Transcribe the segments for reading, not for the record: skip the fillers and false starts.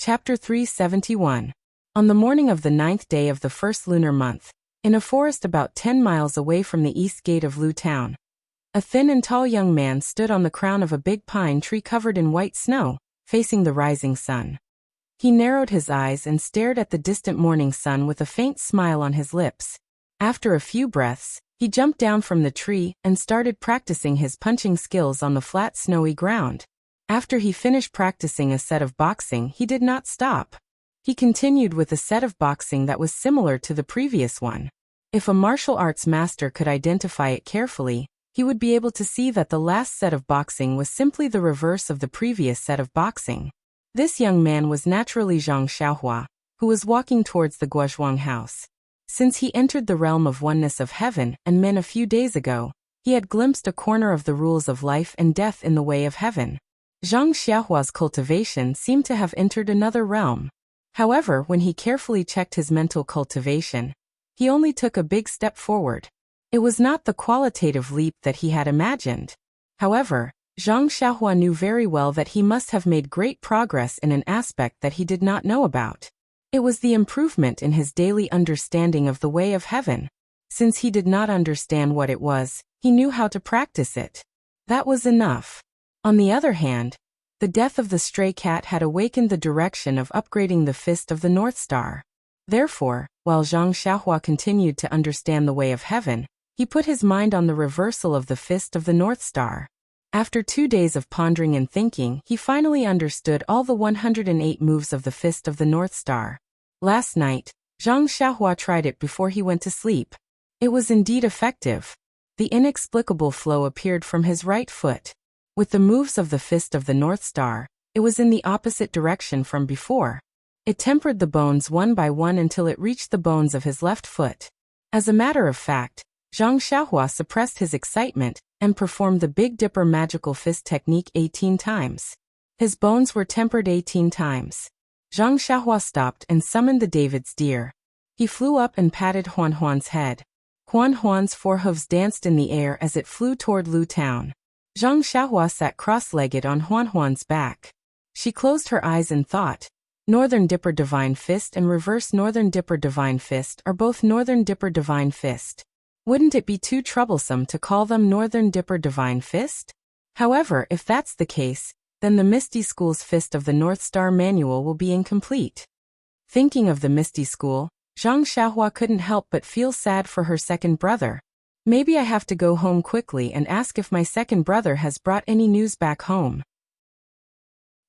Chapter 371. On the morning of the 9th day of the first lunar month, in a forest about 10 miles away from the east gate of Lu town, a thin and tall young man stood on the crown of a big pine tree covered in white snow, facing the rising sun. He narrowed his eyes and stared at the distant morning sun with a faint smile on his lips. After a few breaths, he jumped down from the tree and started practicing his punching skills on the flat snowy ground. After he finished practicing a set of boxing, he did not stop. He continued with a set of boxing that was similar to the previous one. If a martial arts master could identify it carefully, he would be able to see that the last set of boxing was simply the reverse of the previous set of boxing. This young man was naturally Zhang Xiaohua, who was walking towards the Guozhuang house. Since he entered the realm of oneness of heaven and men a few days ago, he had glimpsed a corner of the rules of life and death in the way of heaven. Zhang Xiaohua's cultivation seemed to have entered another realm. However, when he carefully checked his mental cultivation, he only took a big step forward. It was not the qualitative leap that he had imagined. However, Zhang Xiaohua knew very well that he must have made great progress in an aspect that he did not know about. It was the improvement in his daily understanding of the way of heaven. Since he did not understand what it was, he knew how to practice it. That was enough. On the other hand, the death of the stray cat had awakened the direction of upgrading the Fist of the North Star. Therefore, while Zhang Xiaohua continued to understand the way of heaven, he put his mind on the reversal of the Fist of the North Star. After 2 days of pondering and thinking, he finally understood all the 108 moves of the Fist of the North Star. Last night, Zhang Xiaohua tried it before he went to sleep. It was indeed effective. The inexplicable flow appeared from his right foot. With the moves of the Fist of the North Star, it was in the opposite direction from before. It tempered the bones one by one until it reached the bones of his left foot. As a matter of fact, Zhang Xiaohua suppressed his excitement and performed the Big Dipper magical fist technique 18 times. His bones were tempered 18 times. Zhang Xiaohua stopped and summoned the David's deer. He flew up and patted Huan Huan's head. Huan Huan's forehooves danced in the air as it flew toward Lu town. Zhang Xiaohua sat cross-legged on Huan Huan's back. She closed her eyes and thought. Northern Dipper Divine Fist and Reverse Northern Dipper Divine Fist are both Northern Dipper Divine Fist. Wouldn't it be too troublesome to call them Northern Dipper Divine Fist? However, if that's the case, then the Misty School's Fist of the North Star manual will be incomplete. Thinking of the Misty School, Zhang Xiaohua couldn't help but feel sad for her second brother. Maybe I have to go home quickly and ask if my second brother has brought any news back home.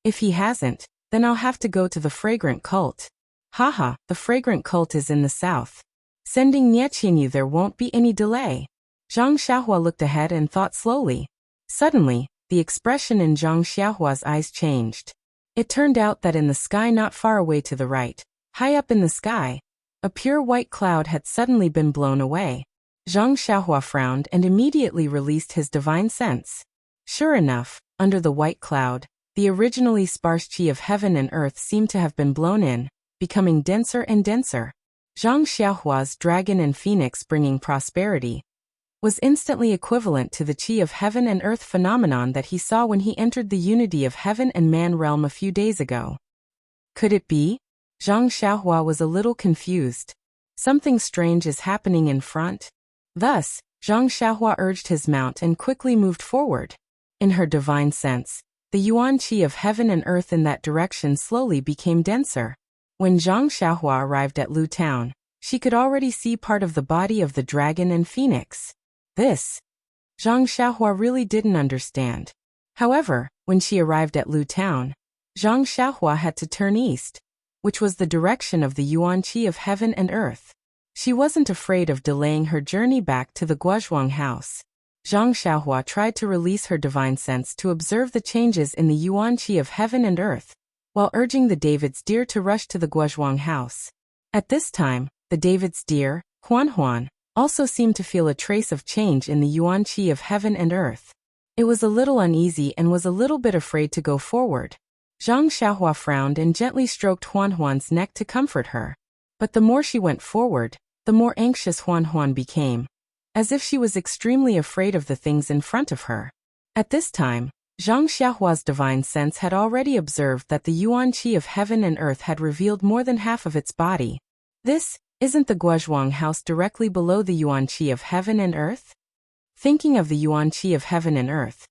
If he hasn't, then I'll have to go to the fragrant cult. Haha, the fragrant cult is in the south. Sending Niechinyu there won't be any delay. Zhang Xiaohua looked ahead and thought slowly. Suddenly, the expression in Zhang Xiaohua's eyes changed. It turned out that in the sky not far away to the right, high up in the sky, a pure white cloud had suddenly been blown away. Zhang Xiaohua frowned and immediately released his divine sense. Sure enough, under the white cloud, the originally sparse qi of heaven and earth seemed to have been blown in, becoming denser and denser. Zhang Xiaohua's dragon and phoenix bringing prosperity was instantly equivalent to the qi of heaven and earth phenomenon that he saw when he entered the unity of heaven and man realm a few days ago. Could it be? Zhang Xiaohua was a little confused. Something strange is happening in front. Thus, Zhang Xiaohua urged his mount and quickly moved forward. In her divine sense, the yuan qi of heaven and earth in that direction slowly became denser. When Zhang Xiaohua arrived at Lu town, she could already see part of the body of the dragon and phoenix. This, Zhang Xiaohua really didn't understand. However, when she arrived at Lu town, Zhang Xiaohua had to turn east, which was the direction of the yuan qi of heaven and earth. She wasn't afraid of delaying her journey back to the Guozhuang house. Zhang Xiaohua tried to release her divine sense to observe the changes in the yuan qi of heaven and earth, while urging the David's deer to rush to the Guozhuang house. At this time, the David's deer, Huan Huan, also seemed to feel a trace of change in the yuan qi of heaven and earth. It was a little uneasy and was a little bit afraid to go forward. Zhang Xiaohua frowned and gently stroked Huan Huan's neck to comfort her. But the more she went forward, the more anxious Huan Huan became, as if she was extremely afraid of the things in front of her. At this time, Zhang Xiaohua's divine sense had already observed that the yuan qi of heaven and earth had revealed more than half of its body. This, isn't the Guozhuang house directly below the yuan qi of heaven and earth? Thinking of the yuan qi of heaven and earth,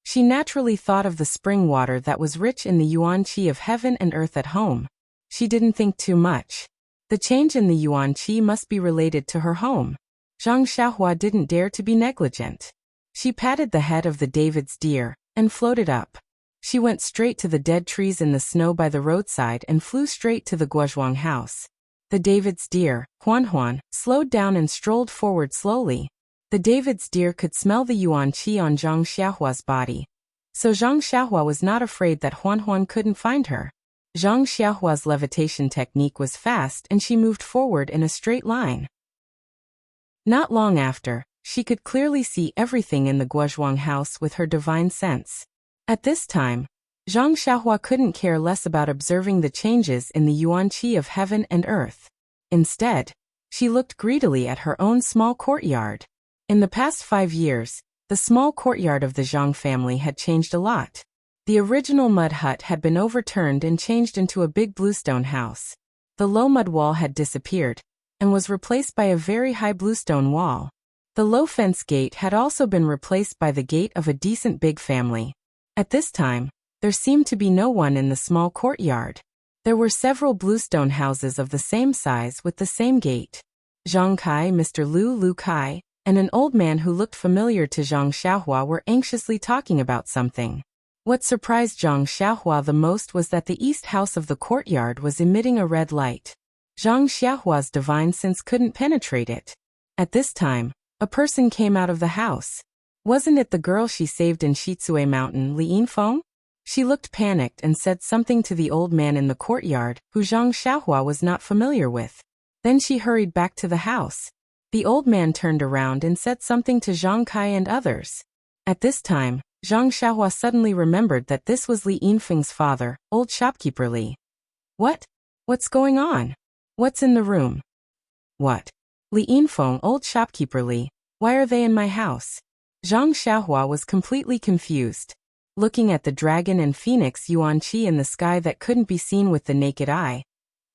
she naturally thought of the spring water that was rich in the yuan qi of heaven and earth at home. She didn't think too much. The change in the yuan qi must be related to her home. Zhang Xiaohua didn't dare to be negligent. She patted the head of the David's deer and floated up. She went straight to the dead trees in the snow by the roadside and flew straight to the Guozhuang house. The David's deer, Huan, slowed down and strolled forward slowly. The David's deer could smell the yuan qi on Zhang Xiaohua's body. So Zhang Xiaohua was not afraid that Huan couldn't find her. Zhang Xiaohua's levitation technique was fast and she moved forward in a straight line. Not long after, she could clearly see everything in the Guozhuang house with her divine sense. At this time, Zhang Xiaohua couldn't care less about observing the changes in the yuan qi of heaven and earth. Instead, she looked greedily at her own small courtyard. In the past 5 years, the small courtyard of the Zhang family had changed a lot. The original mud hut had been overturned and changed into a big bluestone house. The low mud wall had disappeared and was replaced by a very high bluestone wall. The low fence gate had also been replaced by the gate of a decent big family. At this time, there seemed to be no one in the small courtyard. There were several bluestone houses of the same size with the same gate. Zhang Kai, Mr. Lu Kai, and an old man who looked familiar to Zhang Xiaohua were anxiously talking about something. What surprised Zhang Xiaohua the most was that the east house of the courtyard was emitting a red light. Zhang Xiaohua's divine sense couldn't penetrate it. At this time, a person came out of the house. Wasn't it the girl she saved in Shizue Mountain, Li Yinfeng? She looked panicked and said something to the old man in the courtyard, who Zhang Xiaohua was not familiar with. Then she hurried back to the house. The old man turned around and said something to Zhang Kai and others. At this time, Zhang Xiaohua suddenly remembered that this was Li Yinfeng's father, old shopkeeper Li. What? What's going on? What's in the room? What? Li Yinfeng, old shopkeeper Li, why are they in my house? Zhang Xiaohua was completely confused. Looking at the dragon and phoenix yuan qi in the sky that couldn't be seen with the naked eye,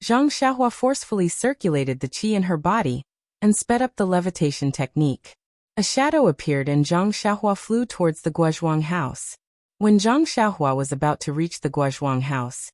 Zhang Xiaohua forcefully circulated the qi in her body and sped up the levitation technique. A shadow appeared and Zhang Xiaohua flew towards the Guozhuang house. When Zhang Xiaohua was about to reach the Guozhuang house,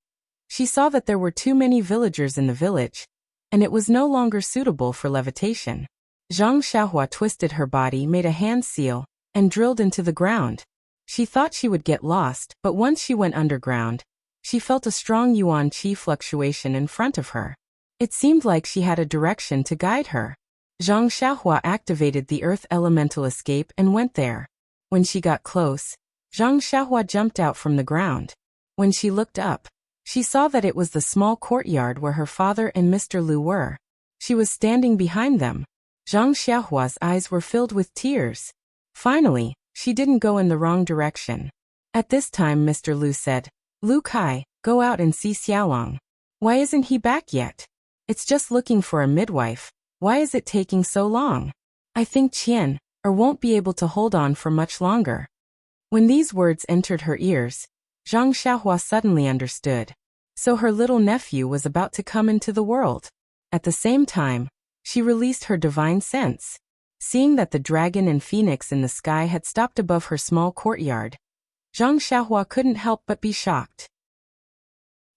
she saw that there were too many villagers in the village, and it was no longer suitable for levitation. Zhang Xiaohua twisted her body, made a hand seal, and drilled into the ground. She thought she would get lost, but once she went underground, she felt a strong yuan qi fluctuation in front of her. It seemed like she had a direction to guide her. Zhang Xiaohua activated the earth elemental escape and went there. When she got close, Zhang Xiaohua jumped out from the ground. When she looked up, she saw that it was the small courtyard where her father and Mr. Lu were. She was standing behind them. Zhang Xiaohua's eyes were filled with tears. Finally, she didn't go in the wrong direction. At this time Mr. Lu said, "Lu Kai, go out and see Xiaolong. Why isn't he back yet? It's just looking for a midwife. Why is it taking so long? I think Qian won't be able to hold on for much longer." When these words entered her ears, Zhang Xiaohua suddenly understood. So her little nephew was about to come into the world. At the same time, she released her divine sense. Seeing that the dragon and phoenix in the sky had stopped above her small courtyard, Zhang Xiaohua couldn't help but be shocked.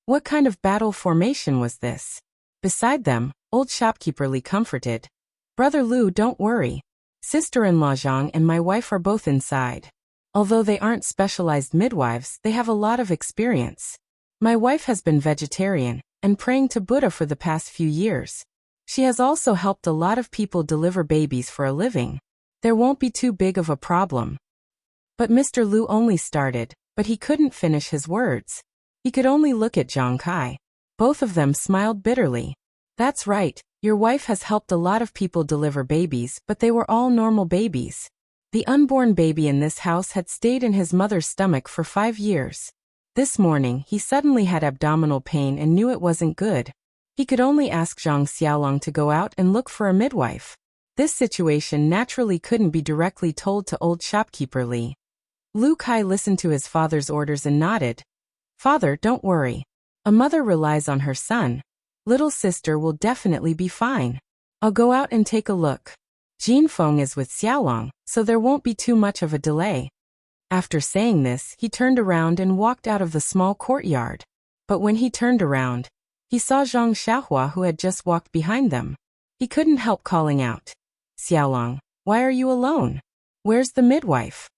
What kind of battle formation was this? Beside them, old shopkeeper Li comforted. "Brother Lu, don't worry. Sister-in-law Zhang and my wife are both inside. Although they aren't specialized midwives, they have a lot of experience. My wife has been vegetarian and praying to Buddha for the past few years. She has also helped a lot of people deliver babies for a living. There won't be too big of a problem." But Mr. Lu only started, but he couldn't finish his words. He could only look at Zhang Kai. Both of them smiled bitterly. "That's right, your wife has helped a lot of people deliver babies, but they were all normal babies. The unborn baby in this house had stayed in his mother's stomach for 5 years. This morning he suddenly had abdominal pain and knew it wasn't good. He could only ask Zhang Xiaolong to go out and look for a midwife. This situation naturally couldn't be directly told to old shopkeeper Li. Lu Kai listened to his father's orders and nodded. Father, don't worry. A mother relies on her son. Little sister will definitely be fine. I'll go out and take a look. Jin Feng is with Xiaolong, so there won't be too much of a delay. After saying this, he turned around and walked out of the small courtyard. But when he turned around, he saw Zhang Xiaohua who had just walked behind them. He couldn't help calling out, Xiaolong, why are you alone? Where's the midwife?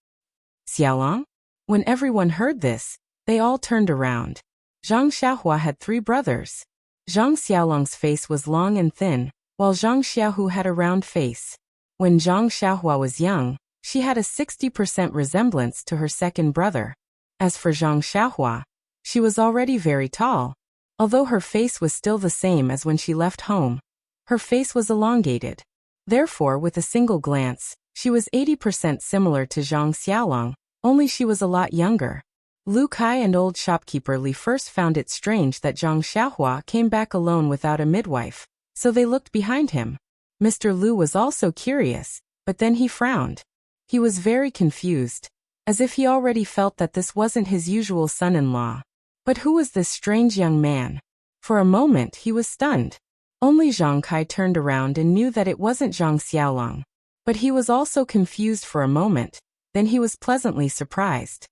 Xiaolong? When everyone heard this, they all turned around. Zhang Xiaohua had 3 brothers. Zhang Xiaolong's face was long and thin, while Zhang Xiaohu had a round face. When Zhang Xiaohua was young, she had a 60% resemblance to her second brother. As for Zhang Xiaohua, she was already very tall. Although her face was still the same as when she left home, her face was elongated. Therefore, with a single glance, she was 80% similar to Zhang Xiaolong, only she was a lot younger. Lu Kai and old shopkeeper Li first found it strange that Zhang Xiaohua came back alone without a midwife, so they looked behind him. Mr. Lu was also curious, but then he frowned. He was very confused, as if he already felt that this wasn't his usual son-in-law. But who was this strange young man? For a moment he was stunned. Only Zhang Kai turned around and knew that it wasn't Zhang Xiaolong. But he was also confused for a moment, then he was pleasantly surprised.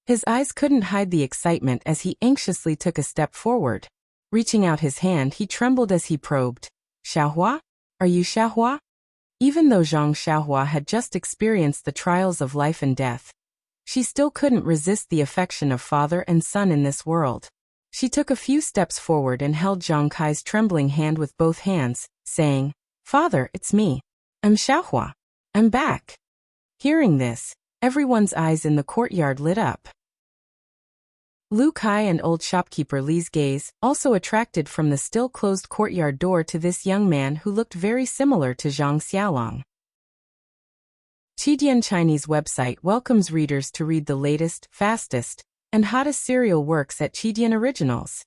His eyes couldn't hide the excitement as he anxiously took a step forward. Reaching out his hand, he trembled as he probed. Xiaohua? Are you Xiaohua? Even though Zhang Xiaohua had just experienced the trials of life and death, she still couldn't resist the affection of father and son in this world. She took a few steps forward and held Zhang Kai's trembling hand with both hands, saying, Father, it's me. I'm Xiaohua. I'm back. Hearing this, everyone's eyes in the courtyard lit up. Lu Kai and old shopkeeper Li's gaze, also attracted from the still-closed courtyard door to this young man who looked very similar to Zhang Xiaolong. Qidian Chinese website welcomes readers to read the latest, fastest, and hottest serial works at Qidian Originals.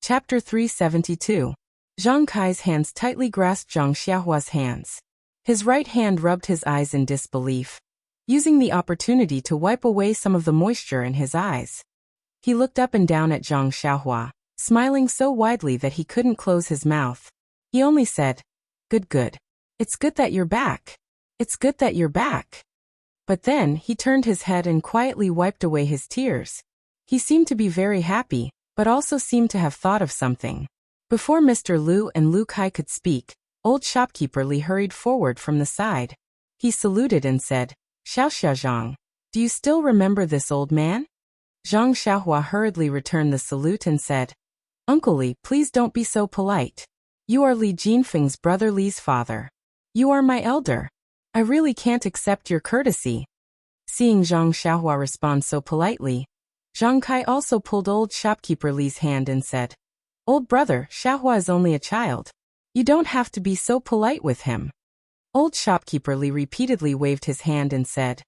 Chapter 372. Zhang Kai's hands tightly grasped Zhang Xiaohua's hands. His right hand rubbed his eyes in disbelief, using the opportunity to wipe away some of the moisture in his eyes. He looked up and down at Zhang Xiaohua, smiling so widely that he couldn't close his mouth. He only said, Good. It's good that you're back. It's good that you're back. But then, he turned his head and quietly wiped away his tears. He seemed to be very happy, but also seemed to have thought of something. Before Mr. Lu and Lu Kai could speak, old shopkeeper Li hurried forward from the side. He saluted and said, Xiaoxia Zhang, do you still remember this old man? Zhang Xiaohua hurriedly returned the salute and said, Uncle Li, please don't be so polite. You are Li Jinfeng's brother Li's father. You are my elder. I really can't accept your courtesy. Seeing Zhang Xiaohua respond so politely, Zhang Kai also pulled old shopkeeper Li's hand and said, Old brother, Xiaohua is only a child. You don't have to be so polite with him. Old shopkeeper Li repeatedly waved his hand and said,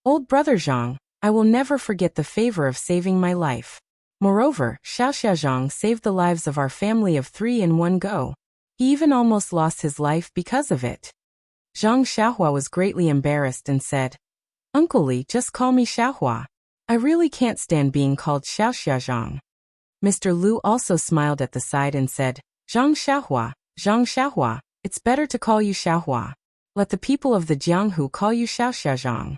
Old brother Zhang, I will never forget the favor of saving my life. Moreover, Xiaoxia Zhang saved the lives of our family of 3 in one go. He even almost lost his life because of it. Zhang Xiaohua was greatly embarrassed and said, Uncle Li, just call me Xiaohua. I really can't stand being called Xiaoxia Zhang. Mr. Lu also smiled at the side and said, Zhang Xiaohua, it's better to call you Xiaohua. Let the people of the Jianghu call you Xiaoxia Zhang.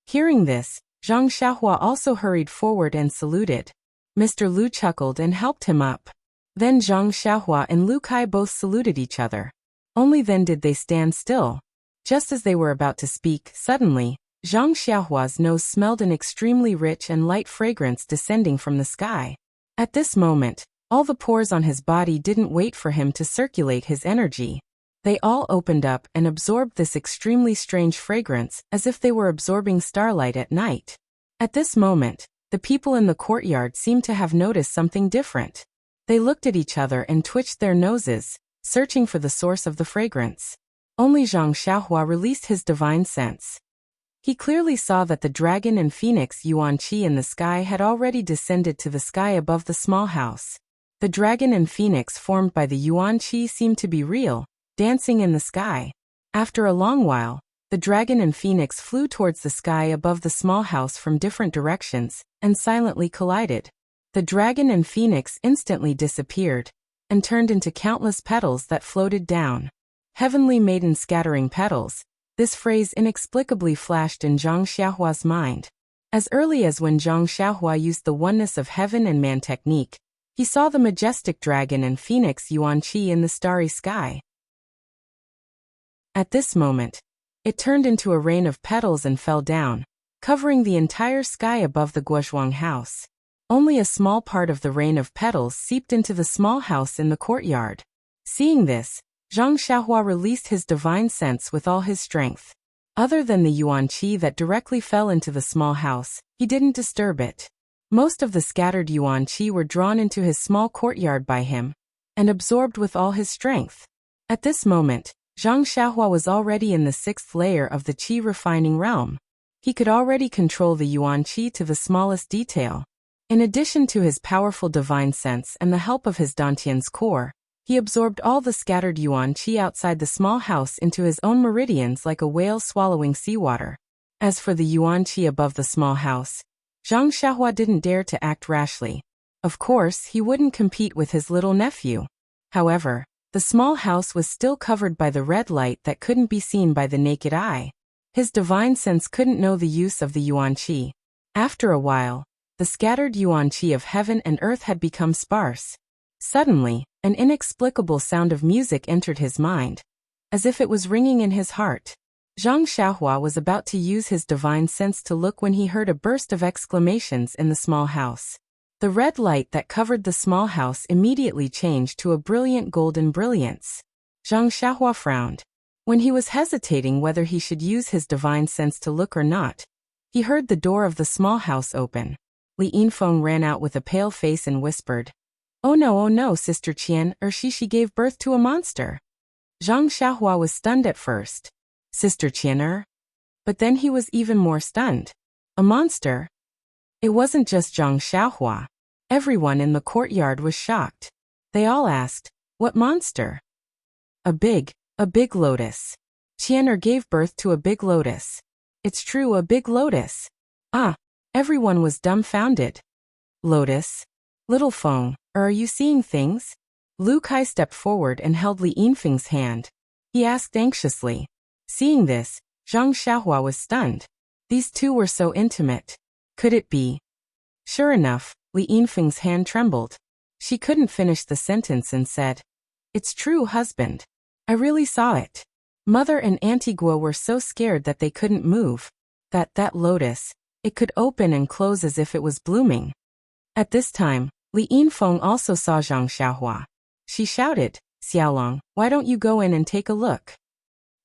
Hearing this, Zhang Xiaohua also hurried forward and saluted. Mr. Lu chuckled and helped him up. Then Zhang Xiaohua and Lu Kai both saluted each other. Only then did they stand still. Just as they were about to speak, suddenly, Zhang Xiaohua's nose smelled an extremely rich and light fragrance descending from the sky. At this moment, all the pores on his body didn't wait for him to circulate his energy. They all opened up and absorbed this extremely strange fragrance as if they were absorbing starlight at night. At this moment, the people in the courtyard seemed to have noticed something different. They looked at each other and twitched their noses, searching for the source of the fragrance. Only Zhang Xiaohua released his divine sense. He clearly saw that the dragon and phoenix Yuan Qi in the sky had already descended to the sky above the small house. The dragon and phoenix formed by the Yuan Qi seemed to be real, dancing in the sky. After a long while, The dragon and phoenix flew towards the sky above the small house from different directions, and silently collided. The dragon and phoenix instantly disappeared, and turned into countless petals that floated down. Heavenly maiden scattering petals. This phrase inexplicably flashed in Zhang Xiaohua's mind. As early as when Zhang Xiaohua used the oneness of heaven and man technique, he saw the majestic dragon and phoenix Yuan Qi in the starry sky. At this moment, it turned into a rain of petals and fell down, covering the entire sky above the Guozhuang house. Only a small part of the rain of petals seeped into the small house in the courtyard. Seeing this, Zhang Xiaohua released his divine sense with all his strength. Other than the Yuan Qi that directly fell into the small house, he didn't disturb it. Most of the scattered Yuan Qi were drawn into his small courtyard by him, and absorbed with all his strength. At this moment, Zhang Xiaohua was already in the 6th layer of the Qi refining realm. He could already control the Yuan Qi to the smallest detail. In addition to his powerful divine sense and the help of his Dantian's core, he absorbed all the scattered Yuan Qi outside the small house into his own meridians like a whale swallowing seawater. As for the Yuan Qi above the small house, Zhang Xiaohua didn't dare to act rashly. Of course, he wouldn't compete with his little nephew. However, the small house was still covered by the red light that couldn't be seen by the naked eye. His divine sense couldn't know the use of the Yuan Qi. After a while, the scattered Yuan Qi of heaven and earth had become sparse. Suddenly, an inexplicable sound of music entered his mind, as if it was ringing in his heart. Zhang Xiaohua was about to use his divine sense to look when he heard a burst of exclamations in the small house. The red light that covered the small house immediately changed to a brilliant golden brilliance. Zhang Xiaohua frowned. When he was hesitating whether he should use his divine sense to look or not, he heard the door of the small house open. Li Yinfeng ran out with a pale face and whispered, oh no, Sister Qian, she gave birth to a monster." Zhang Xiaohua was stunned at first. Sister Qian. But then he was even more stunned. A monster? It wasn't just Zhang Xiaohua. Everyone in the courtyard was shocked. They all asked, what monster? A big lotus. Qian gave birth to a big lotus. It's true, a big lotus. Ah, everyone was dumbfounded. Lotus? Little Feng, are you seeing things? Lu Kai stepped forward and held Li Yinfeng's hand. He asked anxiously. Seeing this, Zhang Xiaohua was stunned. These two were so intimate. Could it be? Sure enough, Li Yinfeng's hand trembled. She couldn't finish the sentence and said, it's true, husband. I really saw it. Mother and Auntie Guo were so scared that they couldn't move. That lotus, it could open and close as if it was blooming. At this time, Li Yinfeng also saw Zhang Xiaohua. She shouted, Xiaolong, why don't you go in and take a look?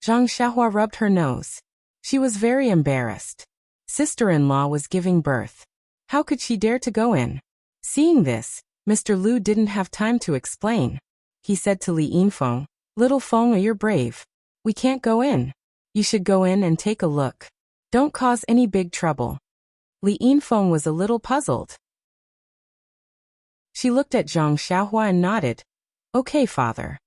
Zhang Xiaohua rubbed her nose. She was very embarrassed. Sister-in-law was giving birth. How could she dare to go in? Seeing this, Mr. Lu didn't have time to explain. He said to Li Yinfeng, Little Feng, you're brave. We can't go in. You should go in and take a look. Don't cause any big trouble. Li Yinfeng was a little puzzled. She looked at Zhang Xiaohua and nodded. Okay, father.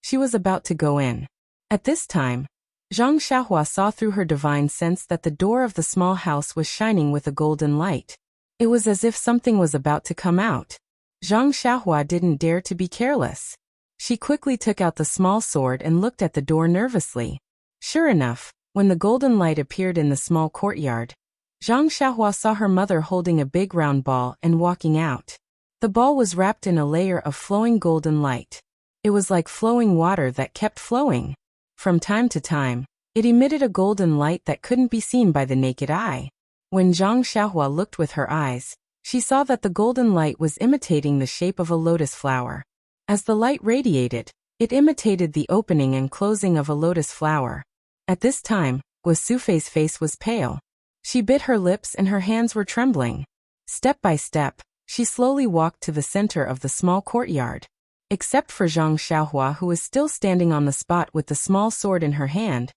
She was about to go in. At this time, Zhang Xiaohua saw through her divine sense that the door of the small house was shining with a golden light. It was as if something was about to come out. Zhang Xiaohua didn't dare to be careless. She quickly took out the small sword and looked at the door nervously. Sure enough, when the golden light appeared in the small courtyard, Zhang Xiaohua saw her mother holding a big round ball and walking out. The ball was wrapped in a layer of flowing golden light. It was like flowing water that kept flowing. From time to time, it emitted a golden light that couldn't be seen by the naked eye. When Zhang Xiaohua looked with her eyes, she saw that the golden light was imitating the shape of a lotus flower. As the light radiated, it imitated the opening and closing of a lotus flower. At this time, Guo Sufei's face was pale. She bit her lips and her hands were trembling. Step by step, she slowly walked to the center of the small courtyard. Except for Zhang Xiaohua, who was still standing on the spot with the small sword in her hand,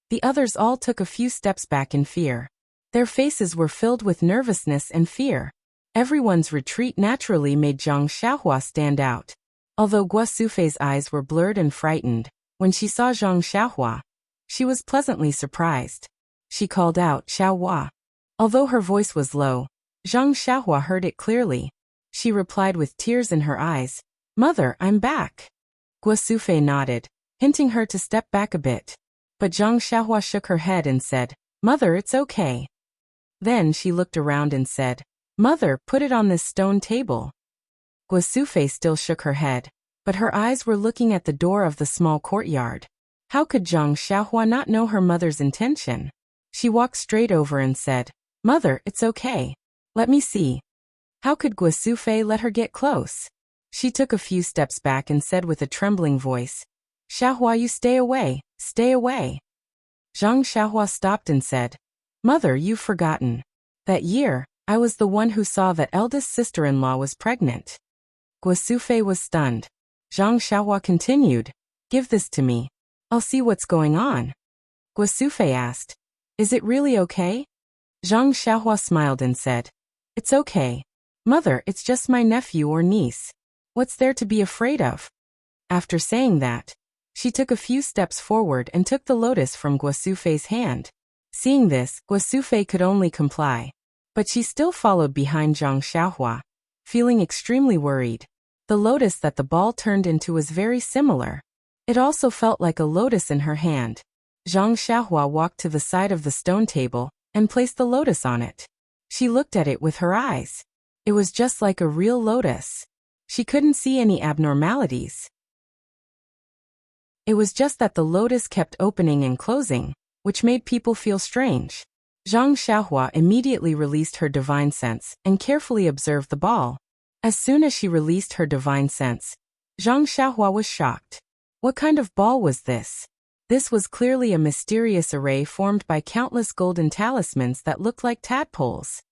the others all took a few steps back in fear. Their faces were filled with nervousness and fear. Everyone's retreat naturally made Zhang Xiaohua stand out. Although Guo Sufei's eyes were blurred and frightened, when she saw Zhang Xiaohua, She was pleasantly surprised. She called out, Xiaohua. Although her voice was low, Zhang Xiaohua heard it clearly. She replied with tears in her eyes, Mother, I'm back. Guosufei nodded, hinting her to step back a bit. But Zhang Xiaohua shook her head and said, Mother, it's okay. Then she looked around and said, Mother, put it on this stone table. Guosufei still shook her head, but her eyes were looking at the door of the small courtyard. How could Zhang Xiaohua not know her mother's intention? She walked straight over and said, Mother, it's okay. Let me see. How could Guosufei let her get close? She took a few steps back and said with a trembling voice, Xiaohua, you stay away, stay away. Zhang Xiaohua stopped and said, Mother, you've forgotten. That year, I was the one who saw that eldest sister-in-law was pregnant. Guosufei was stunned. Zhang Xiaohua continued, Give this to me. I'll see what's going on. Guosufei asked, Is it really okay? Zhang Xiaohua smiled and said, It's okay. Mother, it's just my nephew or niece. What's there to be afraid of? After saying that, she took a few steps forward and took the lotus from Guosufei's hand. Seeing this, Guosufei could only comply. But she still followed behind Zhang Xiaohua, feeling extremely worried. The lotus that the ball turned into was very similar. It also felt like a lotus in her hand. Zhang Xiaohua walked to the side of the stone table and placed the lotus on it. She looked at it with her eyes. It was just like a real lotus. She couldn't see any abnormalities. It was just that the lotus kept opening and closing, which made people feel strange. Zhang Xiaohua immediately released her divine sense and carefully observed the ball. As soon as she released her divine sense, Zhang Xiaohua was shocked. What kind of ball was this? This was clearly a mysterious array formed by countless golden talismans that looked like tadpoles.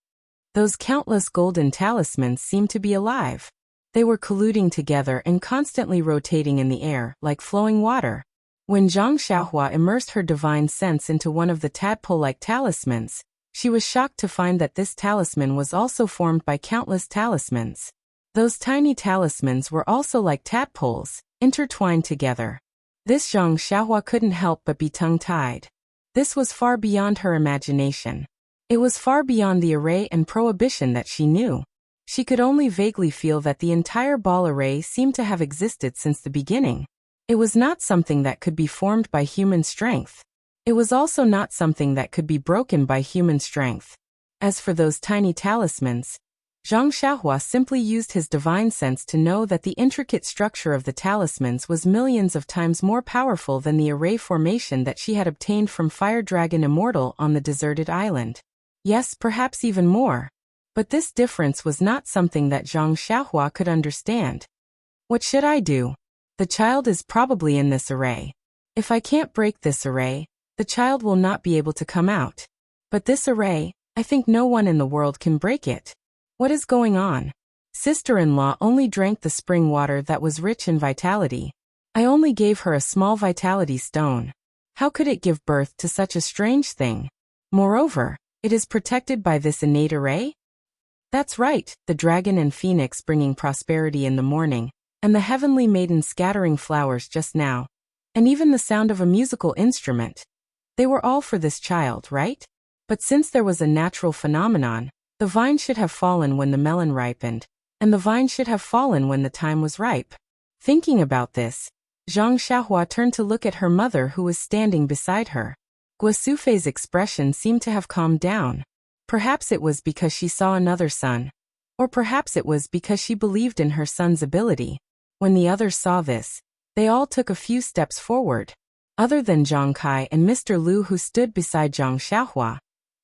Those countless golden talismans seemed to be alive. They were colluding together and constantly rotating in the air, like flowing water. When Zhang Xiaohua immersed her divine sense into one of the tadpole-like talismans, she was shocked to find that this talisman was also formed by countless talismans. Those tiny talismans were also like tadpoles, intertwined together. This Zhang Xiaohua couldn't help but be tongue-tied. This was far beyond her imagination. It was far beyond the array and prohibition that she knew. She could only vaguely feel that the entire ball array seemed to have existed since the beginning. It was not something that could be formed by human strength. It was also not something that could be broken by human strength. As for those tiny talismans, Zhang Xiaohua simply used his divine sense to know that the intricate structure of the talismans was millions of times more powerful than the array formation that she had obtained from Fire Dragon Immortal on the deserted island. Yes, perhaps even more. But this difference was not something that Zhang Xiaohua could understand. What should I do? The child is probably in this array. If I can't break this array, the child will not be able to come out. But this array, I think no one in the world can break it. What is going on? Sister-in-law only drank the spring water that was rich in vitality. I only gave her a small vitality stone. How could it give birth to such a strange thing? Moreover, it is protected by this innate array? That's right, the dragon and phoenix bringing prosperity in the morning, and the heavenly maiden scattering flowers just now, and even the sound of a musical instrument. They were all for this child, right? But since there was a natural phenomenon, the vine should have fallen when the melon ripened, and the vine should have fallen when the time was ripe. Thinking about this, Zhang Xiaohua turned to look at her mother who was standing beside her. Guosufei's expression seemed to have calmed down. Perhaps it was because she saw another son. Or perhaps it was because she believed in her son's ability. When the others saw this, they all took a few steps forward. Other than Zhang Kai and Mr. Liu who stood beside Zhang Xiaohua,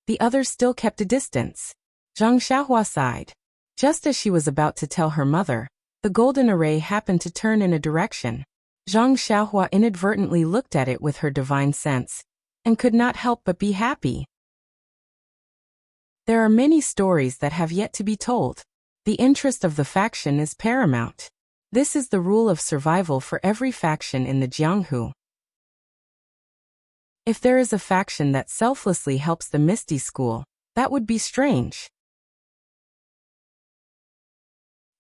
the others still kept a distance. Zhang Xiaohua sighed. Just as she was about to tell her mother, the golden array happened to turn in a direction. Zhang Xiaohua inadvertently looked at it with her divine sense, and could not help but be happy. There are many stories that have yet to be told. The interest of the faction is paramount. This is the rule of survival for every faction in the Jianghu. If there is a faction that selflessly helps the Misty School, that would be strange.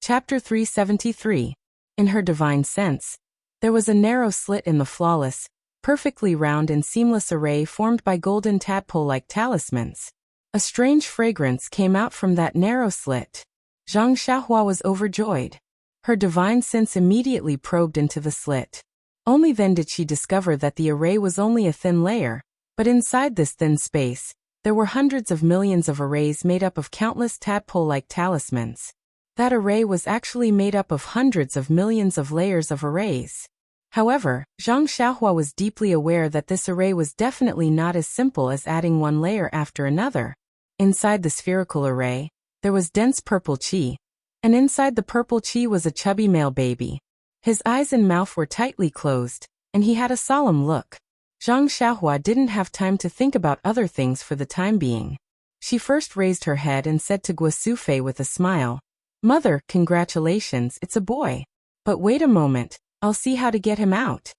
Chapter 373. In her divine sense, there was a narrow slit in the flawless, perfectly round and seamless array formed by golden tadpole-like talismans. A strange fragrance came out from that narrow slit. Zhang Xiaohua was overjoyed. Her divine sense immediately probed into the slit. Only then did she discover that the array was only a thin layer, but inside this thin space, there were hundreds of millions of arrays made up of countless tadpole-like talismans. That array was actually made up of hundreds of millions of layers of arrays. However, Zhang Xiaohua was deeply aware that this array was definitely not as simple as adding one layer after another. Inside the spherical array, there was dense purple qi, and inside the purple qi was a chubby male baby. His eyes and mouth were tightly closed, and he had a solemn look. Zhang Xiaohua didn't have time to think about other things for the time being. She first raised her head and said to Guosufei with a smile, "Mother, congratulations, it's a boy. But wait a moment, I'll see how to get him out."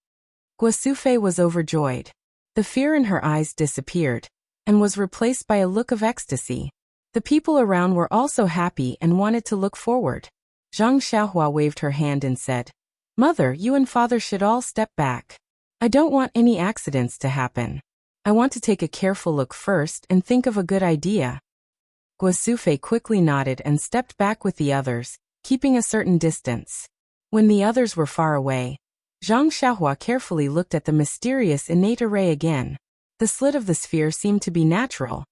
Guosufei was overjoyed. The fear in her eyes disappeared, and was replaced by a look of ecstasy. The people around were also happy and wanted to look forward. Zhang Xiaohua waved her hand and said, "Mother, you and father should all step back. I don't want any accidents to happen. I want to take a careful look first and think of a good idea." Guosufei quickly nodded and stepped back with the others, keeping a certain distance. When the others were far away, Zhang Xiaohua carefully looked at the mysterious innate array again. The slit of the sphere seemed to be natural,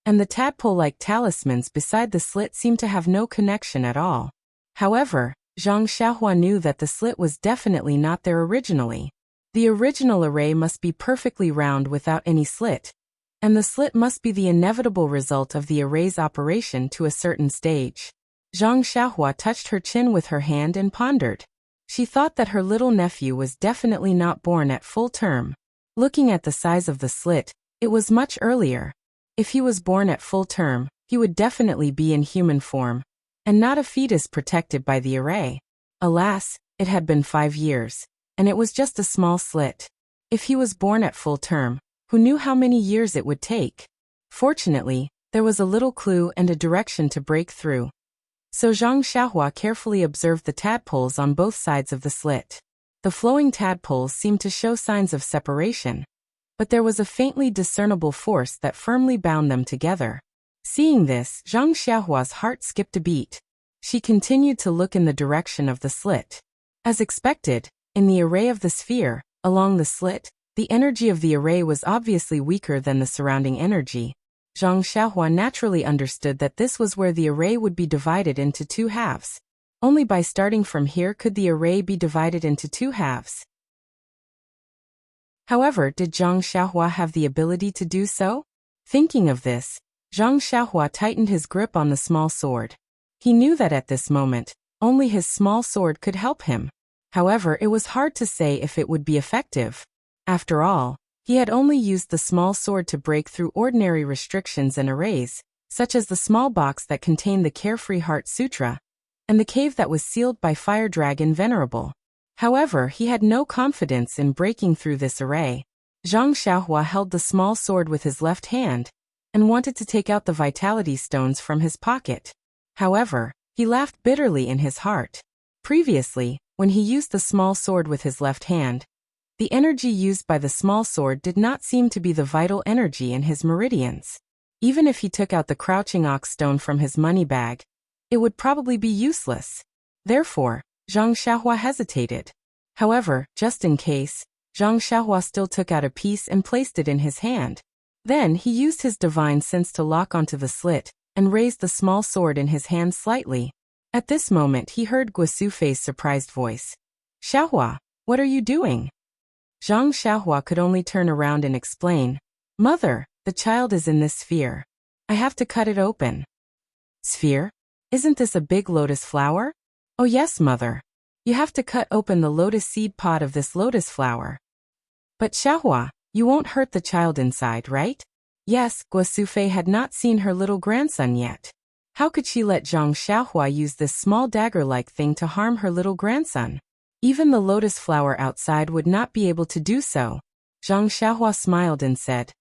and the tadpole-like talismans beside the slit seemed to have no connection at all. However, Zhang Xiaohua knew that the slit was definitely not there originally. The original array must be perfectly round without any slit, and the slit must be the inevitable result of the array's operation to a certain stage. Zhang Xiaohua touched her chin with her hand and pondered. She thought that her little nephew was definitely not born at full term. Looking at the size of the slit, it was much earlier. If he was born at full term, he would definitely be in human form, and not a fetus protected by the array. Alas, it had been 5 years, and it was just a small slit. If he was born at full term, who knew how many years it would take? Fortunately, there was a little clue and a direction to break through. So Zhang Xiaohua carefully observed the tadpoles on both sides of the slit. The flowing tadpoles seemed to show signs of separation, but there was a faintly discernible force that firmly bound them together. Seeing this, Zhang Xiaohua's heart skipped a beat. She continued to look in the direction of the slit. As expected, in the array of the sphere, along the slit, the energy of the array was obviously weaker than the surrounding energy. Zhang Xiaohua naturally understood that this was where the array would be divided into 2 halves. Only by starting from here could the array be divided into 2 halves. However, did Zhang Xiaohua have the ability to do so? Thinking of this, Zhang Xiaohua tightened his grip on the small sword. He knew that at this moment, only his small sword could help him. However, it was hard to say if it would be effective. After all, he had only used the small sword to break through ordinary restrictions and arrays, such as the small box that contained the Carefree Heart Sutra, and the cave that was sealed by Fire Dragon Venerable. However, he had no confidence in breaking through this array. Zhang Xiaohua held the small sword with his left hand, and wanted to take out the vitality stones from his pocket. However, he laughed bitterly in his heart. Previously, when he used the small sword with his left hand, the energy used by the small sword did not seem to be the vital energy in his meridians. Even if he took out the crouching ox stone from his money bag, it would probably be useless. Therefore, Zhang Xiaohua hesitated. However, just in case, Zhang Xiaohua still took out a piece and placed it in his hand. Then he used his divine sense to lock onto the slit, and raised the small sword in his hand slightly. At this moment he heard Guosufei's surprised voice. "Xiaohua, what are you doing?" Zhang Xiaohua could only turn around and explain. "Mother, the child is in this sphere. I have to cut it open." "Sphere? Isn't this a big lotus flower?" "Oh yes, mother. You have to cut open the lotus seed pod of this lotus flower." "But Xiaohua, you won't hurt the child inside, right?" Yes, Guosufei had not seen her little grandson yet. How could she let Zhang Xiaohua use this small dagger-like thing to harm her little grandson? Even the lotus flower outside would not be able to do so. Zhang Xiaohua smiled and said,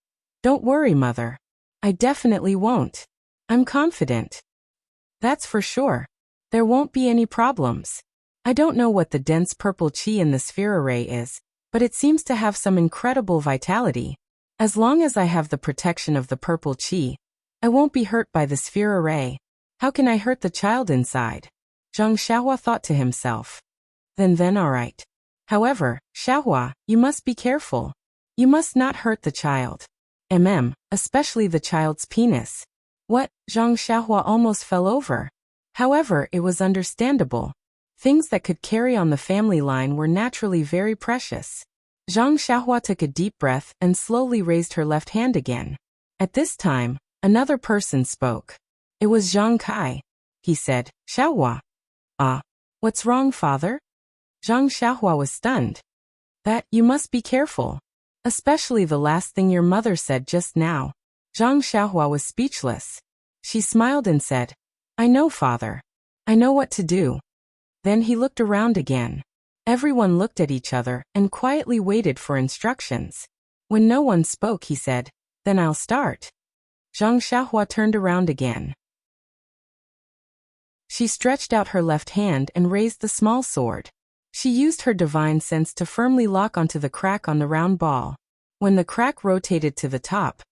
"Don't worry, mother. I definitely won't. I'm confident." "That's for sure. There won't be any problems. I don't know what the dense purple qi in the sphere array is, but it seems to have some incredible vitality. As long as I have the protection of the purple qi, I won't be hurt by the sphere array. How can I hurt the child inside? Zhang Xiaohua thought to himself. Then alright. However, Xiaohua, you must be careful. You must not hurt the child. Especially the child's penis. What? Zhang Xiaohua almost fell over. However, it was understandable. Things that could carry on the family line were naturally very precious. Zhang Xiaohua took a deep breath and slowly raised her left hand again. At this time, another person spoke. It was Zhang Kai. He said, Xiaohua. What's wrong, father? Zhang Xiaohua was stunned. That, you must be careful. Especially the last thing your mother said just now. Zhang Xiaohua was speechless. She smiled and said, I know, father. I know what to do. Then he looked around again. Everyone looked at each other and quietly waited for instructions. When no one spoke, he said, Then I'll start. Zhang Xiaohua turned around again. She stretched out her left hand and raised the small sword. She used her divine sense to firmly lock onto the crack on the round ball. When the crack rotated to the top,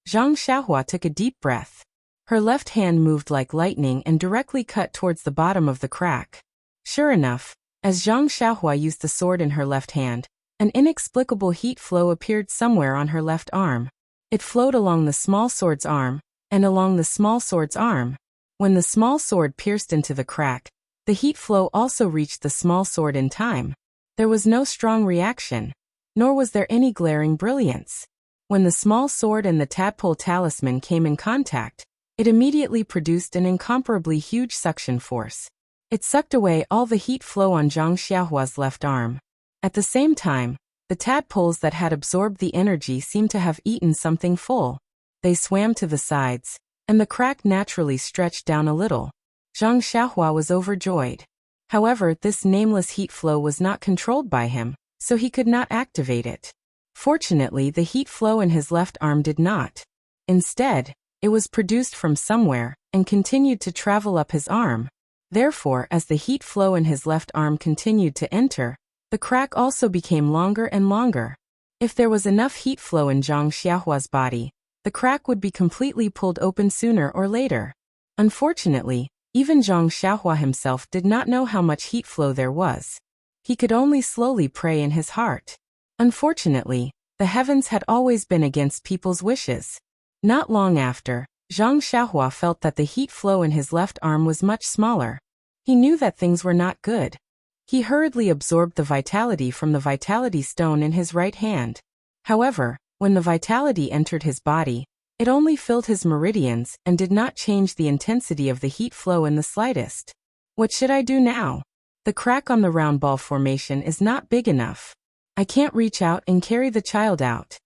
Zhang Xiaohua took a deep breath. Her left hand moved like lightning and directly cut towards the bottom of the crack. Sure enough, as Zhang Xiaohua used the sword in her left hand, an inexplicable heat flow appeared somewhere on her left arm. It flowed along the small sword's arm, and along the small sword's arm. When the small sword pierced into the crack, the heat flow also reached the small sword in time. There was no strong reaction, nor was there any glaring brilliance. When the small sword and the tadpole talisman came in contact, it immediately produced an incomparably huge suction force. It sucked away all the heat flow on Zhang Xiaohua's left arm. At the same time, the tadpoles that had absorbed the energy seemed to have eaten something full. They swam to the sides, and the crack naturally stretched down a little. Zhang Xiaohua was overjoyed. However, this nameless heat flow was not controlled by him, so he could not activate it. Fortunately, the heat flow in his left arm did not. Instead, it was produced from somewhere, and continued to travel up his arm. Therefore, as the heat flow in his left arm continued to enter, the crack also became longer and longer. If there was enough heat flow in Zhang Xiaohua's body, the crack would be completely pulled open sooner or later. Unfortunately, even Zhang Xiaohua himself did not know how much heat flow there was. He could only slowly pray in his heart. Unfortunately, the heavens had always been against people's wishes. Not long after, Zhang Xiaohua felt that the heat flow in his left arm was much smaller. He knew that things were not good. He hurriedly absorbed the vitality from the vitality stone in his right hand. However, when the vitality entered his body, it only filled his meridians and did not change the intensity of the heat flow in the slightest. What should I do now? The crack on the round ball formation is not big enough. I can't reach out and carry the child out.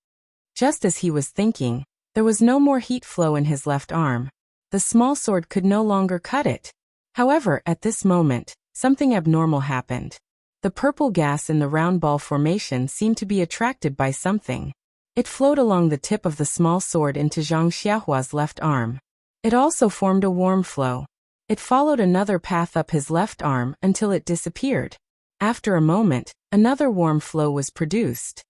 Just as he was thinking, there was no more heat flow in his left arm. The small sword could no longer cut it. However, at this moment, something abnormal happened. The purple gas in the round ball formation seemed to be attracted by something. It flowed along the tip of the small sword into Zhang Xiaohua's left arm. It also formed a warm flow. It followed another path up his left arm until it disappeared. After a moment, another warm flow was produced.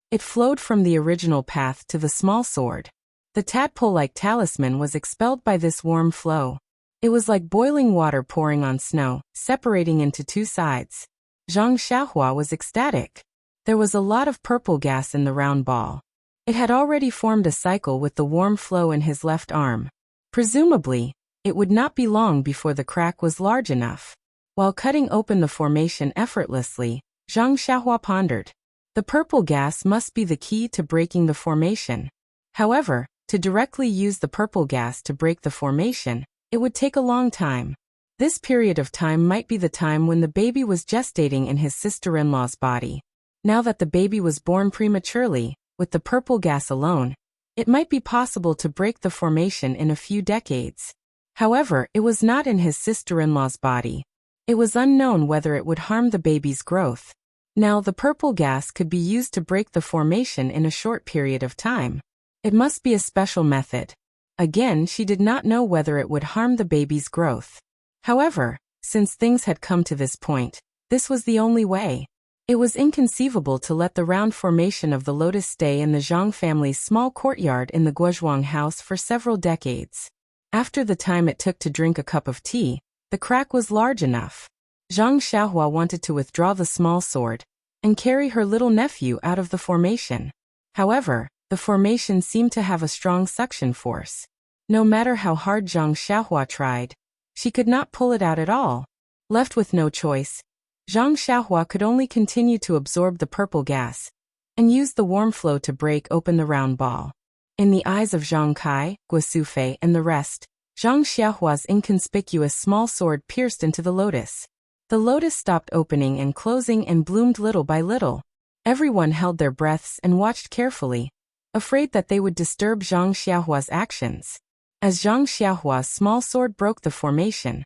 It flowed from the original path to the small sword. The tadpole-like talisman was expelled by this warm flow. It was like boiling water pouring on snow, separating into two sides. Zhang Xiaohua was ecstatic. There was a lot of purple gas in the round ball. It had already formed a cycle with the warm flow in his left arm. Presumably, it would not be long before the crack was large enough. While cutting open the formation effortlessly, Zhang Xiaohua pondered. The purple gas must be the key to breaking the formation. However, to directly use the purple gas to break the formation, it would take a long time. This period of time might be the time when the baby was gestating in his sister-in-law's body. Now that the baby was born prematurely, with the purple gas alone, it might be possible to break the formation in a few decades. However, it was not in his sister-in-law's body. It was unknown whether it would harm the baby's growth. Now the purple gas could be used to break the formation in a short period of time. It must be a special method. Again, she did not know whether it would harm the baby's growth. However, since things had come to this point, this was the only way. It was inconceivable to let the round formation of the lotus stay in the Zhang family's small courtyard in the Guozhuang house for several decades. After the time it took to drink a cup of tea, the crack was large enough. Zhang Xiaohua wanted to withdraw the small sword and carry her little nephew out of the formation. However, the formation seemed to have a strong suction force. No matter how hard Zhang Xiaohua tried, she could not pull it out at all. Left with no choice, Zhang Xiaohua could only continue to absorb the purple gas and use the warm flow to break open the round ball. In the eyes of Zhang Kai, Guo Sufei, and the rest, Zhang Xiaohua's inconspicuous small sword pierced into the lotus. The lotus stopped opening and closing and bloomed little by little. Everyone held their breaths and watched carefully, afraid that they would disturb Zhang Xiaohua's actions. As Zhang Xiaohua's small sword broke the formation,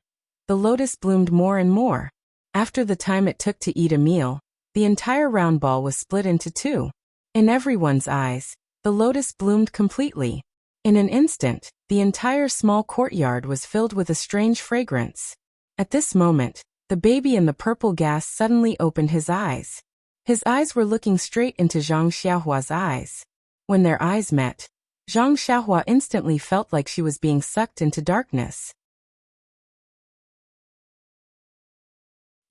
the lotus bloomed more and more. After the time it took to eat a meal, the entire round ball was split into two. In everyone's eyes, the lotus bloomed completely. In an instant, the entire small courtyard was filled with a strange fragrance. At this moment, the baby in the purple gas suddenly opened his eyes. His eyes were looking straight into Zhang Xiaohua's eyes. When their eyes met, Zhang Xiaohua instantly felt like she was being sucked into darkness.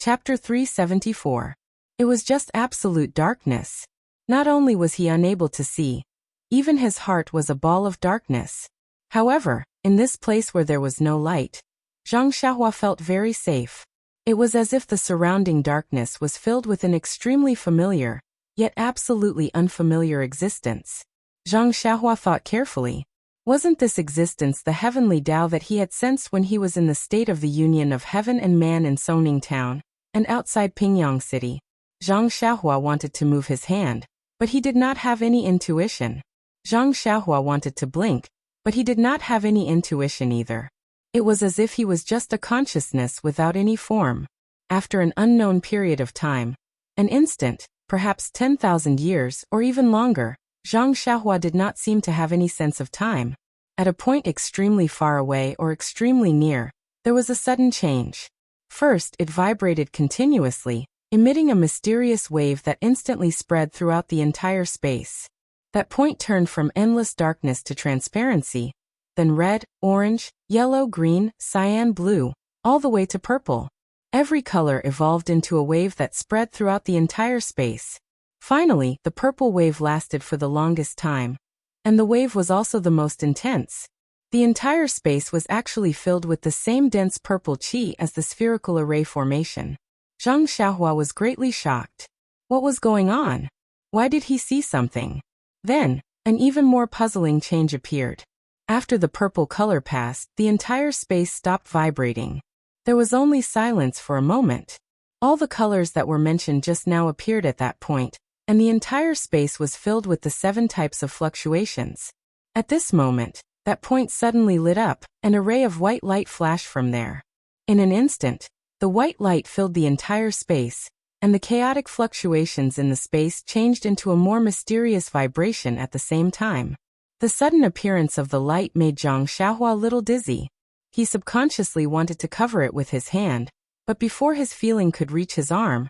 Chapter 374. It was just absolute darkness. Not only was he unable to see, even his heart was a ball of darkness. However, in this place where there was no light, Zhang Xiaohua felt very safe. It was as if the surrounding darkness was filled with an extremely familiar, yet absolutely unfamiliar existence. Zhang Xiaohua thought carefully. Wasn't this existence the heavenly Tao that he had sensed when he was in the state of the union of heaven and man in Songning Town and outside Pingyang City? Zhang Xiaohua wanted to move his hand, but he did not have any intuition. Zhang Xiaohua wanted to blink, but he did not have any intuition either. It was as if he was just a consciousness without any form. After an unknown period of time, an instant, perhaps 10,000 years or even longer, Zhang Xiaohua did not seem to have any sense of time. At a point extremely far away or extremely near, there was a sudden change. First, it vibrated continuously, emitting a mysterious wave that instantly spread throughout the entire space. That point turned from endless darkness to transparency, then red, orange, yellow, green, cyan, blue, all the way to purple. Every color evolved into a wave that spread throughout the entire space. Finally, the purple wave lasted for the longest time, and the wave was also the most intense. The entire space was actually filled with the same dense purple qi as the spherical array formation. Zhang Xiaohua was greatly shocked. What was going on? Why did he see something? Then, an even more puzzling change appeared. After the purple color passed, the entire space stopped vibrating. There was only silence for a moment. All the colors that were mentioned just now appeared at that point, and the entire space was filled with the 7 types of fluctuations. At this moment, that point suddenly lit up, an array of white light flashed from there. In an instant, the white light filled the entire space, and the chaotic fluctuations in the space changed into a more mysterious vibration at the same time. The sudden appearance of the light made Zhang Xiaohua a little dizzy. He subconsciously wanted to cover it with his hand, but before his feeling could reach his arm,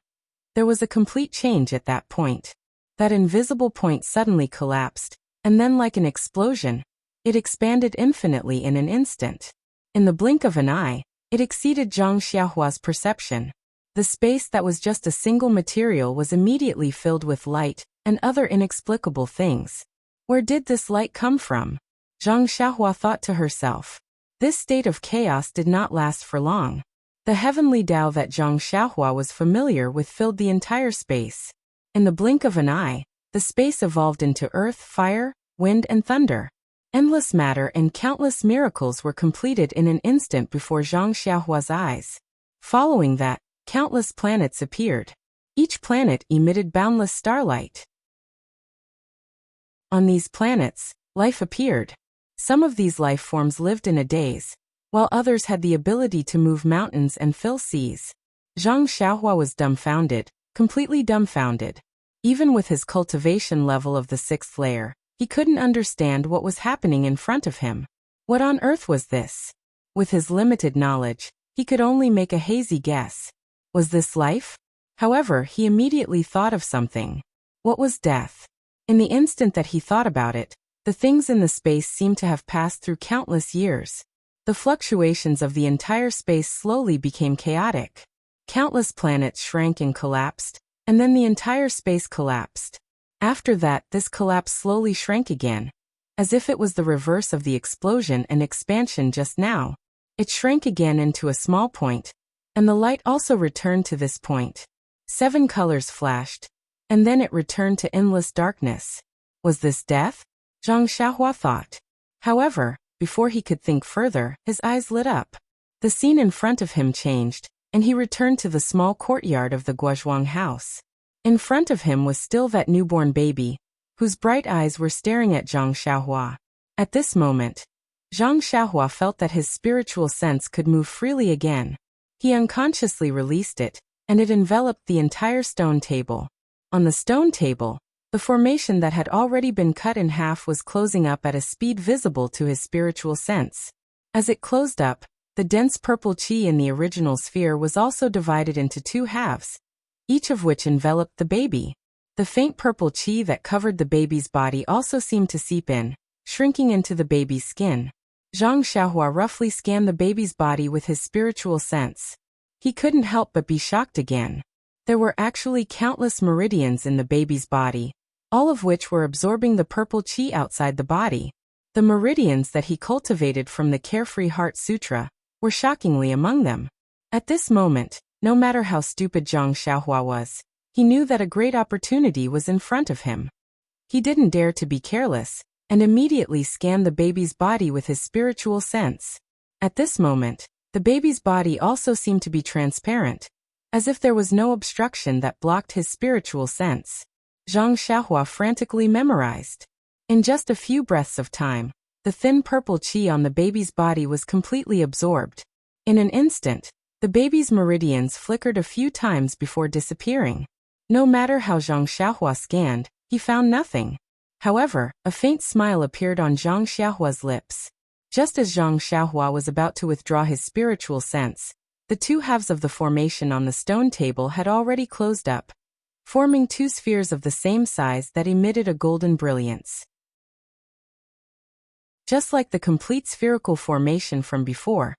there was a complete change at that point. That invisible point suddenly collapsed, and then like an explosion, it expanded infinitely in an instant. In the blink of an eye, it exceeded Zhang Xiaohua's perception. The space that was just a single material was immediately filled with light and other inexplicable things. Where did this light come from? Zhang Xiaohua thought to herself. This state of chaos did not last for long. The heavenly Tao that Zhang Xiaohua was familiar with filled the entire space. In the blink of an eye, the space evolved into earth, fire, wind, and thunder. Endless matter and countless miracles were completed in an instant before Zhang Xiaohua's eyes. Following that, countless planets appeared. Each planet emitted boundless starlight. On these planets, life appeared. Some of these life forms lived in a daze, while others had the ability to move mountains and fill seas. Zhang Xiaohua was dumbfounded, completely dumbfounded. Even with his cultivation level of the 6th layer, he couldn't understand what was happening in front of him. What on earth was this? With his limited knowledge, he could only make a hazy guess. Was this life? However, he immediately thought of something. What was death? In the instant that he thought about it, the things in the space seemed to have passed through countless years. The fluctuations of the entire space slowly became chaotic. Countless planets shrank and collapsed, and then the entire space collapsed. After that, this collapse slowly shrank again, as if it was the reverse of the explosion and expansion just now. It shrank again into a small point, and the light also returned to this point. 7 colors flashed, and then it returned to endless darkness. Was this death? Zhang Xiaohua thought. However, before he could think further, his eyes lit up. The scene in front of him changed, and he returned to the small courtyard of the Guozhuang house. In front of him was still that newborn baby, whose bright eyes were staring at Zhang Xiaohua. At this moment, Zhang Xiaohua felt that his spiritual sense could move freely again. He unconsciously released it, and it enveloped the entire stone table. On the stone table, the formation that had already been cut in half was closing up at a speed visible to his spiritual sense. As it closed up, the dense purple qi in the original sphere was also divided into 2 halves, each of which enveloped the baby. The faint purple qi that covered the baby's body also seemed to seep in, shrinking into the baby's skin. Zhang Xiaohua roughly scanned the baby's body with his spiritual sense. He couldn't help but be shocked again. There were actually countless meridians in the baby's body, all of which were absorbing the purple qi outside the body. The meridians that he cultivated from the Carefree Heart Sutra were shockingly among them. At this moment, no matter how stupid Zhang Xiaohua was, he knew that a great opportunity was in front of him. He didn't dare to be careless, and immediately scanned the baby's body with his spiritual sense. At this moment, the baby's body also seemed to be transparent, as if there was no obstruction that blocked his spiritual sense. Zhang Xiaohua frantically memorized. In just a few breaths of time, the thin purple qi on the baby's body was completely absorbed. In an instant, the baby's meridians flickered a few times before disappearing. No matter how Zhang Xiaohua scanned, he found nothing. However, a faint smile appeared on Zhang Xiaohua's lips. Just as Zhang Xiaohua was about to withdraw his spiritual sense, the 2 halves of the formation on the stone table had already closed up, forming 2 spheres of the same size that emitted a golden brilliance. Just like the complete spherical formation from before,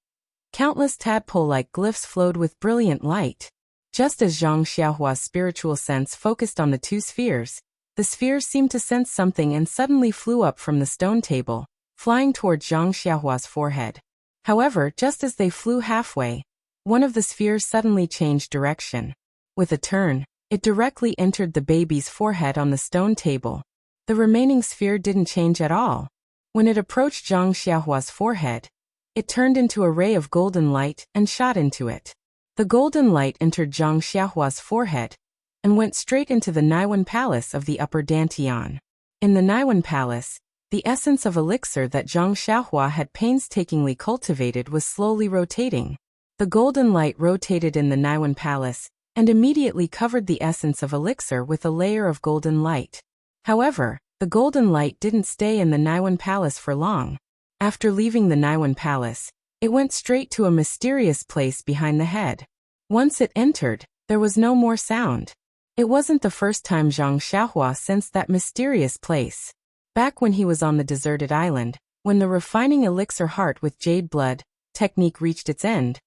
countless tadpole-like glyphs flowed with brilliant light. Just as Zhang Xiaohua's spiritual sense focused on the 2 spheres, the spheres seemed to sense something and suddenly flew up from the stone table, flying toward Zhang Xiaohua's forehead. However, just as they flew halfway, one of the spheres suddenly changed direction. With a turn, it directly entered the baby's forehead on the stone table. The remaining sphere didn't change at all. When it approached Zhang Xiaohua's forehead, it turned into a ray of golden light and shot into it. The golden light entered Zhang Xiaohua's forehead and went straight into the Naiwan Palace of the Upper Dantian. In the Naiwan Palace, the essence of elixir that Zhang Xiaohua had painstakingly cultivated was slowly rotating. The golden light rotated in the Naiwan Palace and immediately covered the essence of elixir with a layer of golden light. However, the golden light didn't stay in the Naiwan Palace for long. After leaving the Naiwan Palace, it went straight to a mysterious place behind the head. Once it entered, there was no more sound. It wasn't the first time Zhang Xiaohua sensed that mysterious place. Back when he was on the deserted island, when the refining elixir heart with jade blood technique reached its end,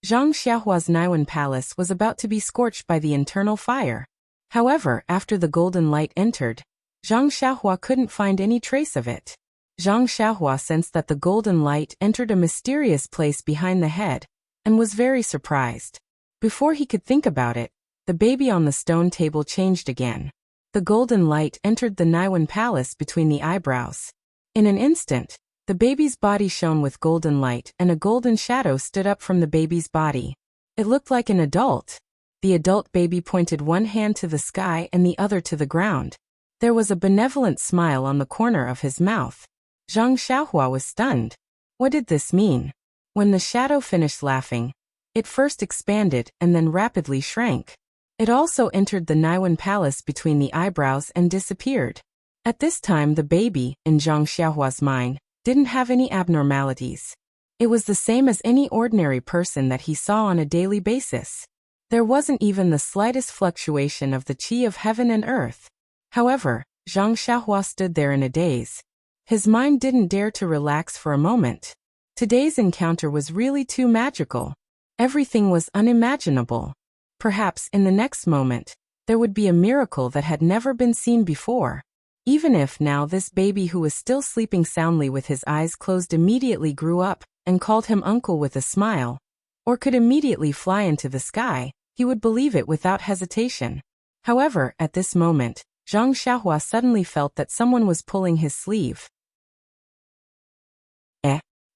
Zhang Xiaohua's Naiwan Palace was about to be scorched by the internal fire. However, after the golden light entered, Zhang Xiaohua couldn't find any trace of it. Zhang Xiaohua sensed that the golden light entered a mysterious place behind the head, and was very surprised. Before he could think about it, the baby on the stone table changed again. The golden light entered the Naiwan Palace between the eyebrows. In an instant, the baby's body shone with golden light and a golden shadow stood up from the baby's body. It looked like an adult. The adult baby pointed one hand to the sky and the other to the ground. There was a benevolent smile on the corner of his mouth. Zhang Xiaohua was stunned. What did this mean? When the shadow finished laughing, it first expanded and then rapidly shrank. It also entered the Naiwan Palace between the eyebrows and disappeared. At this time the baby, in Zhang Xiaohua's mind, didn't have any abnormalities. It was the same as any ordinary person that he saw on a daily basis. There wasn't even the slightest fluctuation of the qi of heaven and earth. However, Zhang Xiaohua stood there in a daze. His mind didn't dare to relax for a moment. Today's encounter was really too magical. Everything was unimaginable. Perhaps in the next moment, there would be a miracle that had never been seen before. Even if now this baby who was still sleeping soundly with his eyes closed immediately grew up and called him uncle with a smile, or could immediately fly into the sky, he would believe it without hesitation. However, at this moment, Zhang Xiaohua suddenly felt that someone was pulling his sleeve.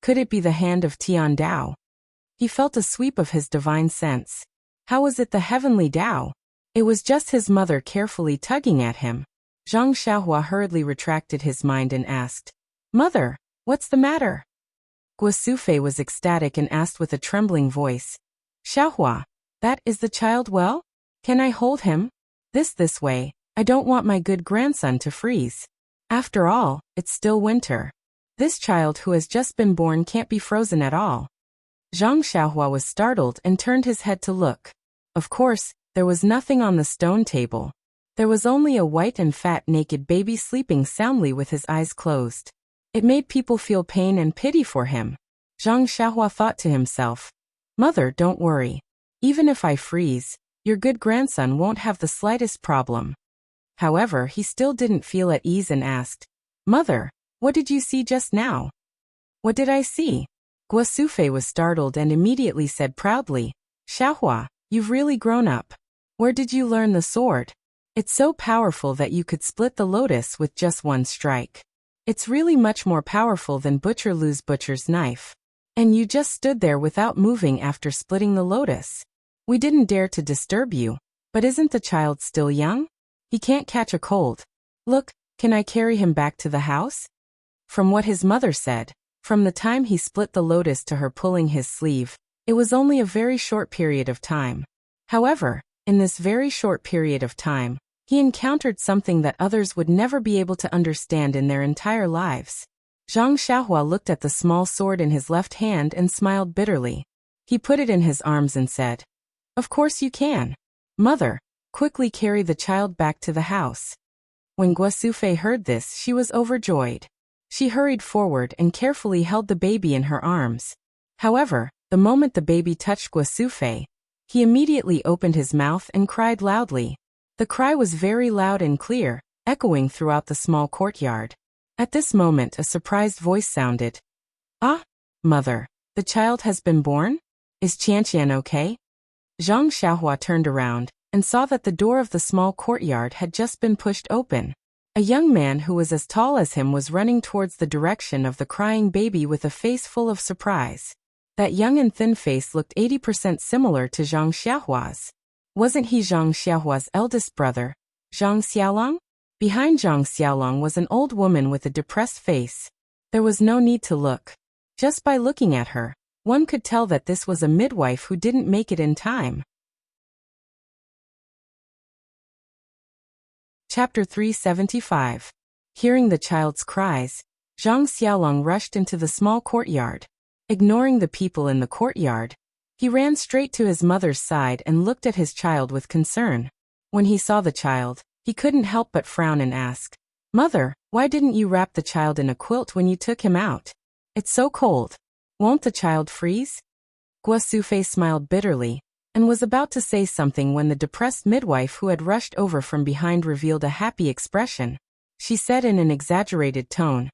Could it be the hand of Tian Dao? He felt a sweep of his divine sense. How was it the heavenly Dao? It was just his mother carefully tugging at him. Zhang Xiaohua hurriedly retracted his mind and asked, "Mother, what's the matter?" Guo Sufei was ecstatic and asked with a trembling voice, "Xiaohua, that is the child well? Can I hold him? This way, I don't want my good grandson to freeze. After all, it's still winter. This child who has just been born can't be frozen at all." Zhang Xiaohua was startled and turned his head to look. Of course, there was nothing on the stone table. There was only a white and fat naked baby sleeping soundly with his eyes closed. It made people feel pain and pity for him. Zhang Xiaohua thought to himself, "Mother, don't worry. Even if I freeze, your good grandson won't have the slightest problem." However, he still didn't feel at ease and asked, "Mother, what did you see just now?" "What did I see?" Guo Sufei was startled and immediately said proudly, "Xiaohua, you've really grown up. Where did you learn the sword? It's so powerful that you could split the lotus with just one strike. It's really much more powerful than Butcher Lu's butcher's knife. And you just stood there without moving after splitting the lotus. We didn't dare to disturb you, but isn't the child still young? He can't catch a cold. Look, can I carry him back to the house?" From what his mother said, from the time he split the lotus to her pulling his sleeve, it was only a very short period of time. However, in this very short period of time, he encountered something that others would never be able to understand in their entire lives. Zhang Xiaohua looked at the small sword in his left hand and smiled bitterly. He put it in his arms and said, "Of course you can. Mother, quickly carry the child back to the house." When Guo Sufei heard this, she was overjoyed. She hurried forward and carefully held the baby in her arms. However, the moment the baby touched Guo Sufei, he immediately opened his mouth and cried loudly. The cry was very loud and clear, echoing throughout the small courtyard. At this moment a surprised voice sounded. "Ah, mother, the child has been born? Is Qianqian okay?" Zhang Xiaohua turned around and saw that the door of the small courtyard had just been pushed open. A young man who was as tall as him was running towards the direction of the crying baby with a face full of surprise. That young and thin face looked 80% similar to Zhang Xiaohua's. Wasn't he Zhang Xiaohua's eldest brother, Zhang Xiaolong? Behind Zhang Xiaolong was an old woman with a depressed face. There was no need to look. Just by looking at her, one could tell that this was a midwife who didn't make it in time. Chapter 375. Hearing the child's cries, Zhang Xiaolong rushed into the small courtyard. Ignoring the people in the courtyard, he ran straight to his mother's side and looked at his child with concern. When he saw the child, he couldn't help but frown and ask, "Mother, why didn't you wrap the child in a quilt when you took him out? It's so cold. Won't the child freeze?" Guo Sufei smiled bitterly and was about to say something when the depressed midwife who had rushed over from behind revealed a happy expression. She said in an exaggerated tone,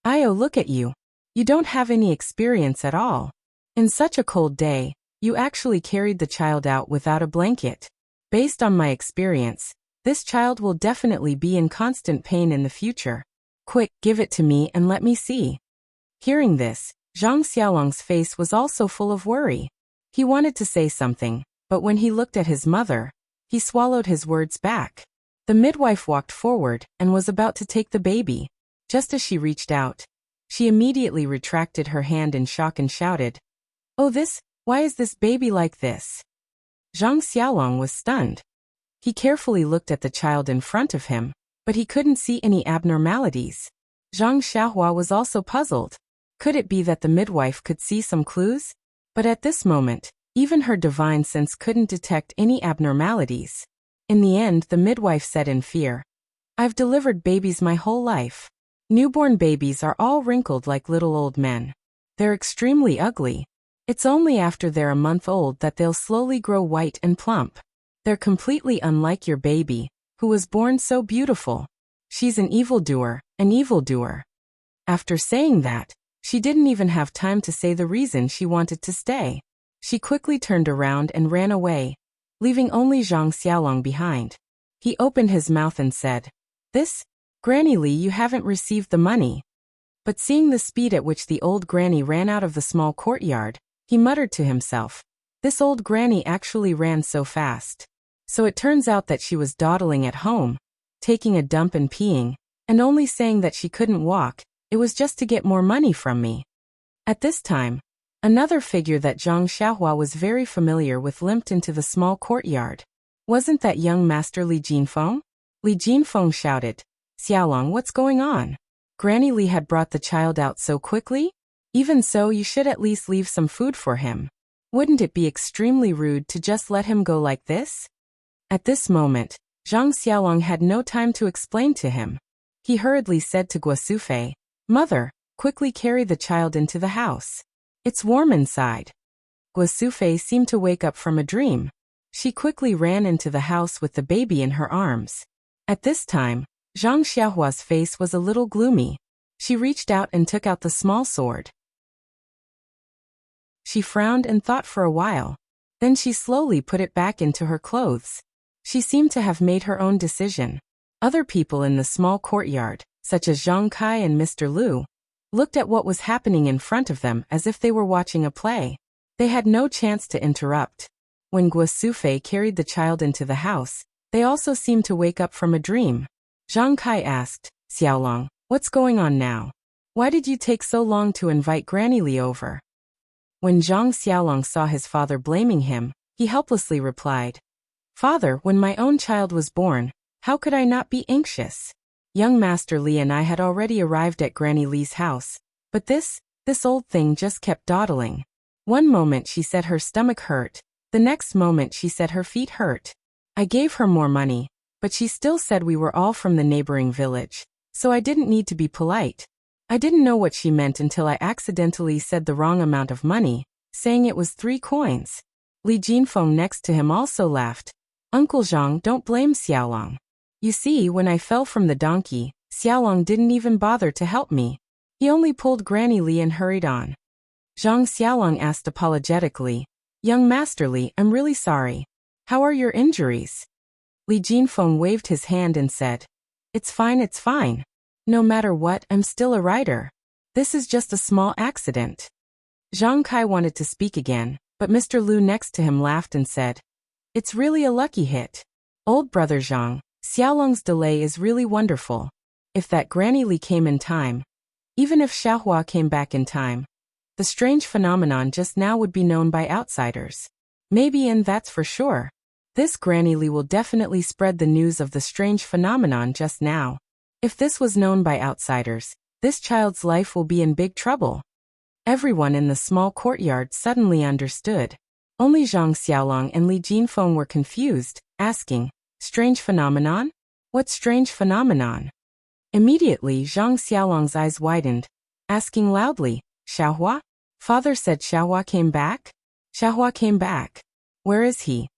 "Io, look at you. You don't have any experience at all. In such a cold day, you actually carried the child out without a blanket. Based on my experience, this child will definitely be in constant pain in the future. Quick, give it to me and let me see." Hearing this, Zhang Xiaolong's face was also full of worry. He wanted to say something, but when he looked at his mother, he swallowed his words back. The midwife walked forward and was about to take the baby. Just as she reached out, she immediately retracted her hand in shock and shouted, "Oh, why is this baby like this?" Zhang Xiaolong was stunned. He carefully looked at the child in front of him, but he couldn't see any abnormalities. Zhang Xiaohua was also puzzled. Could it be that the midwife could see some clues? But at this moment, Even her divine sense couldn't detect any abnormalities. In the end, the midwife said in fear, "I've delivered babies my whole life. Newborn babies are all wrinkled like little old men. They're extremely ugly. It's only after they're a month old that they'll slowly grow white and plump. They're completely unlike your baby, who was born so beautiful. She's an evildoer, an evildoer." After saying that, she didn't even have time to say the reason she wanted to stay. She quickly turned around and ran away, leaving only Zhang Xiaolong behind. He opened his mouth and said, "This, Granny Li, you haven't received the money." But seeing the speed at which the old granny ran out of the small courtyard, he muttered to himself, "This old granny actually ran so fast. So it turns out that she was dawdling at home, taking a dump and peeing, and only saying that she couldn't walk. It was just to get more money from me." At this time, another figure that Zhang Xiaohua was very familiar with limped into the small courtyard. Wasn't that young Master Li Jinfeng? Li Jinfeng shouted, "Xiaolong, what's going on? Granny Li had brought the child out so quickly? Even so, you should at least leave some food for him. Wouldn't it be extremely rude to just let him go like this?" At this moment, Zhang Xiaolong had no time to explain to him. He hurriedly said to Guosufei, "Mother, quickly carry the child into the house. It's warm inside." Guosufei seemed to wake up from a dream. She quickly ran into the house with the baby in her arms. At this time, Zhang Xiaohua's face was a little gloomy. She reached out and took out the small sword. She frowned and thought for a while. Then she slowly put it back into her clothes. She seemed to have made her own decision. Other people in the small courtyard, such as Zhang Kai and Mr. Lu, looked at what was happening in front of them as if they were watching a play. They had no chance to interrupt. When Guosufei carried the child into the house, they also seemed to wake up from a dream. Zhang Kai asked, "Xiaolong, what's going on now? Why did you take so long to invite Granny Li over?" When Zhang Xiaolong saw his father blaming him, he helplessly replied, "Father, when my own child was born, how could I not be anxious? Young Master Li and I had already arrived at Granny Li's house, but this old thing just kept dawdling. One moment she said her stomach hurt, the next moment she said her feet hurt. I gave her more money, but she still said we were all from the neighboring village, so I didn't need to be polite. I didn't know what she meant until I accidentally said the wrong amount of money, saying it was 3 coins. Li Jinfeng next to him also laughed. "Uncle Zhang, don't blame Xiaolong. You see, when I fell from the donkey, Xiaolong didn't even bother to help me. He only pulled Granny Li and hurried on." Zhang Xiaolong asked apologetically, "Young Master Li, I'm really sorry. How are your injuries?" Li Jinfeng waved his hand and said, it's fine. No matter what, I'm still a rider. This is just a small accident." Zhang Kai wanted to speak again, but Mr. Lu next to him laughed and said, "It's really a lucky hit. Old brother Zhang, Xiaolong's delay is really wonderful. If that Granny Li came in time, even if Xiaohua came back in time, the strange phenomenon just now would be known by outsiders. Maybe, and that's for sure. This Granny Li will definitely spread the news of the strange phenomenon just now. If this was known by outsiders, this child's life will be in big trouble." Everyone in the small courtyard suddenly understood. Only Zhang Xiaolong and Li Jinfeng were confused, asking, "Strange phenomenon? What strange phenomenon?" Immediately Zhang Xiaolong's eyes widened, asking loudly, "Xiaohua?" Father said Xiaohua came back? Xiaohua came back. Where is he?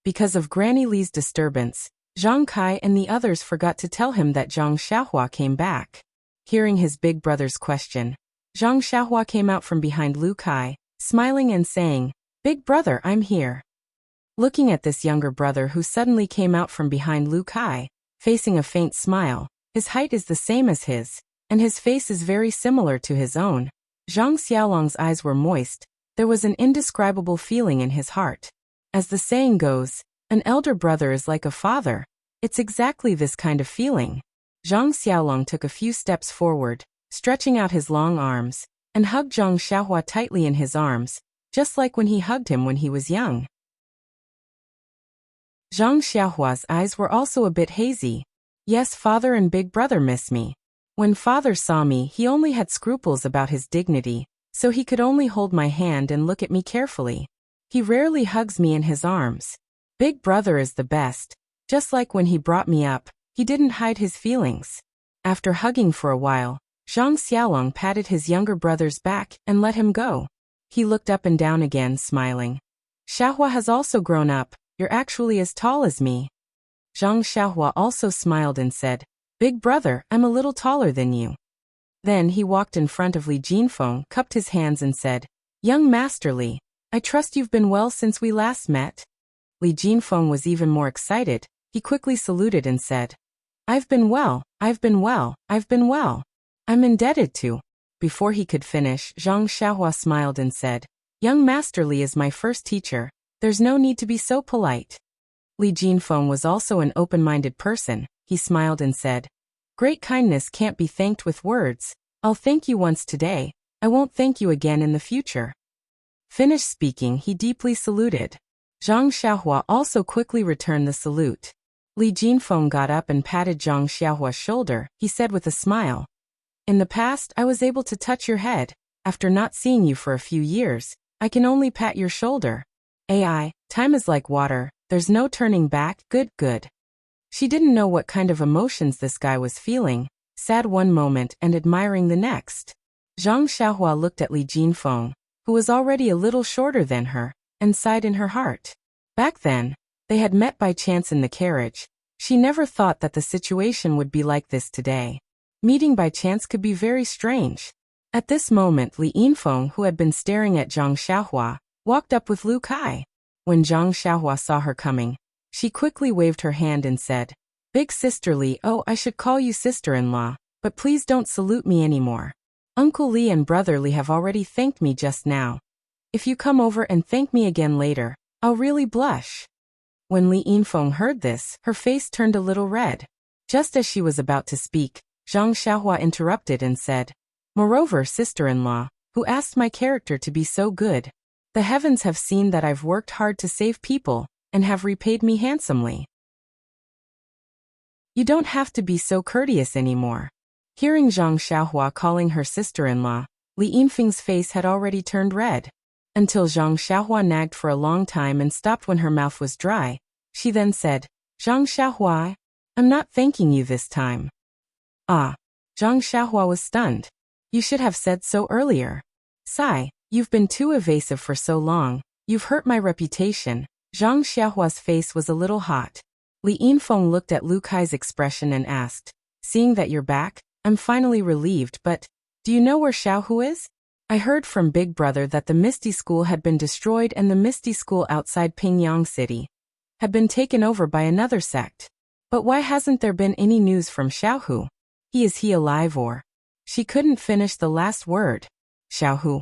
Because of Granny Li's disturbance, Zhang Kai and the others forgot to tell him that Zhang Xiaohua came back. Hearing his big brother's question, Zhang Xiaohua came out from behind Lu Kai, smiling and saying, "Big brother, I'm here." Looking at this younger brother who suddenly came out from behind Lu Kai, facing a faint smile, his height is the same as his, and his face is very similar to his own, Zhang Xiaolong's eyes were moist. There was an indescribable feeling in his heart. As the saying goes, an elder brother is like a father. It's exactly this kind of feeling. Zhang Xiaolong took a few steps forward, stretching out his long arms, and hugged Zhang Xiaohua tightly in his arms, just like when he hugged him when he was young. Zhang Xiaohua's eyes were also a bit hazy. Yes, father and big brother miss me. When father saw me, he only had scruples about his dignity, so he could only hold my hand and look at me carefully. He rarely hugs me in his arms. Big brother is the best. Just like when he brought me up, he didn't hide his feelings. After hugging for a while, Zhang Xiaolong patted his younger brother's back and let him go. He looked up and down again, smiling. Xiaohua has also grown up. You're actually as tall as me. Zhang Xiaohua also smiled and said, Big brother, I'm a little taller than you. Then he walked in front of Li Jinfeng, cupped his hands and said, Young Master Li, I trust you've been well since we last met. Li Jinfeng was even more excited. He quickly saluted and said, I've been well, I've been well, I've been well. I'm indebted to. Before he could finish, Zhang Xiaohua smiled and said, Young Master Li is my first teacher. There's no need to be so polite. Li Jinfeng was also an open-minded person. He smiled and said, Great kindness can't be thanked with words. I'll thank you once today. I won't thank you again in the future. Finished speaking, he deeply saluted. Zhang Xiaohua also quickly returned the salute. Li Jinfeng got up and patted Zhang Xiaohua's shoulder. He said with a smile, In the past, I was able to touch your head. After not seeing you for a few years, I can only pat your shoulder. AI, time is like water. There's no turning back. Good, good. She didn't know what kind of emotions this guy was feeling, sad one moment and admiring the next. Zhang Xiaohua looked at Li Jinfeng, who was already a little shorter than her, and sighed in her heart. Back then, they had met by chance in the carriage. She never thought that the situation would be like this today. Meeting by chance could be very strange. At this moment, Li Yinfeng, who had been staring at Zhang Xiaohua, walked up with Lu Kai. When Zhang Xiaohua saw her coming, she quickly waved her hand and said, Big sister Li, oh, I should call you sister-in-law, but please don't salute me anymore. Uncle Li and brother Li have already thanked me just now. If you come over and thank me again later, I'll really blush. When Li Yinfeng heard this, her face turned a little red. Just as she was about to speak, Zhang Xiaohua interrupted and said, Moreover, sister-in-law, who asked my character to be so good? The heavens have seen that I've worked hard to save people, and have repaid me handsomely. You don't have to be so courteous anymore. Hearing Zhang Xiaohua calling her sister-in-law, Li Yinfeng's face had already turned red. Until Zhang Xiaohua nagged for a long time and stopped when her mouth was dry. She then said, Zhang Xiaohua, I'm not thanking you this time. Ah. Zhang Xiaohua was stunned. You should have said so earlier. Sigh, you've been too evasive for so long. You've hurt my reputation. Zhang Xiaohua's face was a little hot. Li Yinfeng looked at Lu Kai's expression and asked, Seeing that you're back, I'm finally relieved, but do you know where Xiaohu is? I heard from Big Brother that the Misty School had been destroyed and the Misty School outside Pingyang City had been taken over by another sect. But why hasn't there been any news from Xiaohu? Is he alive or? She couldn't finish the last word. Xiaohu.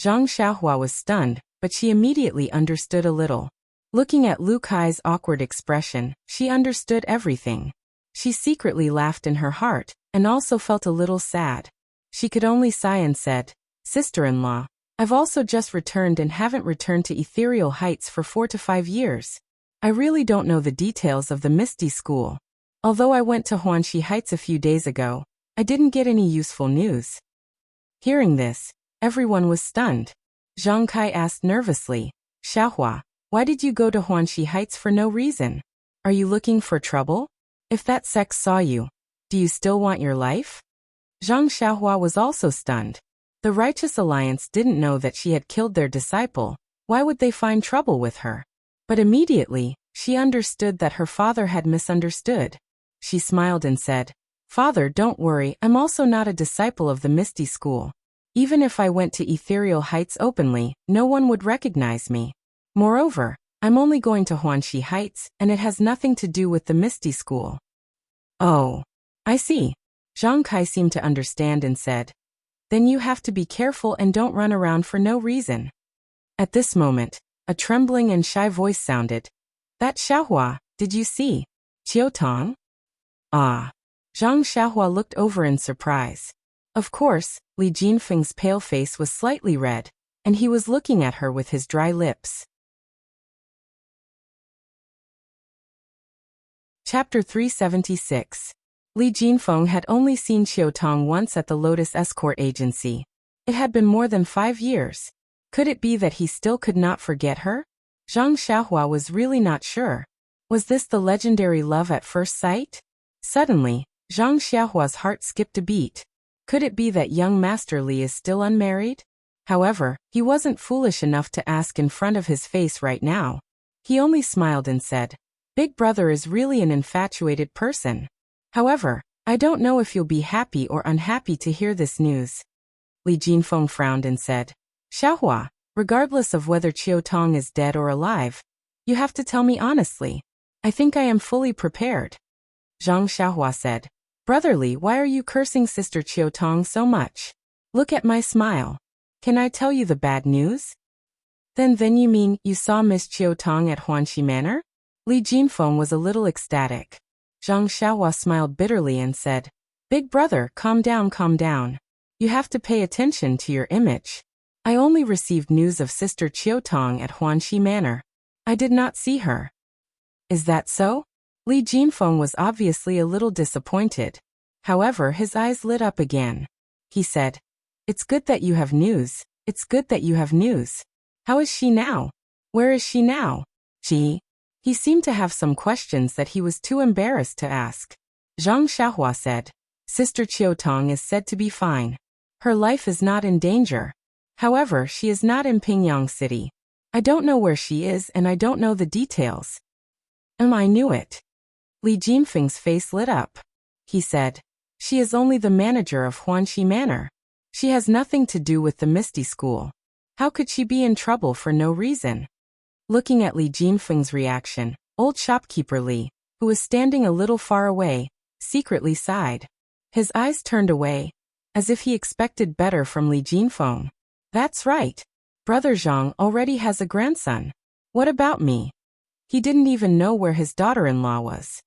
Zhang Xiaohua was stunned, but she immediately understood a little. Looking at Lu Kai's awkward expression, she understood everything. She secretly laughed in her heart, and also felt a little sad. She could only sigh and said, Sister-in-law, I've also just returned and haven't returned to Ethereal Heights for 4 to 5 years. I really don't know the details of the Misty School. Although I went to Huanxi Heights a few days ago, I didn't get any useful news. Hearing this, everyone was stunned. Zhang Kai asked nervously, Xiaohua, why did you go to Huanxi Heights for no reason? Are you looking for trouble? If that sect saw you, do you still want your life? Zhang Xiaohua was also stunned. The Righteous Alliance didn't know that she had killed their disciple. Why would they find trouble with her? But immediately, she understood that her father had misunderstood. She smiled and said, Father, don't worry, I'm also not a disciple of the Misty School. Even if I went to Ethereal Heights openly, no one would recognize me. Moreover, I'm only going to Huanxi Heights, and it has nothing to do with the Misty School. Oh. I see. Zhang Kai seemed to understand and said, Then you have to be careful and don't run around for no reason. At this moment, a trembling and shy voice sounded. That Xiaohua, did you see? Qiu Tong? Ah. Zhang Xiaohua looked over in surprise. Of course, Li Jinfeng's pale face was slightly red, and he was looking at her with his dry lips. Chapter 376. Li Jinfeng had only seen Qiu Tong once at the Lotus Escort Agency. It had been more than 5 years. Could it be that he still could not forget her? Zhang Xiaohua was really not sure. Was this the legendary love at first sight? Suddenly, Zhang Xiaohua's heart skipped a beat. Could it be that young Master Li is still unmarried? However, he wasn't foolish enough to ask in front of his face right now. He only smiled and said, "Big brother is really an infatuated person. However, I don't know if you'll be happy or unhappy to hear this news." Li Jinfeng frowned and said, "Xiaohua, regardless of whether Qiu Tong is dead or alive, you have to tell me honestly. I think I am fully prepared." Zhang Xiaohua said, "Brother Li, why are you cursing Sister Qiu Tong so much? Look at my smile. Can I tell you the bad news?" Then you mean you saw Miss Qiu Tong at Huanxi Manor?" Li Jinfeng was a little ecstatic. Zhang Xiaohua smiled bitterly and said, "Big brother, calm down, calm down. You have to pay attention to your image. I only received news of Sister Qiu Tong at Huanxi Manor. I did not see her." "Is that so?" Li Jinfeng was obviously a little disappointed. However, his eyes lit up again. He said, "It's good that you have news. It's good that you have news. How is she now? Where is she now?" He seemed to have some questions that he was too embarrassed to ask. Zhang Xiaohua said, "Sister Qiu Tong is said to be fine. Her life is not in danger. However, she is not in Pingyang City. I don't know where she is and I don't know the details." I knew it." Li Jinfeng's face lit up. He said, "She is only the manager of Huanxi Manor. She has nothing to do with the Misty School. How could she be in trouble for no reason?" Looking at Li Jinfeng's reaction, old shopkeeper Li, who was standing a little far away, secretly sighed. His eyes turned away, as if he expected better from Li Jinfeng. "That's right. Brother Zhang already has a grandson. What about me?" He didn't even know where his daughter-in-law was.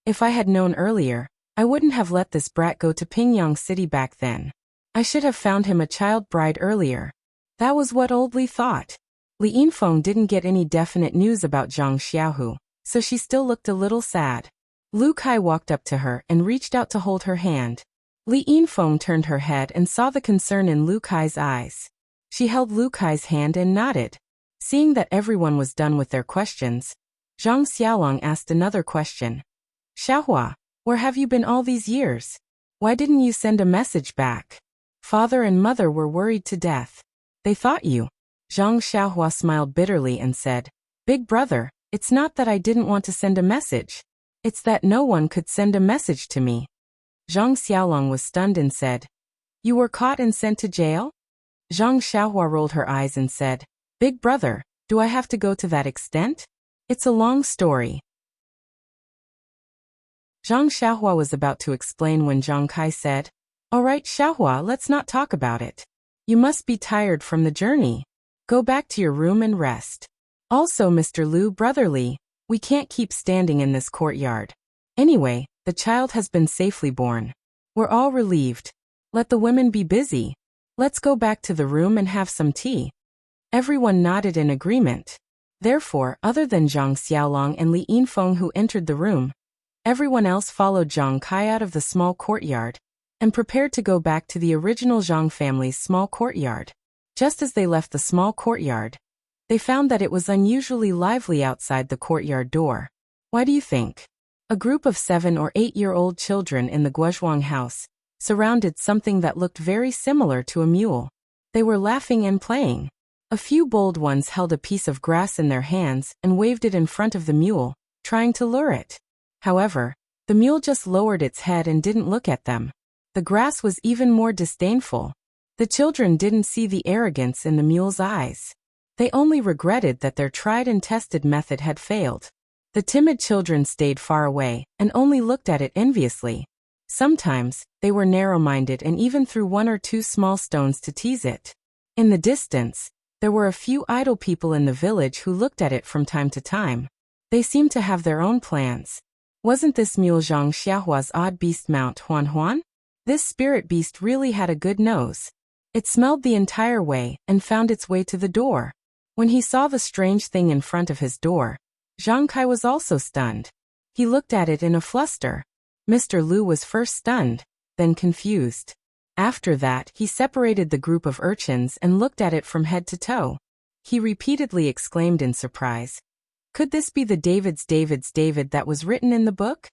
"If I had known earlier, I wouldn't have let this brat go to Pingyang City back then. I should have found him a child bride earlier." That was what old Li thought. Li Yinfeng didn't get any definite news about Zhang Xiaohu, so she still looked a little sad. Lu Kai walked up to her and reached out to hold her hand. Li Yinfeng turned her head and saw the concern in Lu Kai's eyes. She held Lu Kai's hand and nodded. Seeing that everyone was done with their questions, Zhang Xiaolong asked another question. "Xiaohua, where have you been all these years? Why didn't you send a message back? Father and mother were worried to death. They thought you." Zhang Xiaohua smiled bitterly and said, "Big brother, it's not that I didn't want to send a message. It's that no one could send a message to me." Zhang Xiaolong was stunned and said, "You were caught and sent to jail?" Zhang Xiaohua rolled her eyes and said, "Big brother, do I have to go to that extent? It's a long story." Zhang Xiaohua was about to explain when Zhang Kai said, "All right, Xiaohua, let's not talk about it. You must be tired from the journey. Go back to your room and rest. Also, Mr. Lu, brother Li, we can't keep standing in this courtyard. Anyway, the child has been safely born. We're all relieved. Let the women be busy. Let's go back to the room and have some tea." Everyone nodded in agreement. Therefore, other than Zhang Xiaolong and Li Yinfeng who entered the room, everyone else followed Zhang Kai out of the small courtyard and prepared to go back to the original Zhang family's small courtyard. Just as they left the small courtyard, they found that it was unusually lively outside the courtyard door. Why do you think? A group of 7 or 8-year-old children in the Guozhuang house surrounded something that looked very similar to a mule. They were laughing and playing. A few bold ones held a piece of grass in their hands and waved it in front of the mule, trying to lure it. However, the mule just lowered its head and didn't look at them. The grass was even more disdainful. The children didn't see the arrogance in the mule's eyes. They only regretted that their tried and tested method had failed. The timid children stayed far away and only looked at it enviously. Sometimes, they were narrow-minded and even threw 1 or 2 small stones to tease it. In the distance, there were a few idle people in the village who looked at it from time to time. They seemed to have their own plans. Wasn't this mule Zhang Xiaohua's odd beast mount Huan Huan? This spirit beast really had a good nose. It smelled the entire way and found its way to the door. When he saw the strange thing in front of his door, Zhang Kai was also stunned. He looked at it in a fluster. Mr. Lu was first stunned, then confused. After that, he separated the group of urchins and looked at it from head to toe. He repeatedly exclaimed in surprise, "Could this be the David's David that was written in the book?"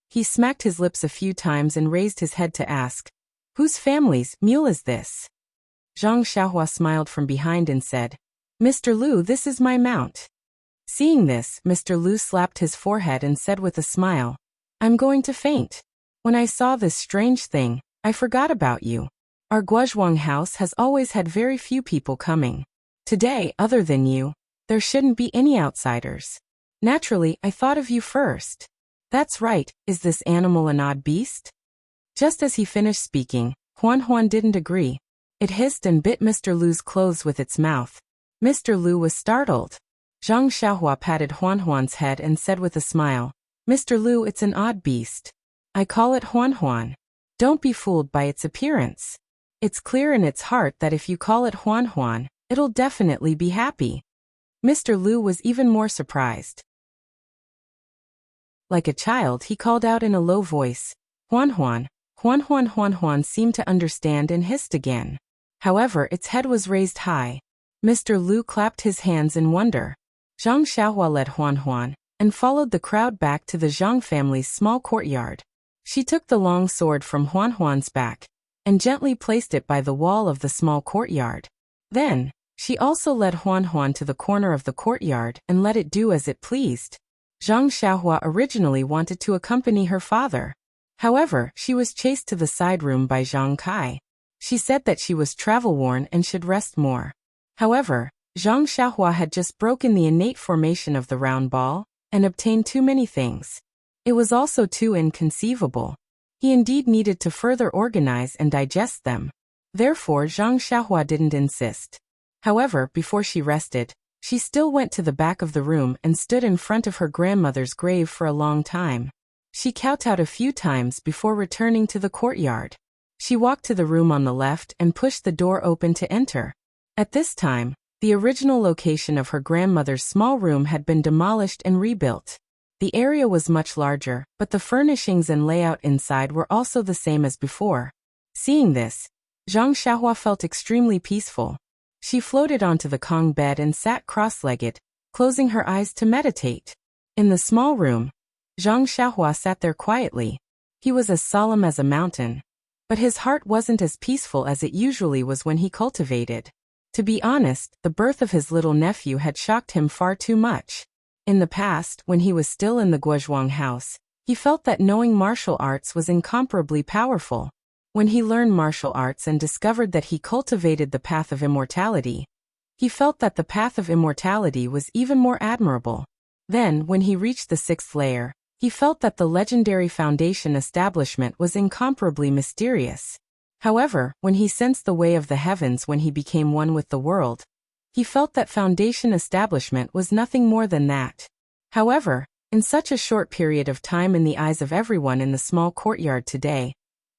He smacked his lips a few times and raised his head to ask, "Whose family's mule is this?" Zhang Xiaohua smiled from behind and said, "Mr. Lu, this is my mount." Seeing this, Mr. Lu slapped his forehead and said with a smile, "I'm going to faint. When I saw this strange thing, I forgot about you. Our Guozhuang house has always had very few people coming. Today, other than you, there shouldn't be any outsiders. Naturally, I thought of you first. That's right, is this animal an odd beast?" Just as he finished speaking, Huan didn't agree. It hissed and bit Mr. Lu's clothes with its mouth. Mr. Lu was startled. Zhang Xiaohua patted Huan's head and said with a smile, "Mr. Lu, it's an odd beast. I call it Huan. Don't be fooled by its appearance. It's clear in its heart that if you call it Huan, it'll definitely be happy." Mr. Lu was even more surprised. Like a child, he called out in a low voice, "Huan." Huan seemed to understand and hissed again. However, its head was raised high. Mr. Lu clapped his hands in wonder. Zhang Xiaohua led Huan and followed the crowd back to the Zhang family's small courtyard. She took the long sword from Huan's back and gently placed it by the wall of the small courtyard. Then, she also led Huan to the corner of the courtyard and let it do as it pleased. Zhang Xiaohua originally wanted to accompany her father. However, she was chased to the side room by Zhang Kai. She said that she was travel-worn and should rest more. However, Zhang Xiaohua had just broken the innate formation of the round ball and obtained too many things. It was also too inconceivable. He indeed needed to further organize and digest them. Therefore, Zhang Xiaohua didn't insist. However, before she rested, she still went to the back of the room and stood in front of her grandmother's grave for a long time. She kowtowed a few times before returning to the courtyard. She walked to the room on the left and pushed the door open to enter. At this time, the original location of her grandmother's small room had been demolished and rebuilt. The area was much larger, but the furnishings and layout inside were also the same as before. Seeing this, Zhang Xiaohua felt extremely peaceful. She floated onto the Kong bed and sat cross-legged, closing her eyes to meditate. In the small room, Zhang Xiaohua sat there quietly. He was as solemn as a mountain. But his heart wasn't as peaceful as it usually was when he cultivated. To be honest, the birth of his little nephew had shocked him far too much. In the past, when he was still in the Guozhuang house, he felt that knowing martial arts was incomparably powerful. When he learned martial arts and discovered that he cultivated the path of immortality, he felt that the path of immortality was even more admirable. Then, when he reached the 6th layer, he felt that the legendary foundation establishment was incomparably mysterious. However, when he sensed the way of the heavens when he became one with the world, he felt that foundation establishment was nothing more than that. However, in such a short period of time in the eyes of everyone in the small courtyard today,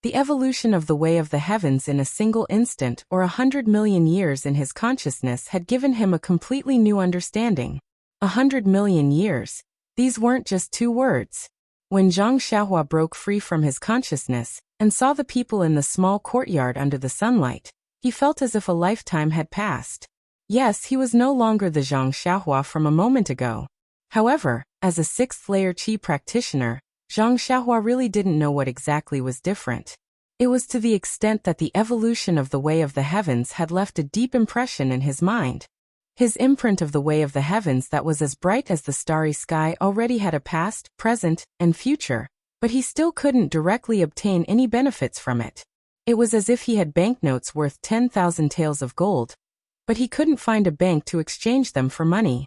the evolution of the way of the heavens in a single instant or 100 million years in his consciousness had given him a completely new understanding. 100 million years. These weren't just two words. When Zhang Xiaohua broke free from his consciousness and saw the people in the small courtyard under the sunlight, he felt as if a lifetime had passed. Yes, he was no longer the Zhang Xiaohua from a moment ago. However, as a 6th layer qi practitioner, Zhang Xiaohua really didn't know what exactly was different. It was to the extent that the evolution of the way of the heavens had left a deep impression in his mind. His imprint of the way of the heavens that was as bright as the starry sky already had a past, present, and future, but he still couldn't directly obtain any benefits from it. It was as if he had banknotes worth 10,000 taels of gold, but he couldn't find a bank to exchange them for money.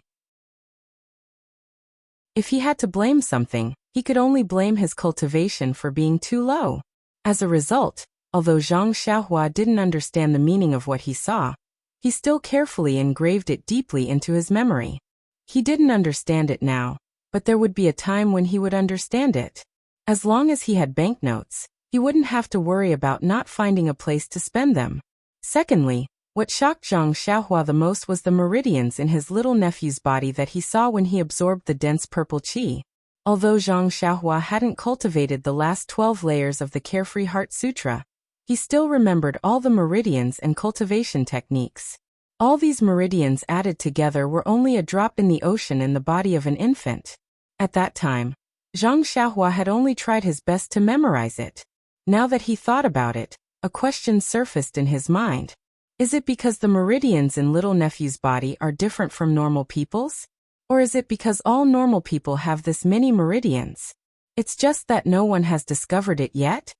If he had to blame something, he could only blame his cultivation for being too low. As a result, although Zhang Xiaohua didn't understand the meaning of what he saw, he still carefully engraved it deeply into his memory. He didn't understand it now, but there would be a time when he would understand it. As long as he had banknotes, he wouldn't have to worry about not finding a place to spend them. Secondly, what shocked Zhang Xiaohua the most was the meridians in his little nephew's body that he saw when he absorbed the dense purple qi. Although Zhang Xiaohua hadn't cultivated the last 12 layers of the Carefree Heart Sutra, He still remembered all the meridians and cultivation techniques. All these meridians added together were only a drop in the ocean in the body of an infant. At that time, Zhang Xiaohua had only tried his best to memorize it. Now that he thought about it, a question surfaced in his mind. Is it because the meridians in little nephew's body are different from normal people's? Or is it because all normal people have this many meridians? It's just that no one has discovered it yet?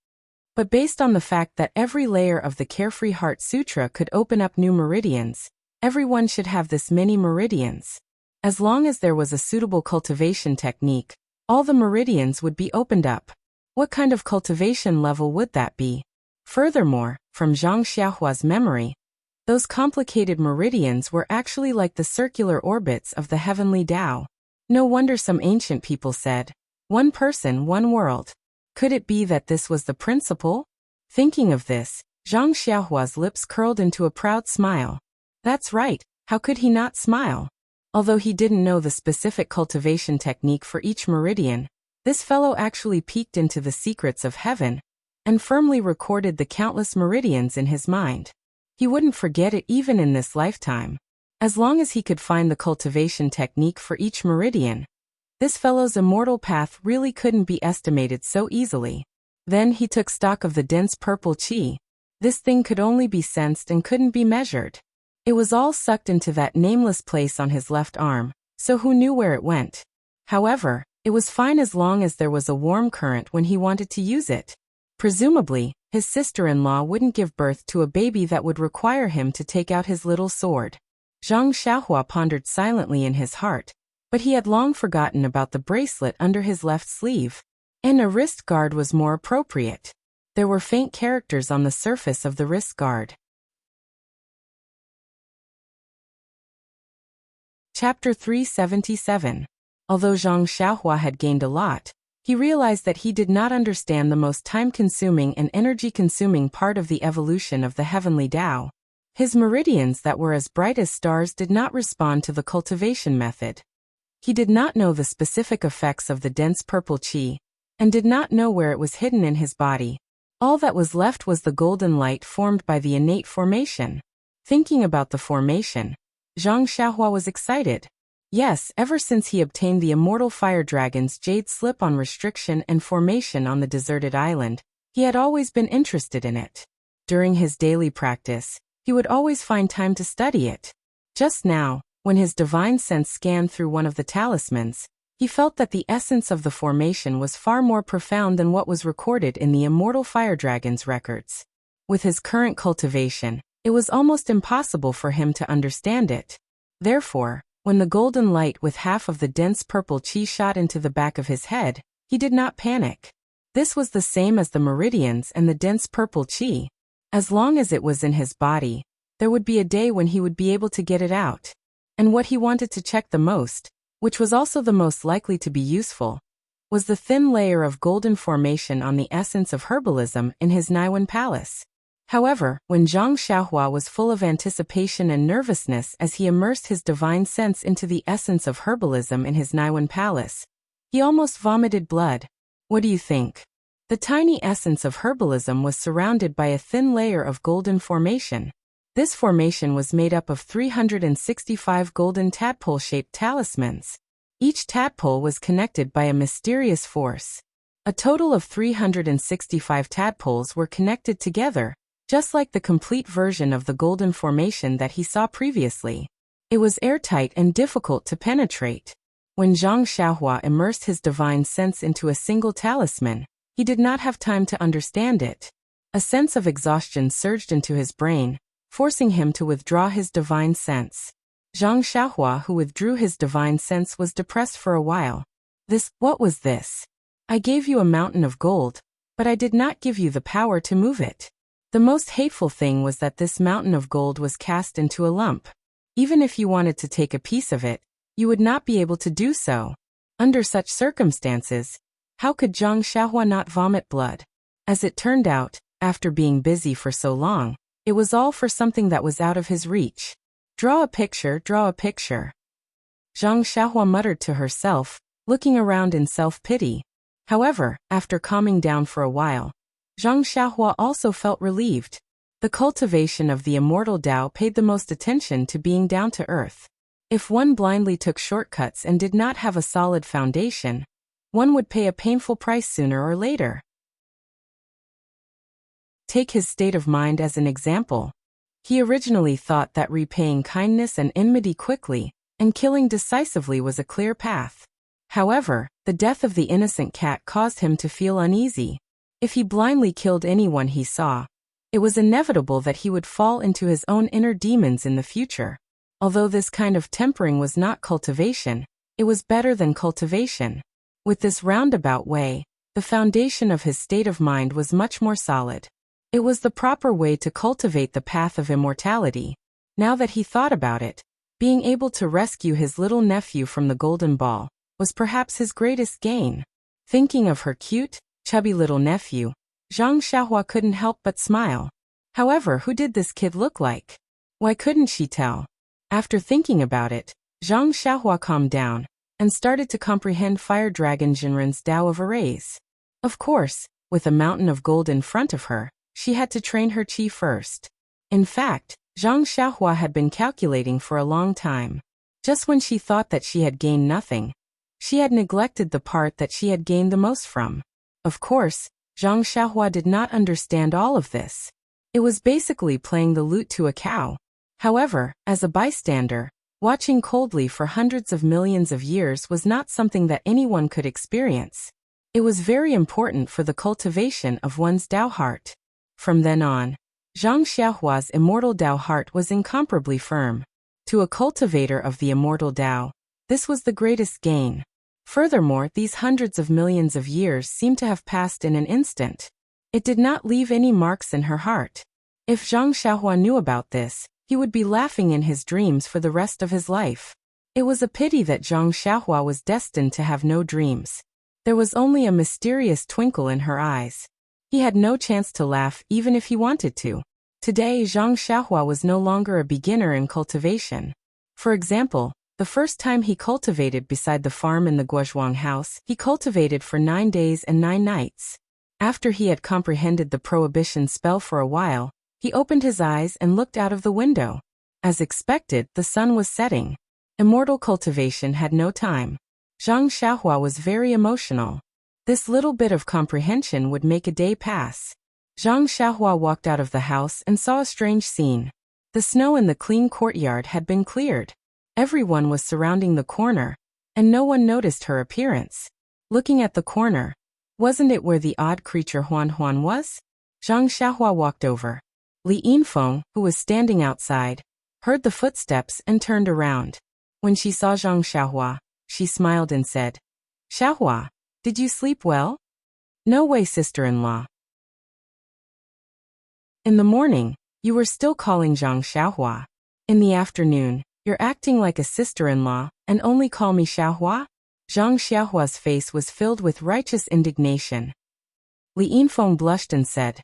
But based on the fact that every layer of the Carefree Heart Sutra could open up new meridians, everyone should have this many meridians. As long as there was a suitable cultivation technique, all the meridians would be opened up. What kind of cultivation level would that be? Furthermore, from Zhang Xiaohua's memory, those complicated meridians were actually like the circular orbits of the heavenly Tao. No wonder some ancient people said, "One person, one world." Could it be that this was the principle? Thinking of this, Zhang Xiaohua's lips curled into a proud smile. That's right, how could he not smile? Although he didn't know the specific cultivation technique for each meridian, this fellow actually peeked into the secrets of heaven and firmly recorded the countless meridians in his mind. He wouldn't forget it even in this lifetime. As long as he could find the cultivation technique for each meridian, this fellow's immortal path really couldn't be estimated so easily. Then he took stock of the dense purple qi. This thing could only be sensed and couldn't be measured. It was all sucked into that nameless place on his left arm, so who knew where it went? However, it was fine as long as there was a warm current when he wanted to use it. Presumably, his sister-in-law wouldn't give birth to a baby that would require him to take out his little sword. Zhang Xiaohua pondered silently in his heart, but he had long forgotten about the bracelet under his left sleeve, and a wrist guard was more appropriate. There were faint characters on the surface of the wrist guard. Chapter 377. Although Zhang Xiaohua had gained a lot, he realized that he did not understand the most time-consuming and energy-consuming part of the evolution of the heavenly Tao. His meridians that were as bright as stars did not respond to the cultivation method. He did not know the specific effects of the dense purple qi, and did not know where it was hidden in his body. All that was left was the golden light formed by the innate formation. Thinking about the formation, Zhang Xiaohua was excited. Yes, ever since he obtained the immortal fire dragon's jade slip-on restriction and formation on the deserted island, he had always been interested in it. During his daily practice, he would always find time to study it. Just now, when his divine sense scanned through one of the talismans, he felt that the essence of the formation was far more profound than what was recorded in the immortal fire dragon's records. With his current cultivation, it was almost impossible for him to understand it. Therefore, when the golden light with half of the dense purple qi shot into the back of his head, he did not panic. This was the same as the meridians and the dense purple qi. As long as it was in his body, there would be a day when he would be able to get it out. And what he wanted to check the most, which was also the most likely to be useful, was the thin layer of golden formation on the essence of herbalism in his Naiwan palace. However, when Zhang Xiaohua was full of anticipation and nervousness as he immersed his divine sense into the essence of herbalism in his Naiwan palace, he almost vomited blood. What do you think? The tiny essence of herbalism was surrounded by a thin layer of golden formation. This formation was made up of 365 golden tadpole-shaped talismans. Each tadpole was connected by a mysterious force. A total of 365 tadpoles were connected together, just like the complete version of the golden formation that he saw previously. It was airtight and difficult to penetrate. When Zhang Xiaohua immersed his divine sense into a single talisman, he did not have time to understand it. A sense of exhaustion surged into his brain, forcing him to withdraw his divine sense. Zhang Xiaohua, who withdrew his divine sense, was depressed for a while. What was this? I gave you a mountain of gold, but I did not give you the power to move it. The most hateful thing was that this mountain of gold was cast into a lump. Even if you wanted to take a piece of it, you would not be able to do so. Under such circumstances, how could Zhang Xiaohua not vomit blood? As it turned out, after being busy for so long, it was all for something that was out of his reach. Draw a picture, draw a picture. Zhang Xiaohua muttered to herself, looking around in self-pity. However, after calming down for a while, Zhang Xiaohua also felt relieved. The cultivation of the immortal Tao paid the most attention to being down to earth. If one blindly took shortcuts and did not have a solid foundation, one would pay a painful price sooner or later. Take his state of mind as an example. He originally thought that repaying kindness and enmity quickly and killing decisively was a clear path. However, the death of the innocent cat caused him to feel uneasy. If he blindly killed anyone he saw, it was inevitable that he would fall into his own inner demons in the future. Although this kind of tempering was not cultivation, it was better than cultivation. With this roundabout way, the foundation of his state of mind was much more solid. It was the proper way to cultivate the path of immortality. Now that he thought about it, being able to rescue his little nephew from the golden ball was perhaps his greatest gain. Thinking of her cute, chubby little nephew, Zhang Xiaohua couldn't help but smile. However, who did this kid look like? Why couldn't she tell? After thinking about it, Zhang Xiaohua calmed down and started to comprehend Fire Dragon Jinren's Tao of Arrays. Of course, with a mountain of gold in front of her, she had to train her chi first. In fact, Zhang Xiaohua had been calculating for a long time. Just when she thought that she had gained nothing, she had neglected the part that she had gained the most from. Of course, Zhang Xiaohua did not understand all of this. It was basically playing the lute to a cow. However, as a bystander, watching coldly for hundreds of millions of years was not something that anyone could experience. It was very important for the cultivation of one's Tao heart. From then on, Zhang Xiaohua's immortal Tao heart was incomparably firm. To a cultivator of the immortal Tao, this was the greatest gain. Furthermore, these hundreds of millions of years seemed to have passed in an instant. It did not leave any marks in her heart. If Zhang Xiaohua knew about this, he would be laughing in his dreams for the rest of his life. It was a pity that Zhang Xiaohua was destined to have no dreams. There was only a mysterious twinkle in her eyes. He had no chance to laugh even if he wanted to. Today, Zhang Xiaohua was no longer a beginner in cultivation. For example, the first time he cultivated beside the farm in the Guozhuang house, he cultivated for 9 days and 9 nights. After he had comprehended the prohibition spell for a while, he opened his eyes and looked out of the window. As expected, the sun was setting. Immortal cultivation had no time. Zhang Xiaohua was very emotional. This little bit of comprehension would make a day pass. Zhang Xiaohua walked out of the house and saw a strange scene. The snow in the clean courtyard had been cleared. Everyone was surrounding the corner, and no one noticed her appearance. Looking at the corner, wasn't it where the odd creature Huan Huan was? Zhang Xiaohua walked over. Li Yinfeng, who was standing outside, heard the footsteps and turned around. When she saw Zhang Xiaohua, she smiled and said, "Xiaohua, did you sleep well?" "No way, sister-in-law." In the morning, you were still calling Zhang Xiaohua. In the afternoon, you're acting like a sister-in-law and only call me Xiaohua? Zhang Xiaohua's face was filled with righteous indignation. Li Yinfeng blushed and said,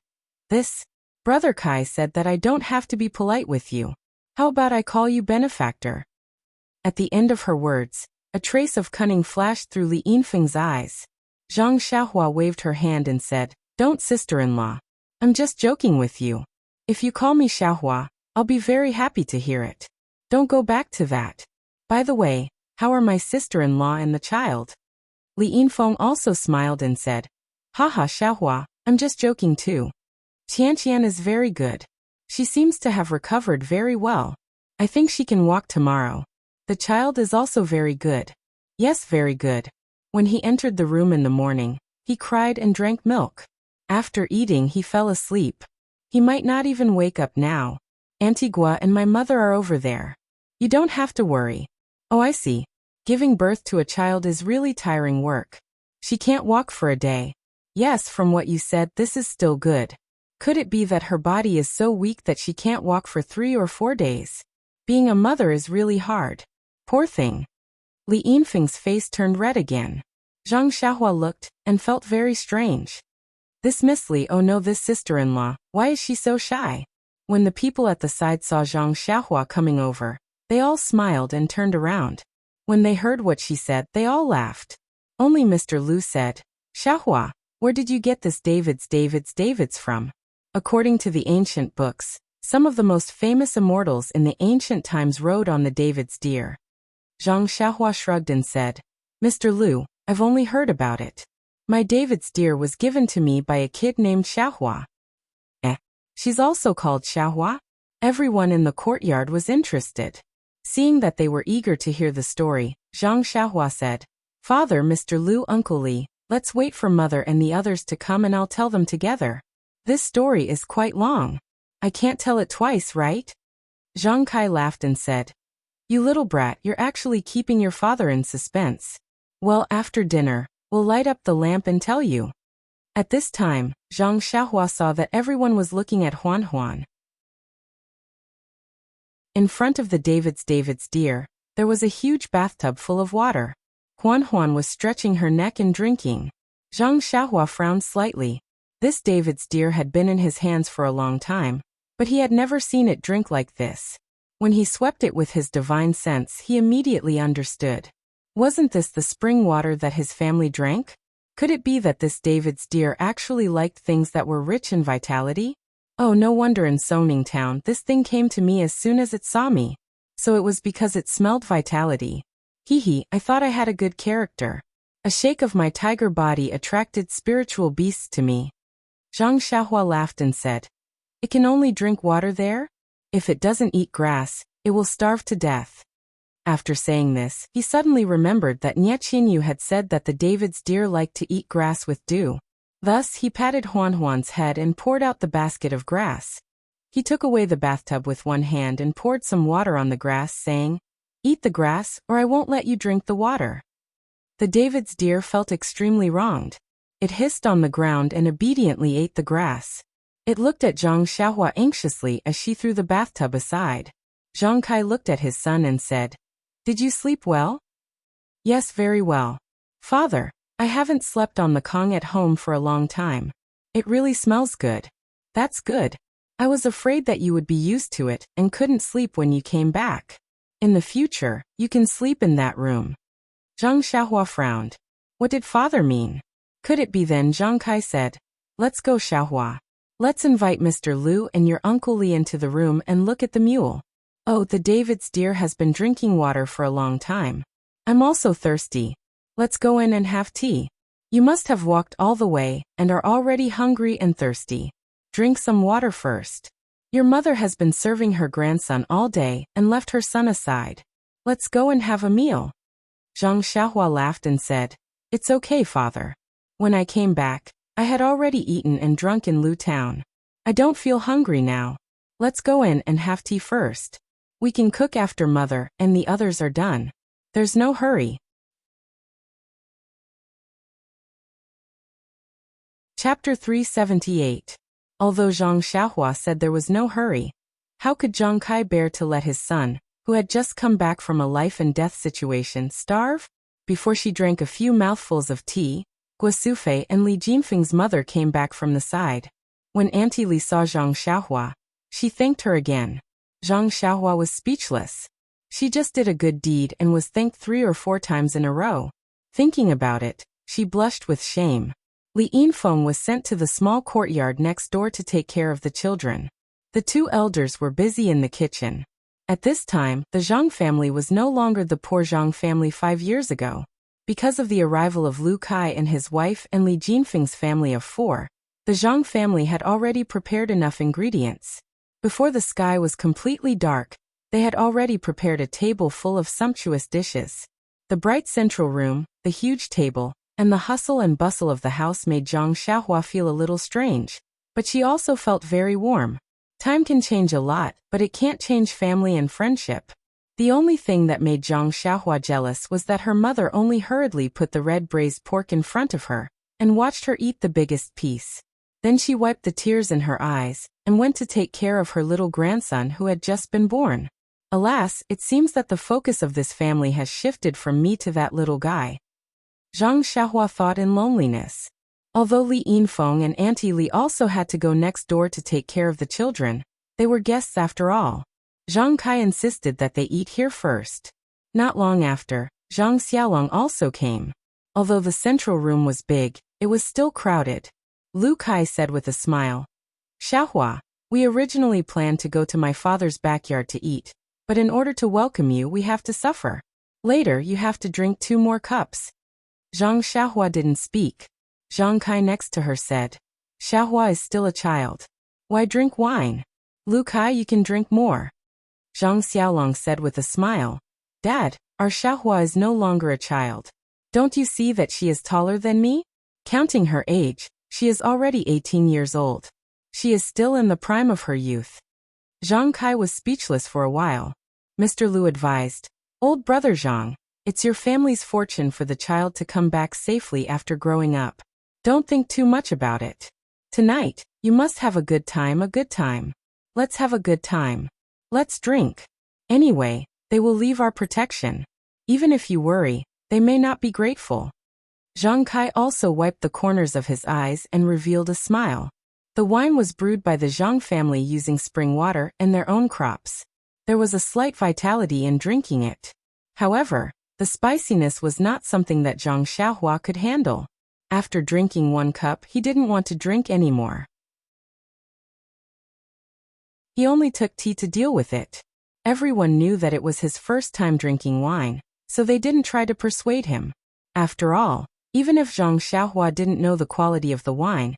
"This, Brother Kai said that I don't have to be polite with you. How about I call you benefactor?" At the end of her words, a trace of cunning flashed through Li Yinfeng's eyes. Zhang Xiaohua waved her hand and said, "Don't, sister-in-law. I'm just joking with you. If you call me Xiaohua, I'll be very happy to hear it. Don't go back to that. By the way, how are my sister-in-law and the child?" Li Yinfeng also smiled and said, "Haha, Xiaohua, I'm just joking too. Qianqian is very good. She seems to have recovered very well. I think she can walk tomorrow. The child is also very good." "Yes, very good." When he entered the room in the morning, he cried and drank milk. After eating, he fell asleep. He might not even wake up now. "Antigua and my mother are over there. You don't have to worry." "Oh, I see. Giving birth to a child is really tiring work. She can't walk for a day." "Yes, from what you said, this is still good. Could it be that her body is so weak that she can't walk for 3 or 4 days? Being a mother is really hard. Poor thing." Li Yinfeng's face turned red again. Zhang Xiaohua looked and felt very strange. This Miss Li, oh no, this sister-in-law, why is she so shy? When the people at the side saw Zhang Xiaohua coming over, they all smiled and turned around. When they heard what she said, they all laughed. Only Mr. Lu said, "Xiaohua, Where did you get this David's from? According to the ancient books, some of the most famous immortals in the ancient times rode on the David's deer. Zhang Xiaohua shrugged and said, Mr. Liu, I've only heard about it. My David's deer was given to me by a kid named Xiaohua. She's also called Xiaohua? Everyone in the courtyard was interested. Seeing that they were eager to hear the story, Zhang Xiaohua said, Father, Mr. Liu, Uncle Li, let's wait for Mother and the others to come and I'll tell them together. This story is quite long. I can't tell it twice, right? Zhang Kai laughed and said, You little brat, you're actually keeping your father in suspense. Well, after dinner, we'll light up the lamp and tell you. At this time, Zhang Xiaohua saw that everyone was looking at Huan Huan. In front of the David's deer, there was a huge bathtub full of water. Huan Huan was stretching her neck and drinking. Zhang Xiaohua frowned slightly. This David's deer had been in his hands for a long time, but he had never seen it drink like this. When he swept it with his divine sense, he immediately understood. Wasn't this the spring water that his family drank? Could it be that this David's deer actually liked things that were rich in vitality? Oh, no wonder in Soning Town this thing came to me as soon as it saw me. So it was because it smelled vitality. Hee, I thought I had a good character. A shake of my tiger body attracted spiritual beasts to me. Zhang Xiaohua laughed and said, It can only drink water there? If it doesn't eat grass, it will starve to death. After saying this, he suddenly remembered that Nie Qinyu had said that the David's deer liked to eat grass with dew. Thus, he patted Huan Huan's head and poured out the basket of grass. He took away the bathtub with one hand and poured some water on the grass, saying, Eat the grass, or I won't let you drink the water. The David's deer felt extremely wronged. It hissed on the ground and obediently ate the grass. It looked at Zhang Xiaohua anxiously as she threw the bathtub aside. Zhang Kai looked at his son and said, Did you sleep well? Yes, very well. Father, I haven't slept on the Kong at home for a long time. It really smells good. That's good. I was afraid that you would be used to it and couldn't sleep when you came back. In the future, you can sleep in that room. Zhang Xiaohua frowned. What did father mean? Could it be then? Zhang Kai said, Let's go, Xiaohua. Let's invite Mr. Liu and your Uncle Li into the room and look at the mule. Oh, the David's deer has been drinking water for a long time. I'm also thirsty. Let's go in and have tea. You must have walked all the way and are already hungry and thirsty. Drink some water first. Your mother has been serving her grandson all day and left her son aside. Let's go and have a meal. Zhang Xiaohua laughed and said, It's okay, father. When I came back, I had already eaten and drunk in Lu Town. I don't feel hungry now. Let's go in and have tea first. We can cook after mother and the others are done. There's no hurry. Chapter 378. Although Zhang Xiaohua said there was no hurry, how could Zhang Kai bear to let his son, who had just come back from a life-and-death situation, starve? Before she drank a few mouthfuls of tea, Guo Sufei and Li Jinfeng's mother came back from the side. When Auntie Li saw Zhang Xiaohua, she thanked her again. Zhang Xiaohua was speechless. She just did a good deed and was thanked 3 or 4 times in a row. Thinking about it, she blushed with shame. Li Yinfeng was sent to the small courtyard next door to take care of the children. The 2 elders were busy in the kitchen. At this time, the Zhang family was no longer the poor Zhang family 5 years ago. Because of the arrival of Lu Kai and his wife and Li Jinfeng's family of 4, the Zhang family had already prepared enough ingredients. Before the sky was completely dark, they had already prepared a table full of sumptuous dishes. The bright central room, the huge table, and the hustle and bustle of the house made Zhang Xiaohua feel a little strange, but she also felt very warm. Time can change a lot, but it can't change family and friendship. The only thing that made Zhang Xiaohua jealous was that her mother only hurriedly put the red braised pork in front of her and watched her eat the biggest piece. Then she wiped the tears in her eyes and went to take care of her little grandson who had just been born. Alas, it seems that the focus of this family has shifted from me to that little guy. Zhang Xiaohua thought in loneliness. Although Li Yinfeng and Auntie Li also had to go next door to take care of the children, they were guests after all. Zhang Kai insisted that they eat here first. Not long after, Zhang Xiaolong also came. Although the central room was big, It was still crowded. Lu Kai said with a smile. Xiaohua, we originally planned to go to my father's backyard to eat, but in order to welcome you we have to suffer. Later you have to drink 2 more cups. Zhang Xiaohua didn't speak. Zhang Kai next to her said, Xiaohua is still a child. Why drink wine? Lu Kai, you can drink more. Zhang Xiaolong said with a smile, Dad, our Xiaohua is no longer a child. Don't you see that she is taller than me? Counting her age, she is already 18 years old. She is still in the prime of her youth. Zhang Kai was speechless for a while. Mr. Lu advised, Old brother Zhang, it's your family's fortune for the child to come back safely after growing up. Don't think too much about it. Tonight, you must have a good time, a good time. Let's have a good time. Let's drink. Anyway, they will leave our protection. Even if you worry, they may not be grateful. Zhang Kai also wiped the corners of his eyes and revealed a smile. The wine was brewed by the Zhang family using spring water and their own crops. There was a slight vitality in drinking it. However, the spiciness was not something that Zhang Xiaohua could handle. After drinking 1 cup, he didn't want to drink anymore. He only took tea to deal with it. Everyone knew that it was his first time drinking wine, so they didn't try to persuade him. After all, even if Zhang Xiaohua didn't know the quality of the wine,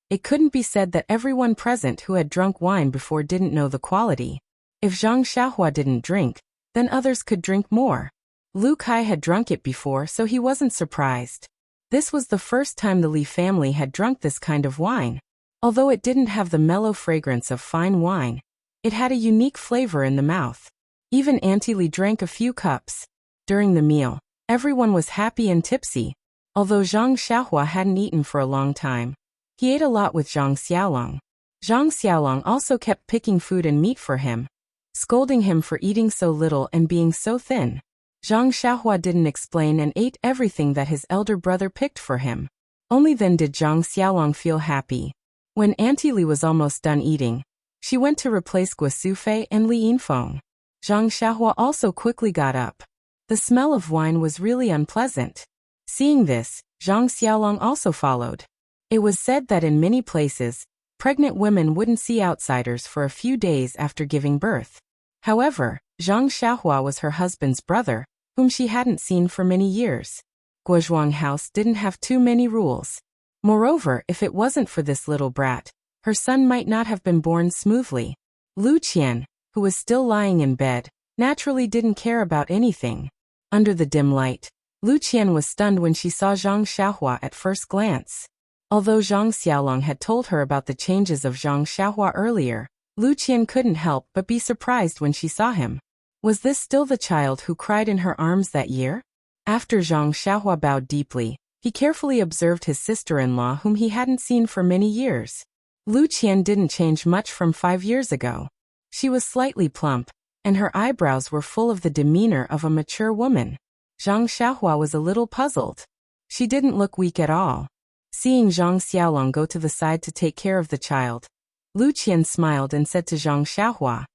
it couldn't be said that everyone present who had drunk wine before didn't know the quality. If Zhang Xiaohua didn't drink, then others could drink more. Lu Kai had drunk it before, so he wasn't surprised. This was the first time the Li family had drunk this kind of wine. Although it didn't have the mellow fragrance of fine wine, it had a unique flavor in the mouth. Even Auntie Li drank a few cups. During the meal, everyone was happy and tipsy. Although Zhang Xiaohua hadn't eaten for a long time, he ate a lot with Zhang Xiaolong. Zhang Xiaolong also kept picking food and meat for him, scolding him for eating so little and being so thin. Zhang Xiaohua didn't explain and ate everything that his elder brother picked for him. Only then did Zhang Xiaolong feel happy. When Auntie Li was almost done eating, she went to replace Guosufei and Li Yinfeng. Zhang Xiaohua also quickly got up. The smell of wine was really unpleasant. Seeing this, Zhang Xiaolong also followed. It was said that in many places, pregnant women wouldn't see outsiders for a few days after giving birth. However, Zhang Xiaohua was her husband's brother, whom she hadn't seen for many years. Guozhuang House didn't have too many rules. Moreover, if it wasn't for this little brat, her son might not have been born smoothly. Lu Qian, who was still lying in bed, naturally didn't care about anything. Under the dim light, Lu Qian was stunned when she saw Zhang Xiaohua at first glance. Although Zhang Xiaolong had told her about the changes of Zhang Xiaohua earlier, Lu Qian couldn't help but be surprised when she saw him. Was this still the child who cried in her arms that year? After Zhang Xiaohua bowed deeply, he carefully observed his sister-in-law whom he hadn't seen for many years. Lu Qian didn't change much from 5 years ago. She was slightly plump, and her eyebrows were full of the demeanor of a mature woman. Zhang Xiaohua was a little puzzled. She didn't look weak at all. Seeing Zhang Xiaolong go to the side to take care of the child, Lu Qian smiled and said to Zhang Xiaohua,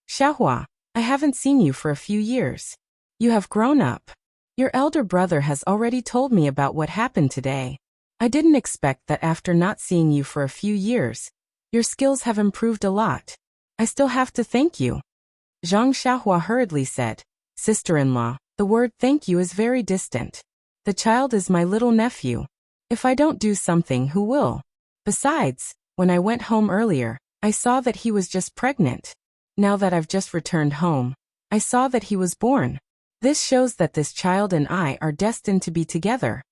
Xiaohua, I haven't seen you for a few years. You have grown up. Your elder brother has already told me about what happened today. I didn't expect that after not seeing you for a few years, your skills have improved a lot. I still have to thank you. Zhang Xiaohua hurriedly said, Sister-in-law, the word thank you is very distant. The child is my little nephew. If I don't do something, who will? Besides, when I went home earlier, I saw that he was just pregnant. Now that I've just returned home, I saw that he was born. This shows that this child and I are destined to be together.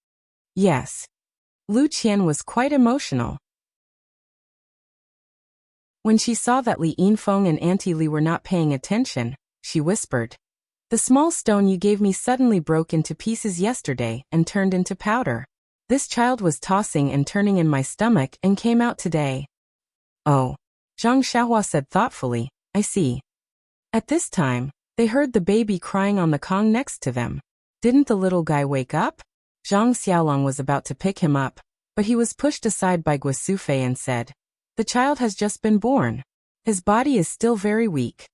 Yes. Lu Qian was quite emotional. When she saw that Li Yinfeng and Auntie Li were not paying attention, she whispered, The small stone you gave me suddenly broke into pieces yesterday and turned into powder. This child was tossing and turning in my stomach and came out today. Oh. Zhang Xiaohua said thoughtfully, I see. At this time, they heard the baby crying on the Kong next to them. Didn't the little guy wake up? Zhang Xiaolong was about to pick him up, but he was pushed aside by Guosufei and said, The child has just been born. His body is still very weak.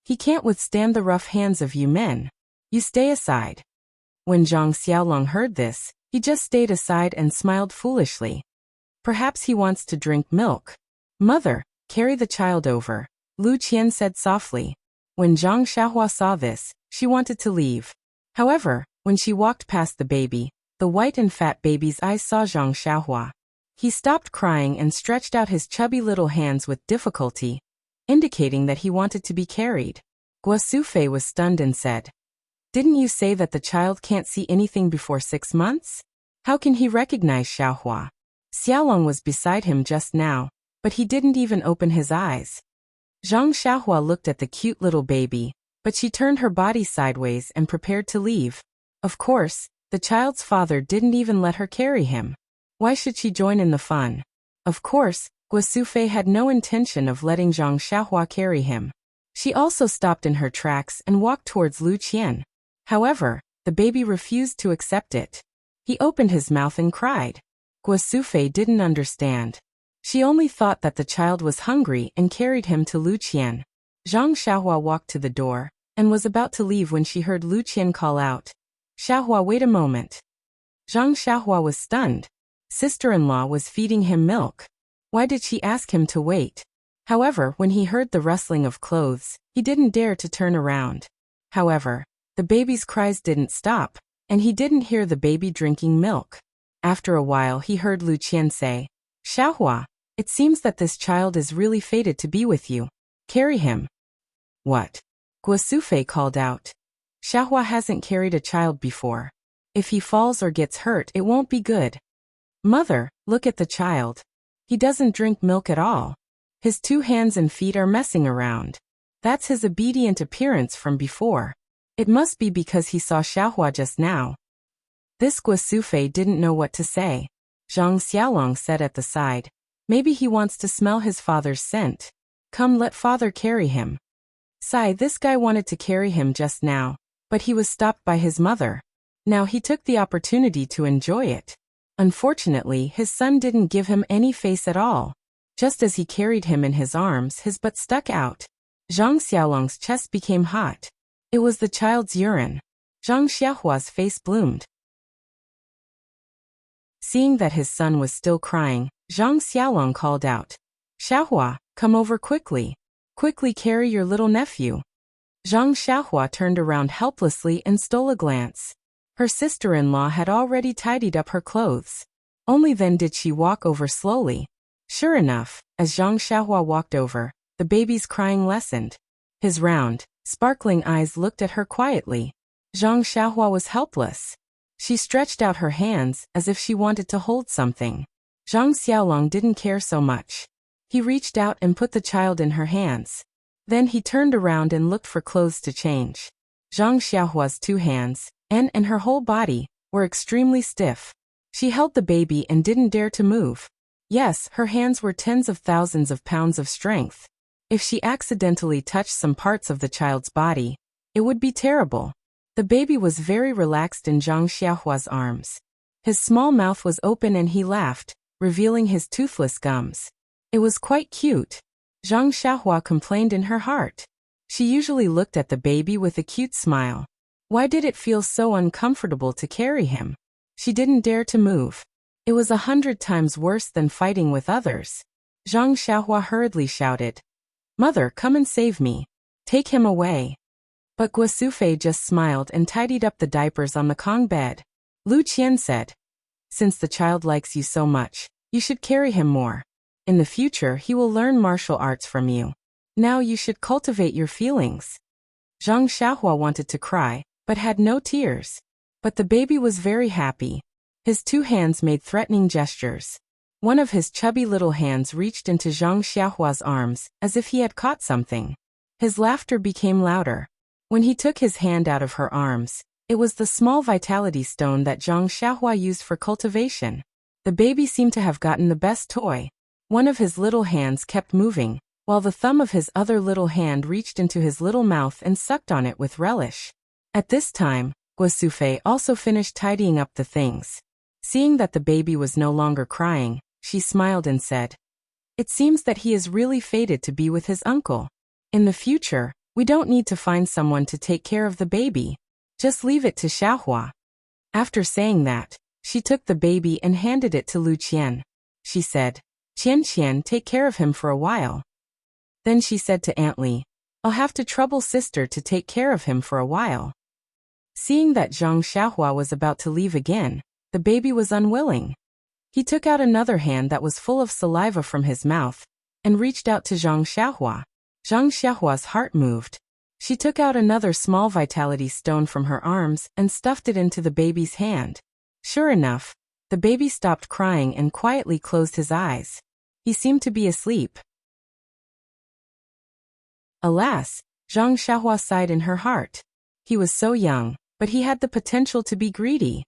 He can't withstand the rough hands of you men. You stay aside. When Zhang Xiaolong heard this, He just stayed aside and smiled foolishly. Perhaps he wants to drink milk. Mother, carry the child over, Lu Qian said softly. When Zhang Xiaohua saw this, she wanted to leave. However, when she walked past the baby, the white and fat baby's eyes saw Zhang Xiaohua. He stopped crying and stretched out his chubby little hands with difficulty, indicating that he wanted to be carried. Guo Sufei was stunned and said, "Didn't you say that the child can't see anything before 6 months? How can he recognize Xiaohua?" Xiaolong was beside him just now, but he didn't even open his eyes. Zhang Xiaohua looked at the cute little baby, but she turned her body sideways and prepared to leave. Of course, the child's father didn't even let her carry him. Why should she join in the fun? Of course, Guo Sufei had no intention of letting Zhang Xiaohua carry him. She also stopped in her tracks and walked towards Lu Qian. However, the baby refused to accept it. He opened his mouth and cried. Guo Sufei didn't understand. She only thought that the child was hungry and carried him to Lu Qian. Zhang Xiaohua walked to the door and was about to leave when she heard Lu Qian call out, "Xiaohua, wait a moment." Zhang Xiaohua was stunned. Sister-in-law was feeding him milk. Why did she ask him to wait? However, when he heard the rustling of clothes, he didn't dare to turn around. However, the baby's cries didn't stop, and he didn't hear the baby drinking milk. After a while he heard Lu Qian say, "Xiaohua, it seems that this child is really fated to be with you. Carry him." "What?" Guo Sufei called out. "Xiaohua hasn't carried a child before. If he falls or gets hurt, it won't be good." "Mother, look at the child. He doesn't drink milk at all. His 2 hands and feet are messing around. That's his obedient appearance from before. It must be because he saw Xiaohua just now." This Guo Sufei didn't know what to say. Zhang Xiaolong said at the side, "Maybe he wants to smell his father's scent. Come, let father carry him." This guy wanted to carry him just now, but he was stopped by his mother. Now he took the opportunity to enjoy it. Unfortunately, his son didn't give him any face at all. Just as he carried him in his arms, his butt stuck out. Zhang Xiaolong's chest became hot. It was the child's urine. Zhang Xiaohua's face bloomed. Seeing that his son was still crying, Zhang Xiaolong called out, "Xiaohua, come over quickly. Quickly carry your little nephew." Zhang Xiaohua turned around helplessly and stole a glance. Her sister-in-law had already tidied up her clothes. Only then did she walk over slowly. Sure enough, as Zhang Xiaohua walked over, the baby's crying lessened. His round, sparkling eyes looked at her quietly. Zhang Xiaohua was helpless. She stretched out her hands as if she wanted to hold something. Zhang Xiaolong didn't care so much. He reached out and put the child in her hands. Then he turned around and looked for clothes to change. Zhang Xiaohua's 2 hands, and her whole body, were extremely stiff. She held the baby and didn't dare to move. Yes, her hands were tens of thousands of pounds of strength. If she accidentally touched some parts of the child's body, it would be terrible. The baby was very relaxed in Zhang Xiaohua's arms. His small mouth was open and he laughed, revealing his toothless gums. It was quite cute. Zhang Xiaohua complained in her heart. She usually looked at the baby with a cute smile. Why did it feel so uncomfortable to carry him? She didn't dare to move. It was 100 times worse than fighting with others. Zhang Xiaohua hurriedly shouted, "Mother, come and save me. Take him away." But Guo Sufei just smiled and tidied up the diapers on the Kong bed. Lu Qian said, "Since the child likes you so much, you should carry him more. In the future he will learn martial arts from you. Now you should cultivate your feelings." Zhang Xiaohua wanted to cry, but had no tears. But the baby was very happy. His 2 hands made threatening gestures. One of his chubby little hands reached into Zhang Xiaohua's arms, as if he had caught something. His laughter became louder. When he took his hand out of her arms, it was the small vitality stone that Zhang Xiaohua used for cultivation. The baby seemed to have gotten the best toy. One of his little hands kept moving, while the thumb of his other little hand reached into his little mouth and sucked on it with relish. At this time, Guo Sufei also finished tidying up the things. Seeing that the baby was no longer crying, she smiled and said, "It seems that he is really fated to be with his uncle. In the future, we don't need to find someone to take care of the baby. Just leave it to Xiaohua." After saying that, She took the baby and handed it to Lu Qian. She said, Qian, take care of him for a while. Then she said to Aunt Li, I'll have to trouble sister to take care of him for a while. Seeing that Zhang Xiaohua was about to leave again, the baby was unwilling. He took out another hand that was full of saliva from his mouth and reached out to Zhang Xiaohua. Zhang Xiaohua's heart moved. She took out another small vitality stone from her arms and stuffed it into the baby's hand. Sure enough, the baby stopped crying and quietly closed his eyes. He seemed to be asleep. Alas, Zhang Xiaohua sighed in her heart. He was so young, but he had the potential to be greedy.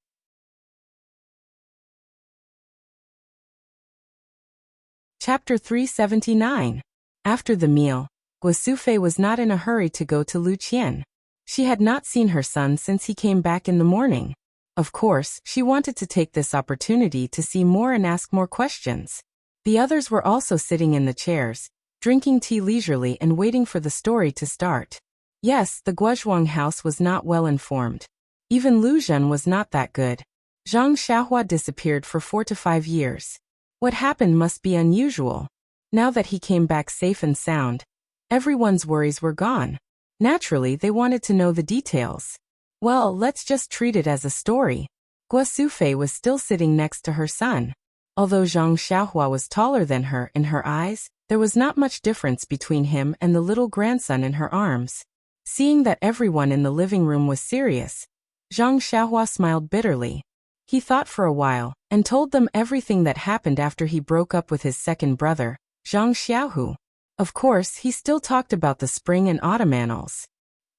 Chapter 379. After the meal, Guosufei was not in a hurry to go to Lu Qian. She had not seen her son since he came back in the morning. Of course, she wanted to take this opportunity to see more and ask more questions. The others were also sitting in the chairs, drinking tea leisurely and waiting for the story to start. Yes, the Guozhuang house was not well informed. Even Lu Zhen was not that good. Zhang Xiaohua disappeared for 4 to 5 years. What happened must be unusual. Now that he came back safe and sound, everyone's worries were gone. Naturally, they wanted to know the details. Well, let's just treat it as a story. Guosufei was still sitting next to her son. Although Zhang Xiaohua was taller than her in her eyes, there was not much difference between him and the little grandson in her arms. Seeing that everyone in the living room was serious, Zhang Xiaohua smiled bitterly. He thought for a while and told them everything that happened after he broke up with his second brother, Zhang Xiaohu. Of course, he still talked about the spring and autumn annals.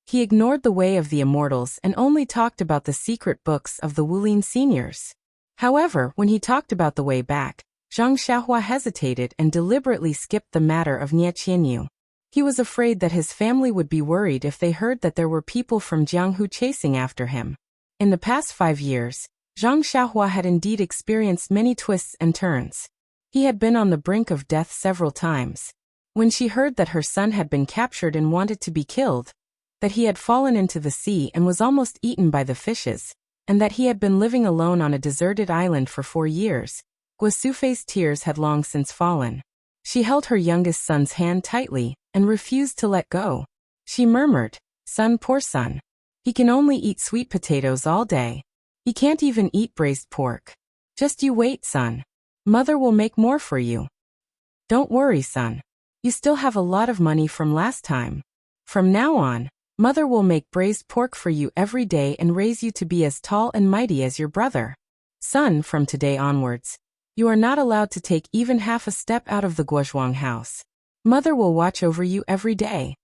He ignored the way of the immortals and only talked about the secret books of the Wulin seniors. However, when he talked about the way back, Zhang Xiaohua hesitated and deliberately skipped the matter of Nie Qianyu. He was afraid that his family would be worried if they heard that there were people from Jianghu chasing after him. In the past 5 years, Zhang Xiaohua had indeed experienced many twists and turns. He had been on the brink of death several times. When she heard that her son had been captured and wanted to be killed, that he had fallen into the sea and was almost eaten by the fishes, and that he had been living alone on a deserted island for 4 years, Guosufei's tears had long since fallen. She held her youngest son's hand tightly and refused to let go. She murmured, Son, poor son. He can only eat sweet potatoes all day. He can't even eat braised pork. Just you wait, son. Mother will make more for you. Don't worry, son. You still have a lot of money from last time. From now on, Mother will make braised pork for you every day and raise you to be as tall and mighty as your brother. Son, from today onwards, you are not allowed to take even half a step out of the Guozhuang house. Mother will watch over you every day.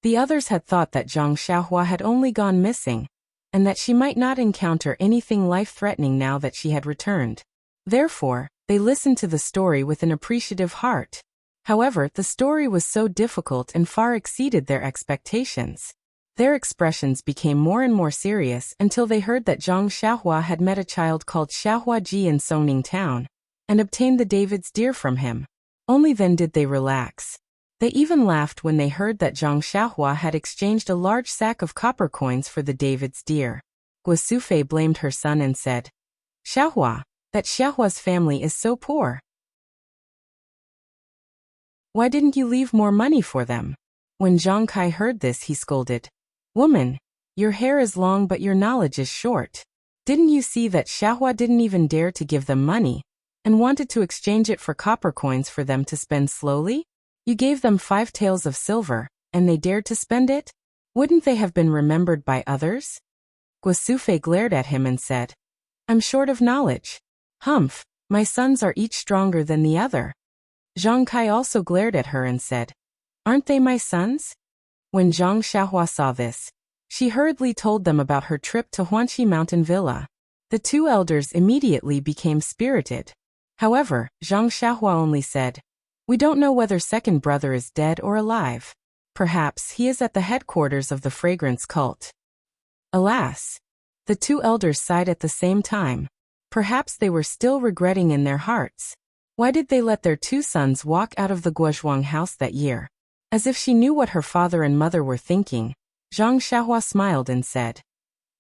The others had thought that Zhang Xiaohua had only gone missing, and that she might not encounter anything life-threatening now that she had returned. Therefore, they listened to the story with an appreciative heart. However, the story was so difficult and far exceeded their expectations. Their expressions became more and more serious until they heard that Zhang Xiaohua had met a child called Xiaohua Ji in Songning town, and obtained the David's deer from him. Only then did they relax. They even laughed when they heard that Zhang Xiaohua had exchanged a large sack of copper coins for the David's deer. Guosufei blamed her son and said, Xiaohua, that Xiaohua's family is so poor. Why didn't you leave more money for them? When Zhang Kai heard this, he scolded, Woman, your hair is long but your knowledge is short. Didn't you see that Xiaohua didn't even dare to give them money, and wanted to exchange it for copper coins for them to spend slowly? You gave them 5 taels of silver, and they dared to spend it? Wouldn't they have been remembered by others? Guosufei glared at him and said, I'm short of knowledge. Humph, my sons are each stronger than the other. Zhang Kai also glared at her and said, Aren't they my sons? When Zhang Xiaohua saw this, she hurriedly told them about her trip to Huanqi Mountain Villa. The 2 elders immediately became spirited. However, Zhang Xiaohua only said, We don't know whether second brother is dead or alive. Perhaps he is at the headquarters of the fragrance cult. Alas! The 2 elders sighed at the same time. Perhaps they were still regretting in their hearts. Why did they let their 2 sons walk out of the Guozhuang house that year? As if she knew what her father and mother were thinking, Zhang Xiaohua smiled and said,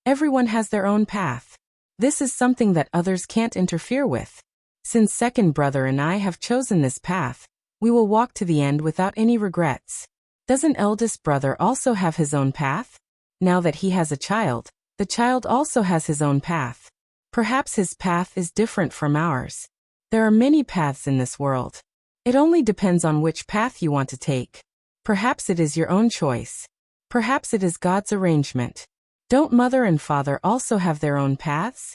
Everyone has their own path. This is something that others can't interfere with. Since second brother and I have chosen this path, we will walk to the end without any regrets. Doesn't eldest brother also have his own path? Now that he has a child, the child also has his own path. Perhaps his path is different from ours. There are many paths in this world. It only depends on which path you want to take. Perhaps it is your own choice. Perhaps it is God's arrangement. Don't mother and father also have their own paths?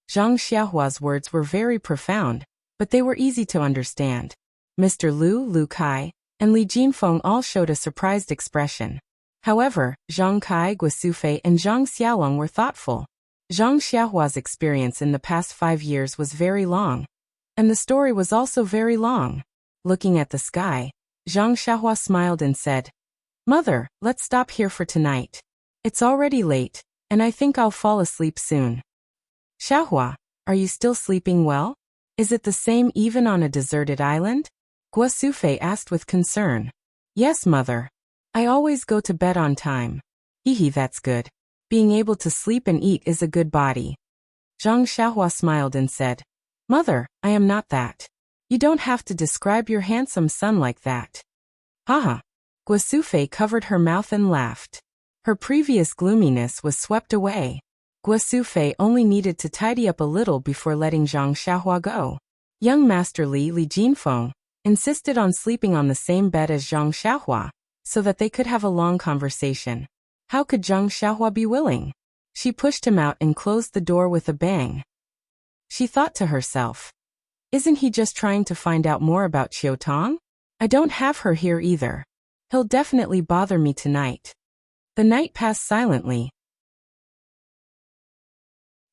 Zhang Xiaohua's words were very profound, but they were easy to understand. Mr. Lu Kai, and Li Jinfeng all showed a surprised expression. However, Zhang Kai, Guosufei, and Zhang Xiaolong were thoughtful. Zhang Xiaohua's experience in the past 5 years was very long, and the story was also very long. Looking at the sky, Zhang Xiaohua smiled and said, "Mother, let's stop here for tonight. It's already late, and I think I'll fall asleep soon." "Xiaohua, are you still sleeping well? Is it the same even on a deserted island?" Guosufei asked with concern. "Yes, mother. I always go to bed on time." "Hehe, that's good. Being able to sleep and eat is a good body." Zhang Xiaohua smiled and said, "Mother, I am not that. You don't have to describe your handsome son like that." Haha. Guosufei covered her mouth and laughed. Her previous gloominess was swept away. Guosufei only needed to tidy up a little before letting Zhang Xiaohua go. Young Master Li Jinfeng insisted on sleeping on the same bed as Zhang Xiaohua, so that they could have a long conversation. How could Zhang Xiaohua be willing? She pushed him out and closed the door with a bang. She thought to herself, "Isn't he just trying to find out more about Qiu Tong? I don't have her here either. He'll definitely bother me tonight." The night passed silently.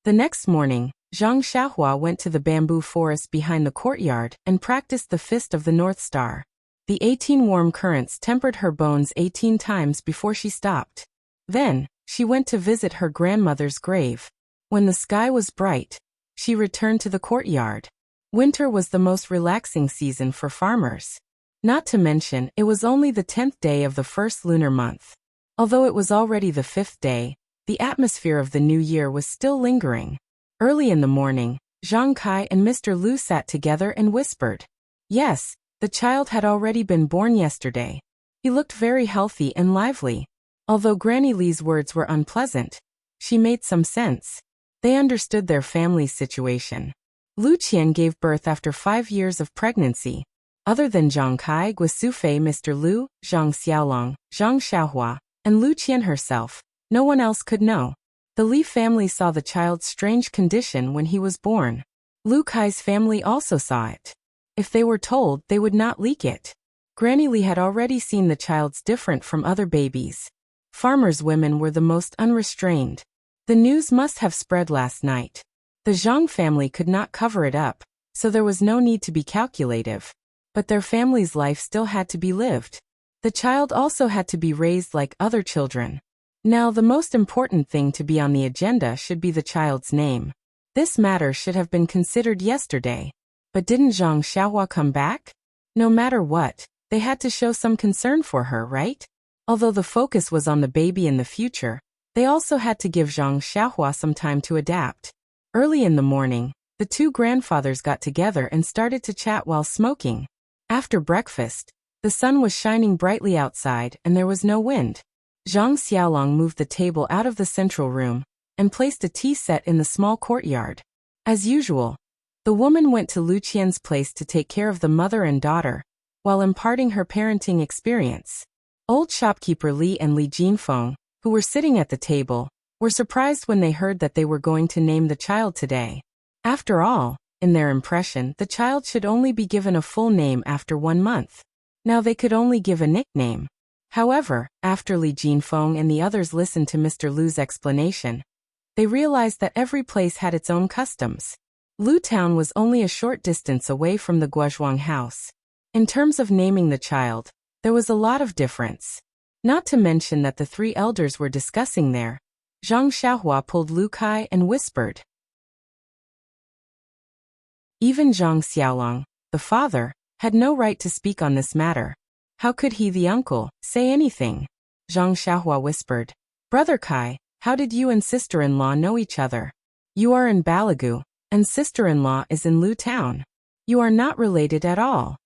The next morning, Zhang Xiaohua went to the bamboo forest behind the courtyard and practiced the Fist of the North Star. The 18 warm currents tempered her bones 18 times before she stopped. Then, she went to visit her grandmother's grave. When the sky was bright, she returned to the courtyard. Winter was the most relaxing season for farmers. Not to mention, it was only the 10th day of the first lunar month. Although it was already the 5th day, the atmosphere of the new year was still lingering. Early in the morning, Zhang Kai and Mr. Lu sat together and whispered. Yes, the child had already been born yesterday. He looked very healthy and lively. Although Granny Li's words were unpleasant, she made some sense. They understood their family's situation. Lu Qian gave birth after 5 years of pregnancy. Other than Zhang Kai, Guosufei, Mr. Lu, Zhang Xiaolong, Zhang Xiaohua, and Lu Qian herself, no one else could know. The Li family saw the child's strange condition when he was born. Lu Kai's family also saw it. If they were told, they would not leak it. Granny Li had already seen the child's different from other babies. Farmers' women were the most unrestrained. The news must have spread last night. The Zhang family could not cover it up, so there was no need to be calculative. But their family's life still had to be lived. The child also had to be raised like other children. Now the most important thing to be on the agenda should be the child's name. This matter should have been considered yesterday. But didn't Zhang Xiaohua come back? No matter what, they had to show some concern for her, right? Although the focus was on the baby in the future, they also had to give Zhang Xiaohua some time to adapt. Early in the morning, the two grandfathers got together and started to chat while smoking. After breakfast, the sun was shining brightly outside and there was no wind. Zhang Xiaolong moved the table out of the central room and placed a tea set in the small courtyard. As usual, the woman went to Lu Qian's place to take care of the mother and daughter, while imparting her parenting experience. Old shopkeeper Li and Li Jinfeng, who were sitting at the table, were surprised when they heard that they were going to name the child today. After all, in their impression, the child should only be given a full name after 1 month. Now they could only give a nickname. However, after Li Jinfeng and the others listened to Mr. Lu's explanation, they realized that every place had its own customs. Lu Town was only a short distance away from the Guozhuang house. In terms of naming the child, there was a lot of difference. Not to mention that the 3 elders were discussing there. Zhang Xiaohua pulled Lu Kai and whispered. Even Zhang Xiaolong, the father, had no right to speak on this matter. How could he, the uncle, say anything? Zhang Xiaohua whispered. Brother Kai, how did you and sister-in-law know each other? You are in Balagu, and sister-in-law is in Lu Town. You are not related at all."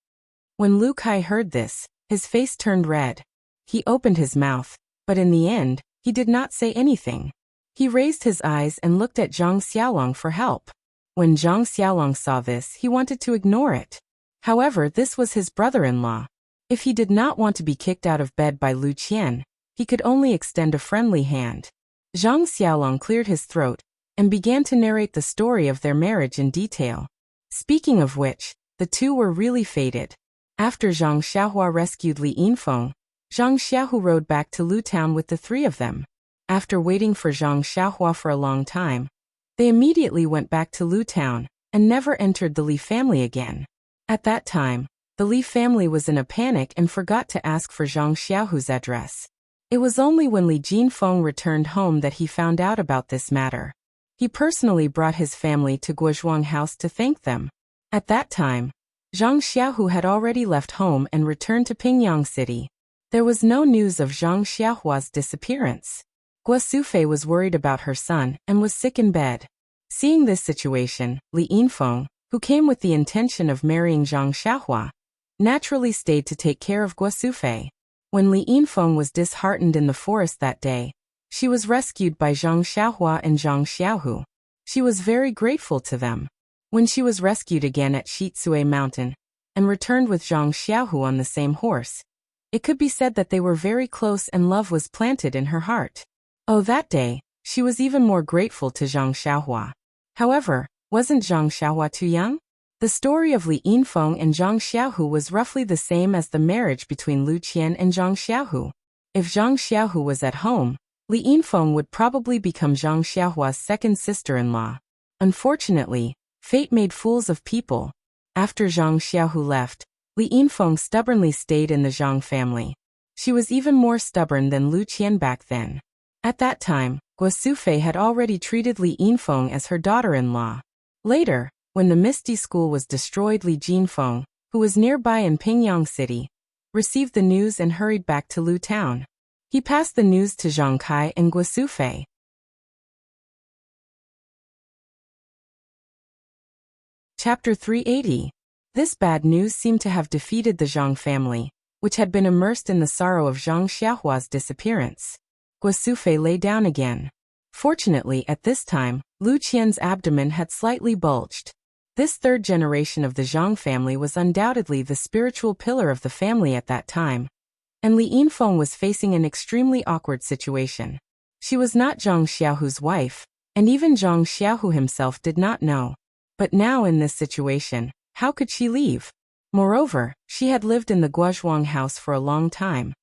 When Lu Kai heard this, his face turned red. He opened his mouth, but in the end, he did not say anything. He raised his eyes and looked at Zhang Xiaolong for help. When Zhang Xiaolong saw this, he wanted to ignore it. However, this was his brother-in-law. If he did not want to be kicked out of bed by Lu Qian, he could only extend a friendly hand. Zhang Xiaolong cleared his throat and began to narrate the story of their marriage in detail. Speaking of which, the two were really fated. After Zhang Xiaohua rescued Li Yinfeng, Zhang Xiaohu rode back to Lu Town with the three of them. After waiting for Zhang Xiaohua for a long time, they immediately went back to Lu Town and never entered the Li family again. At that time, the Li family was in a panic and forgot to ask for Zhang Xiaohu's address. It was only when Li Jinfeng returned home that he found out about this matter. He personally brought his family to Guozhuang House to thank them. At that time, Zhang Xiaohu had already left home and returned to Pingyang City. There was no news of Zhang Xiaohua's disappearance. Guo Sufei was worried about her son and was sick in bed. Seeing this situation, Li Yinfeng, who came with the intention of marrying Zhang Xiaohua, naturally stayed to take care of Guo Sufei. When Li Yinfeng was disheartened in the forest that day, she was rescued by Zhang Xiaohua and Zhang Xiaohu. She was very grateful to them. When she was rescued again at Shitsue Mountain and returned with Zhang Xiaohu on the same horse, it could be said that they were very close and love was planted in her heart. Oh, that day, she was even more grateful to Zhang Xiaohua. However, wasn't Zhang Xiaohua too young? The story of Li Yinfeng and Zhang Xiaohu was roughly the same as the marriage between Lu Qian and Zhang Xiaohu. If Zhang Xiaohu was at home, Li Yinfeng would probably become Zhang Xiaohua's second sister-in-law. Unfortunately, fate made fools of people. After Zhang Xiaohu left, Li Yinfeng stubbornly stayed in the Zhang family. She was even more stubborn than Lu Qian back then. At that time, Guo Sufei had already treated Li Yinfeng as her daughter-in-law. Later, when the Misty School was destroyed, Li Jinfeng, who was nearby in Pingyang City, received the news and hurried back to Lu Town. He passed the news to Zhang Kai and Guo Sufei. Chapter 380. This bad news seemed to have defeated the Zhang family, which had been immersed in the sorrow of Zhang Xiaohua's disappearance. Guo Sufei lay down again. Fortunately, at this time, Lu Qian's abdomen had slightly bulged. This third generation of the Zhang family was undoubtedly the spiritual pillar of the family at that time, and Li Yinfeng was facing an extremely awkward situation. She was not Zhang Xiaohu's wife, and even Zhang Xiaohu himself did not know. But now in this situation, how could she leave? Moreover, she had lived in the Guozhuang house for a long time,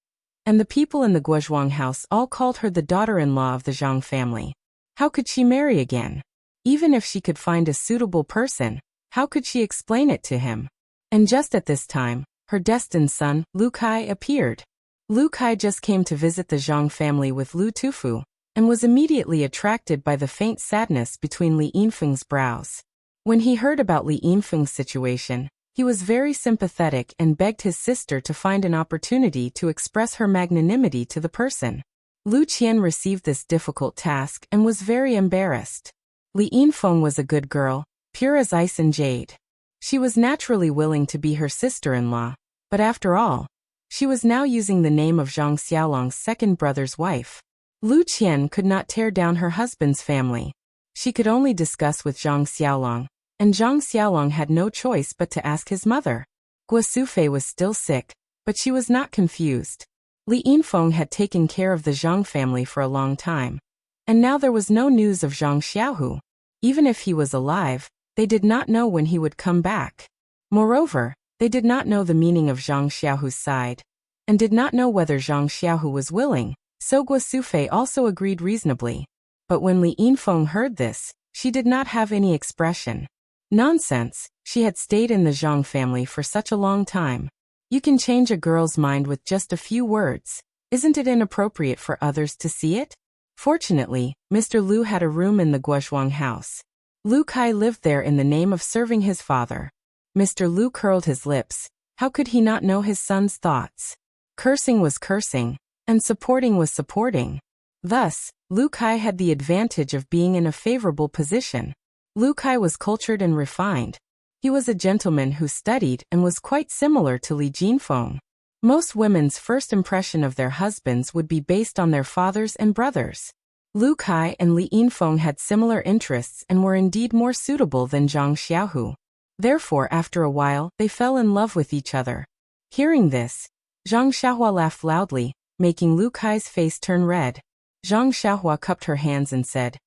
and the people in the Guozhuang house all called her the daughter-in-law of the Zhang family. How could she marry again? Even if she could find a suitable person, how could she explain it to him? And just at this time, her destined son, Lu Kai, appeared. Lu Kai just came to visit the Zhang family with Lu Tufu, and was immediately attracted by the faint sadness between Li Yinfeng's brows. When he heard about Li Yinfeng's situation, he was very sympathetic and begged his sister to find an opportunity to express her magnanimity to the person. Lu Qian received this difficult task and was very embarrassed. Li Yinfeng was a good girl, pure as ice and jade. She was naturally willing to be her sister-in-law, but after all, she was now using the name of Zhang Xiaolong's second brother's wife. Lu Qian could not tear down her husband's family. She could only discuss with Zhang Xiaolong, and Zhang Xiaolong had no choice but to ask his mother. Guo Sufei was still sick, but she was not confused. Li Yinfeng had taken care of the Zhang family for a long time, and now there was no news of Zhang Xiaohu. Even if he was alive, they did not know when he would come back. Moreover, they did not know the meaning of Zhang Xiaohu's side, and did not know whether Zhang Xiaohu was willing, so Guo Sufei also agreed reasonably. But when Li Yinfeng heard this, she did not have any expression. Nonsense, she had stayed in the Zhang family for such a long time. You can change a girl's mind with just a few words. Isn't it inappropriate for others to see it? Fortunately, Mr. Lu had a room in the Guozhuang house. Lu Kai lived there in the name of serving his father. Mr. Lu curled his lips. How could he not know his son's thoughts? Cursing was cursing, and supporting was supporting. Thus, Lu Kai had the advantage of being in a favorable position. Lu Kai was cultured and refined. He was a gentleman who studied and was quite similar to Li Jinfeng. Most women's first impression of their husbands would be based on their fathers and brothers. Lu Kai and Li Yinfeng had similar interests and were indeed more suitable than Zhang Xiaohu. Therefore, after a while, they fell in love with each other. Hearing this, Zhang Xiaohua laughed loudly, making Lu Kai's face turn red. Zhang Xiaohua cupped her hands and said,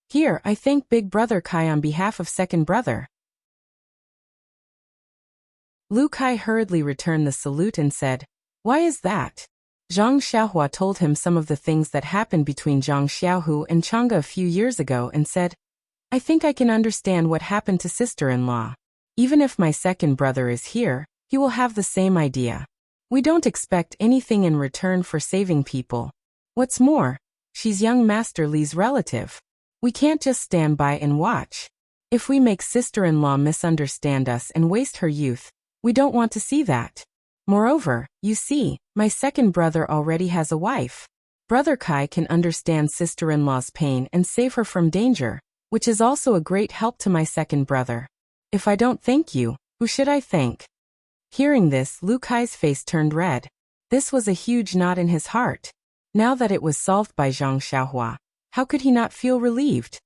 "Here, I thank Big Brother Kai on behalf of second brother." Lu Kai hurriedly returned the salute and said, "Why is that?" Zhang Xiaohua told him some of the things that happened between Zhang Xiaohu and Chang'e a few years ago and said, "I think I can understand what happened to sister-in-law. Even if my second brother is here, he will have the same idea. We don't expect anything in return for saving people. What's more, she's young Master Li's relative. We can't just stand by and watch. If we make sister-in-law misunderstand us and waste her youth, we don't want to see that. Moreover, you see, my second brother already has a wife. Brother Kai can understand sister-in-law's pain and save her from danger, which is also a great help to my second brother. If I don't thank you, who should I thank?" Hearing this, Lu Kai's face turned red. This was a huge knot in his heart. Now that it was solved by Zhang Xiaohua, how could he not feel relieved?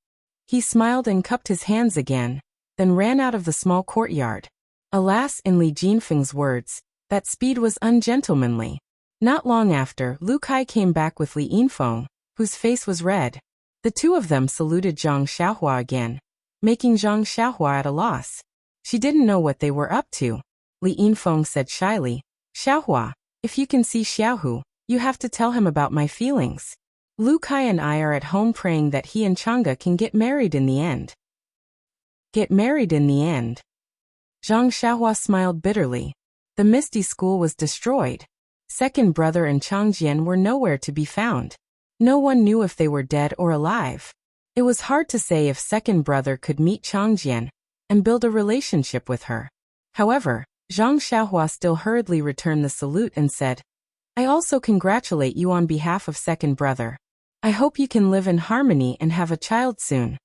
He smiled and cupped his hands again, then ran out of the small courtyard. Alas, in Li Jinfeng's words, that speed was ungentlemanly. Not long after, Lu Kai came back with Li Yinfeng, whose face was red. The two of them saluted Zhang Xiaohua again, making Zhang Xiaohua at a loss. She didn't know what they were up to. Li Yinfeng said shyly, "Xiaohua, if you can see Xiaohu, you have to tell him about my feelings. Lu Kai and I are at home praying that he and Chang'e can get married in the end." Get married in the end? Zhang Xiaohua smiled bitterly. The Misty School was destroyed. Second brother and Changjian were nowhere to be found. No one knew if they were dead or alive. It was hard to say if second brother could meet Changjian and build a relationship with her. However, Zhang Xiaohua still hurriedly returned the salute and said, "I also congratulate you on behalf of second brother. I hope you can live in harmony and have a child soon."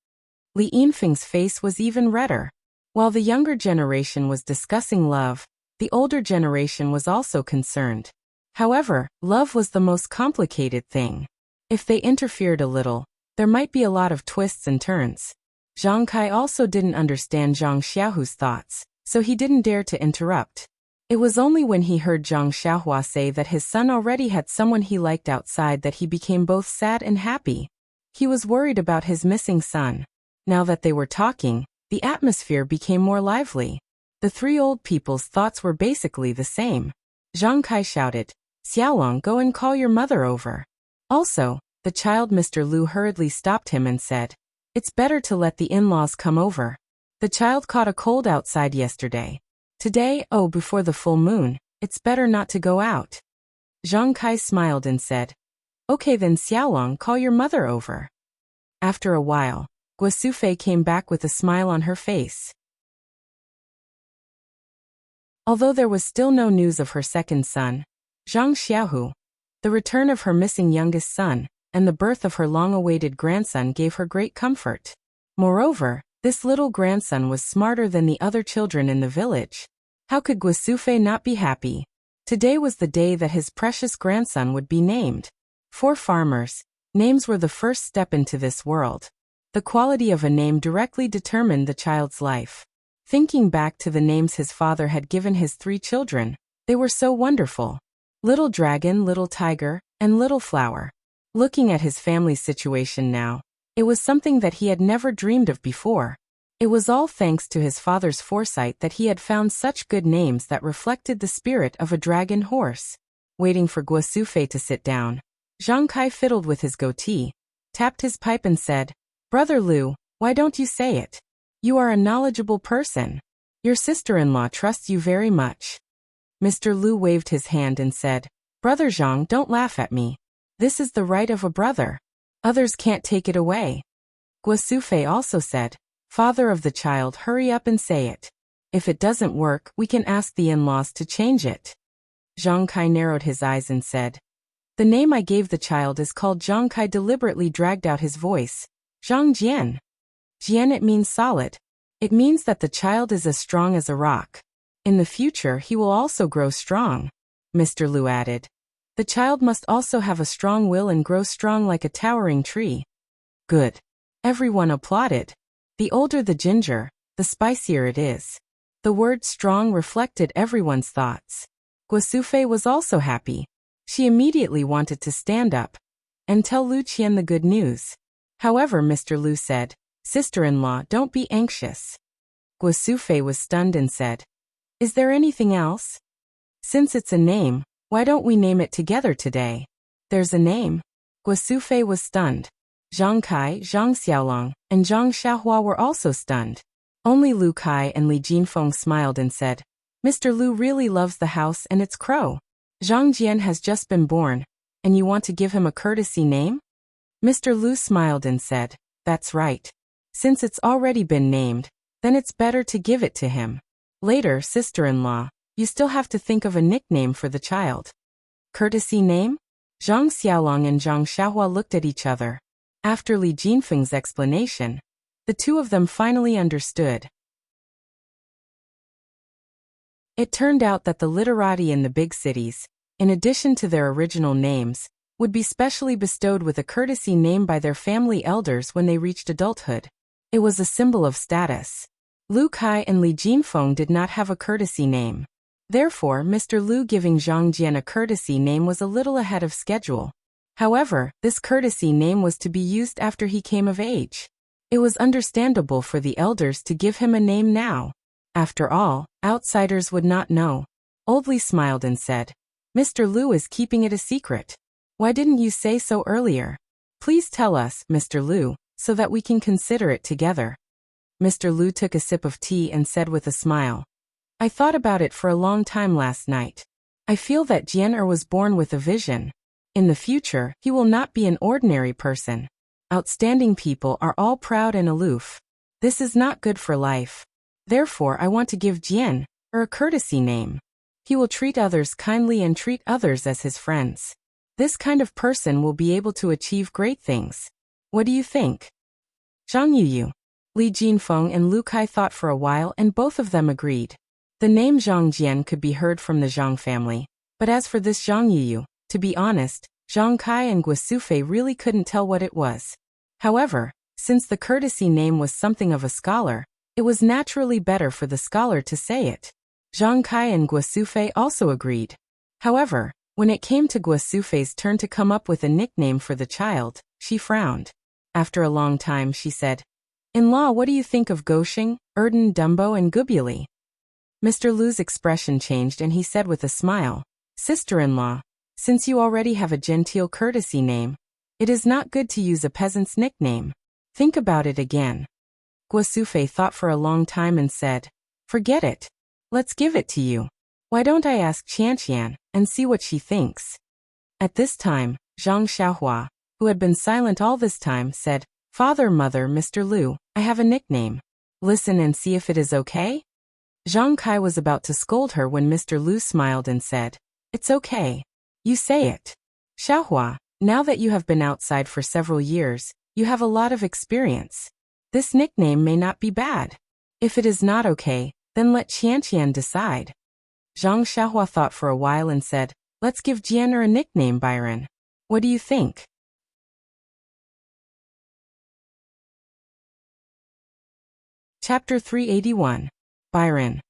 Li Yinfeng's face was even redder. While the younger generation was discussing love, the older generation was also concerned. However, love was the most complicated thing. If they interfered a little, there might be a lot of twists and turns. Zhang Kai also didn't understand Zhang Xiaohu's thoughts, so he didn't dare to interrupt. It was only when he heard Zhang Xiaohua say that his son already had someone he liked outside that he became both sad and happy. He was worried about his missing son. Now that they were talking, the atmosphere became more lively. The three old people's thoughts were basically the same. Zhang Kai shouted, "Xiaolong, go and call your mother over." Also, the child Mr. Lu hurriedly stopped him and said, "It's better to let the in-laws come over. The child caught a cold outside yesterday. Today, before the full moon, it's better not to go out." Zhang Kai smiled and said, "Okay then, Xiaolong, call your mother over." After a while, Guosufei came back with a smile on her face. Although there was still no news of her second son, Zhang Xiaohu, the return of her missing youngest son, and the birth of her long-awaited grandson gave her great comfort. Moreover, this little grandson was smarter than the other children in the village. How could Guosufei not be happy? Today was the day that his precious grandson would be named. For farmers, names were the first step into this world. The quality of a name directly determined the child's life. Thinking back to the names his father had given his three children, they were so wonderful. Little Dragon, Little Tiger, and Little Flower. Looking at his family's situation now, it was something that he had never dreamed of before. It was all thanks to his father's foresight that he had found such good names that reflected the spirit of a dragon horse. Waiting for Guosufei to sit down, Zhang Kai fiddled with his goatee, tapped his pipe and said, "Brother Lu, why don't you say it? You are a knowledgeable person. Your sister-in-law trusts you very much." Mr. Lu waved his hand and said, "Brother Zhang, don't laugh at me. This is the right of a brother. Others can't take it away." Guosufei also said, "Father of the child, hurry up and say it. If it doesn't work, we can ask the in-laws to change it." Zhang Kai narrowed his eyes and said, The name I gave the child is called Zhang Kai deliberately dragged out his voice. Zhang Jian. Jian, it means solid. It means that the child is as strong as a rock. In the future he will also grow strong. Mr. Lu added. The child must also have a strong will and grow strong like a towering tree. Good. Everyone applauded. The older the ginger, the spicier it is. The word strong reflected everyone's thoughts. Guosufei was also happy. She immediately wanted to stand up and tell Lu Qian the good news. However, Mr. Lu said, "Sister-in-law, don't be anxious." Guosufei was stunned and said, "Is there anything else? Since it's a name, why don't we name it together today?" "There's a name?" Guosufei was stunned. Zhang Kai, Zhang Xiaolong, and Zhang Xiaohua were also stunned. Only Lu Kai and Li Jinfeng smiled and said, "Mr. Lu really loves the house and its crow. Zhang Jian has just been born, and you want to give him a courtesy name?" Mr. Lu smiled and said, "That's right. Since it's already been named, then it's better to give it to him. Later, sister-in-law, you still have to think of a nickname for the child." "Courtesy name?" Zhang Xiaolong and Zhang Xiaohua looked at each other. After Li Jinfeng's explanation, the two of them finally understood. It turned out that the literati in the big cities, in addition to their original names, would be specially bestowed with a courtesy name by their family elders when they reached adulthood. It was a symbol of status. Lu Kai and Li Jinfeng did not have a courtesy name. Therefore, Mr. Lu giving Zhang Jian a courtesy name was a little ahead of schedule. However, this courtesy name was to be used after he came of age. It was understandable for the elders to give him a name now. After all, outsiders would not know. Old Li smiled and said, "Mr. Lu is keeping it a secret. Why didn't you say so earlier? Please tell us, Mr. Lu, so that we can consider it together." Mr. Lu took a sip of tea and said with a smile, "I thought about it for a long time last night. I feel that Jian was born with a vision. In the future, he will not be an ordinary person. Outstanding people are all proud and aloof. This is not good for life. Therefore, I want to give Jian a courtesy name. He will treat others kindly and treat others as his friends. This kind of person will be able to achieve great things. What do you think?" Zhang Yuyu, Li Jinfeng and Lu Kai thought for a while and both of them agreed. The name Zhang Jian could be heard from the Zhang family, but as for this Zhang Yuyu, to be honest, Zhang Kai and Guosufei really couldn't tell what it was. However, since the courtesy name was something of a scholar, it was naturally better for the scholar to say it. Zhang Kai and Guosufei also agreed. However, when it came to Guosufei's turn to come up with a nickname for the child, she frowned. After a long time she said, "In-law, what do you think of Goshing, Erden, Dumbo and Gubuli?" Mr. Lu's expression changed and he said with a smile, "Sister-in-law, since you already have a genteel courtesy name, it is not good to use a peasant's nickname. Think about it again." Guosufei thought for a long time and said, "Forget it. Let's give it to you. Why don't I ask Qianqian and see what she thinks?" At this time, Zhang Xiaohua, who had been silent all this time, said, "Father, mother, Mr. Lu, I have a nickname. Listen and see if it is okay?" Zhang Kai was about to scold her when Mr. Lu smiled and said, "It's okay. You say it. Xiaohua, now that you have been outside for several years, you have a lot of experience. This nickname may not be bad. If it is not okay, then let Qianqian decide." Zhang Xiaohua thought for a while and said, "Let's give Jian a nickname, Byron. What do you think?" Chapter 381. Byron.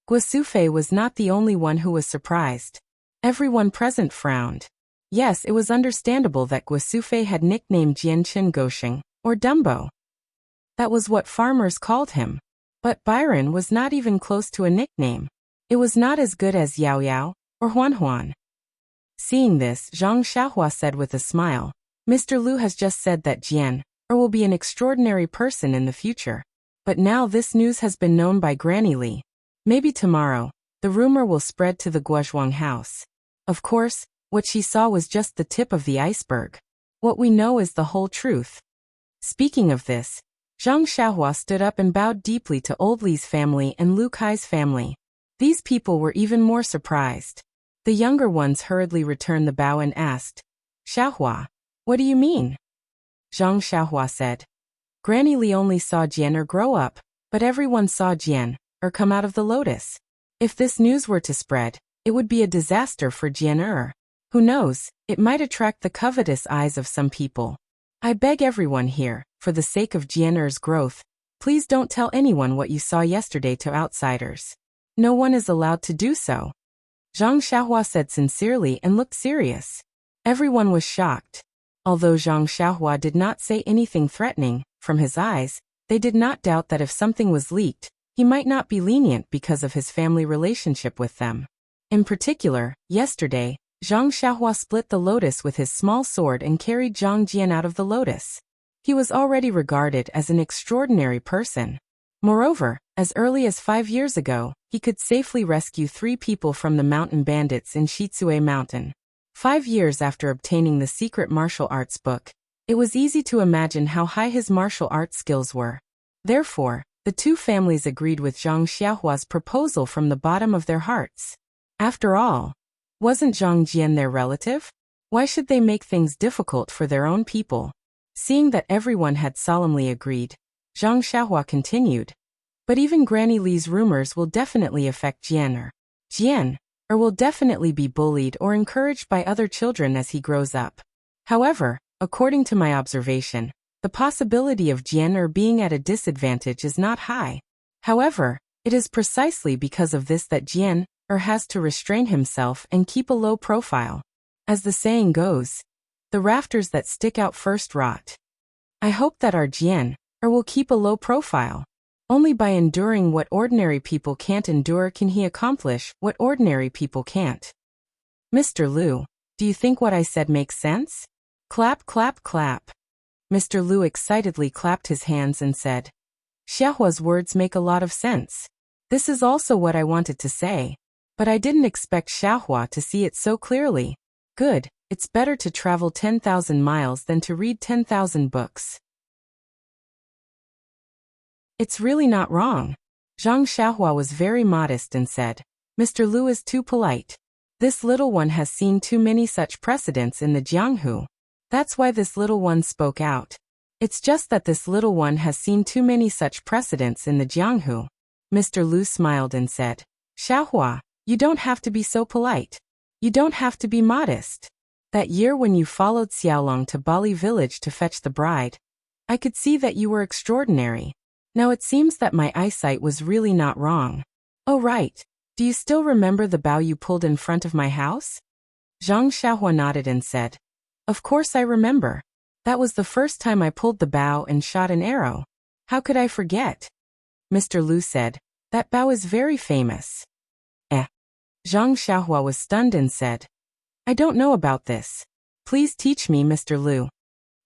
Guosufei was not the only one who was surprised. Everyone present frowned. Yes, it was understandable that Guosufei had nicknamed Jianqin Goshing, or Dumbo. That was what farmers called him. But Byron was not even close to a nickname. It was not as good as Yao Yao, or Huan Huan. Seeing this, Zhang Xiaohua said with a smile, "Mr. Lu has just said that Jian will be an extraordinary person in the future. But now this news has been known by Granny Li. Maybe tomorrow, the rumor will spread to the Guozhuang house. Of course, what she saw was just the tip of the iceberg. What we know is the whole truth." Speaking of this, Zhang Xiaohua stood up and bowed deeply to Old Li's family and Lu Kai's family. These people were even more surprised. The younger ones hurriedly returned the bow and asked, Xiaohua. What do you mean? Zhang Xiaohua said. Granny Li only saw Jian grow up, but everyone saw Jian come out of the lotus. If this news were to spread, it would be a disaster for Jian. Who knows, it might attract the covetous eyes of some people. I beg everyone here, for the sake of Jian's growth, please don't tell anyone what you saw yesterday to outsiders. No one is allowed to do so. Zhang Xiaohua said sincerely and looked serious. Everyone was shocked. Although Zhang Xiaohua did not say anything threatening, from his eyes, they did not doubt that if something was leaked, he might not be lenient because of his family relationship with them. In particular, yesterday, Zhang Xiaohua split the lotus with his small sword and carried Zhang Jian out of the lotus. He was already regarded as an extraordinary person. Moreover, as early as 5 years ago, he could safely rescue 3 people from the mountain bandits in Shizue Mountain. 5 years after obtaining the secret martial arts book, it was easy to imagine how high his martial arts skills were. Therefore, the two families agreed with Zhang Xiaohua's proposal from the bottom of their hearts. After all, wasn't Zhang Jian their relative? Why should they make things difficult for their own people? Seeing that everyone had solemnly agreed, Zhang Xiaohua continued. But even Granny Li's rumors will definitely affect Jian. Jian will definitely be bullied or encouraged by other children as he grows up. However, according to my observation, the possibility of Jian being at a disadvantage is not high. However, it is precisely because of this that Jian has to restrain himself and keep a low profile. As the saying goes, the rafters that stick out first rot. I hope that our Jian will keep a low profile. Only by enduring what ordinary people can't endure can he accomplish what ordinary people can't. Mr. Liu, do you think what I said makes sense? Clap, clap, clap. Mr. Liu excitedly clapped his hands and said, Xiaohua's words make a lot of sense. This is also what I wanted to say. But I didn't expect Xiaohua to see it so clearly. Good, it's better to travel 10,000 miles than to read 10,000 books. It's really not wrong. Zhang Xiaohua was very modest and said, Mr. Liu is too polite. This little one has seen too many such precedents in the Jianghu. That's why this little one spoke out. It's just that this little one has seen too many such precedents in the Jianghu. Mr. Liu smiled and said, Xiaohua, you don't have to be so polite. You don't have to be modest. That year when you followed Xiaolong to Bali village to fetch the bride, I could see that you were extraordinary. Now it seems that my eyesight was really not wrong. Oh right, do you still remember the bow you pulled in front of my house? Zhang Xiaohua nodded and said, Of course I remember. That was the first time I pulled the bow and shot an arrow. How could I forget? Mr. Liu said, That bow is very famous. Zhang Xiaohua was stunned and said, I don't know about this. Please teach me, Mr. Liu.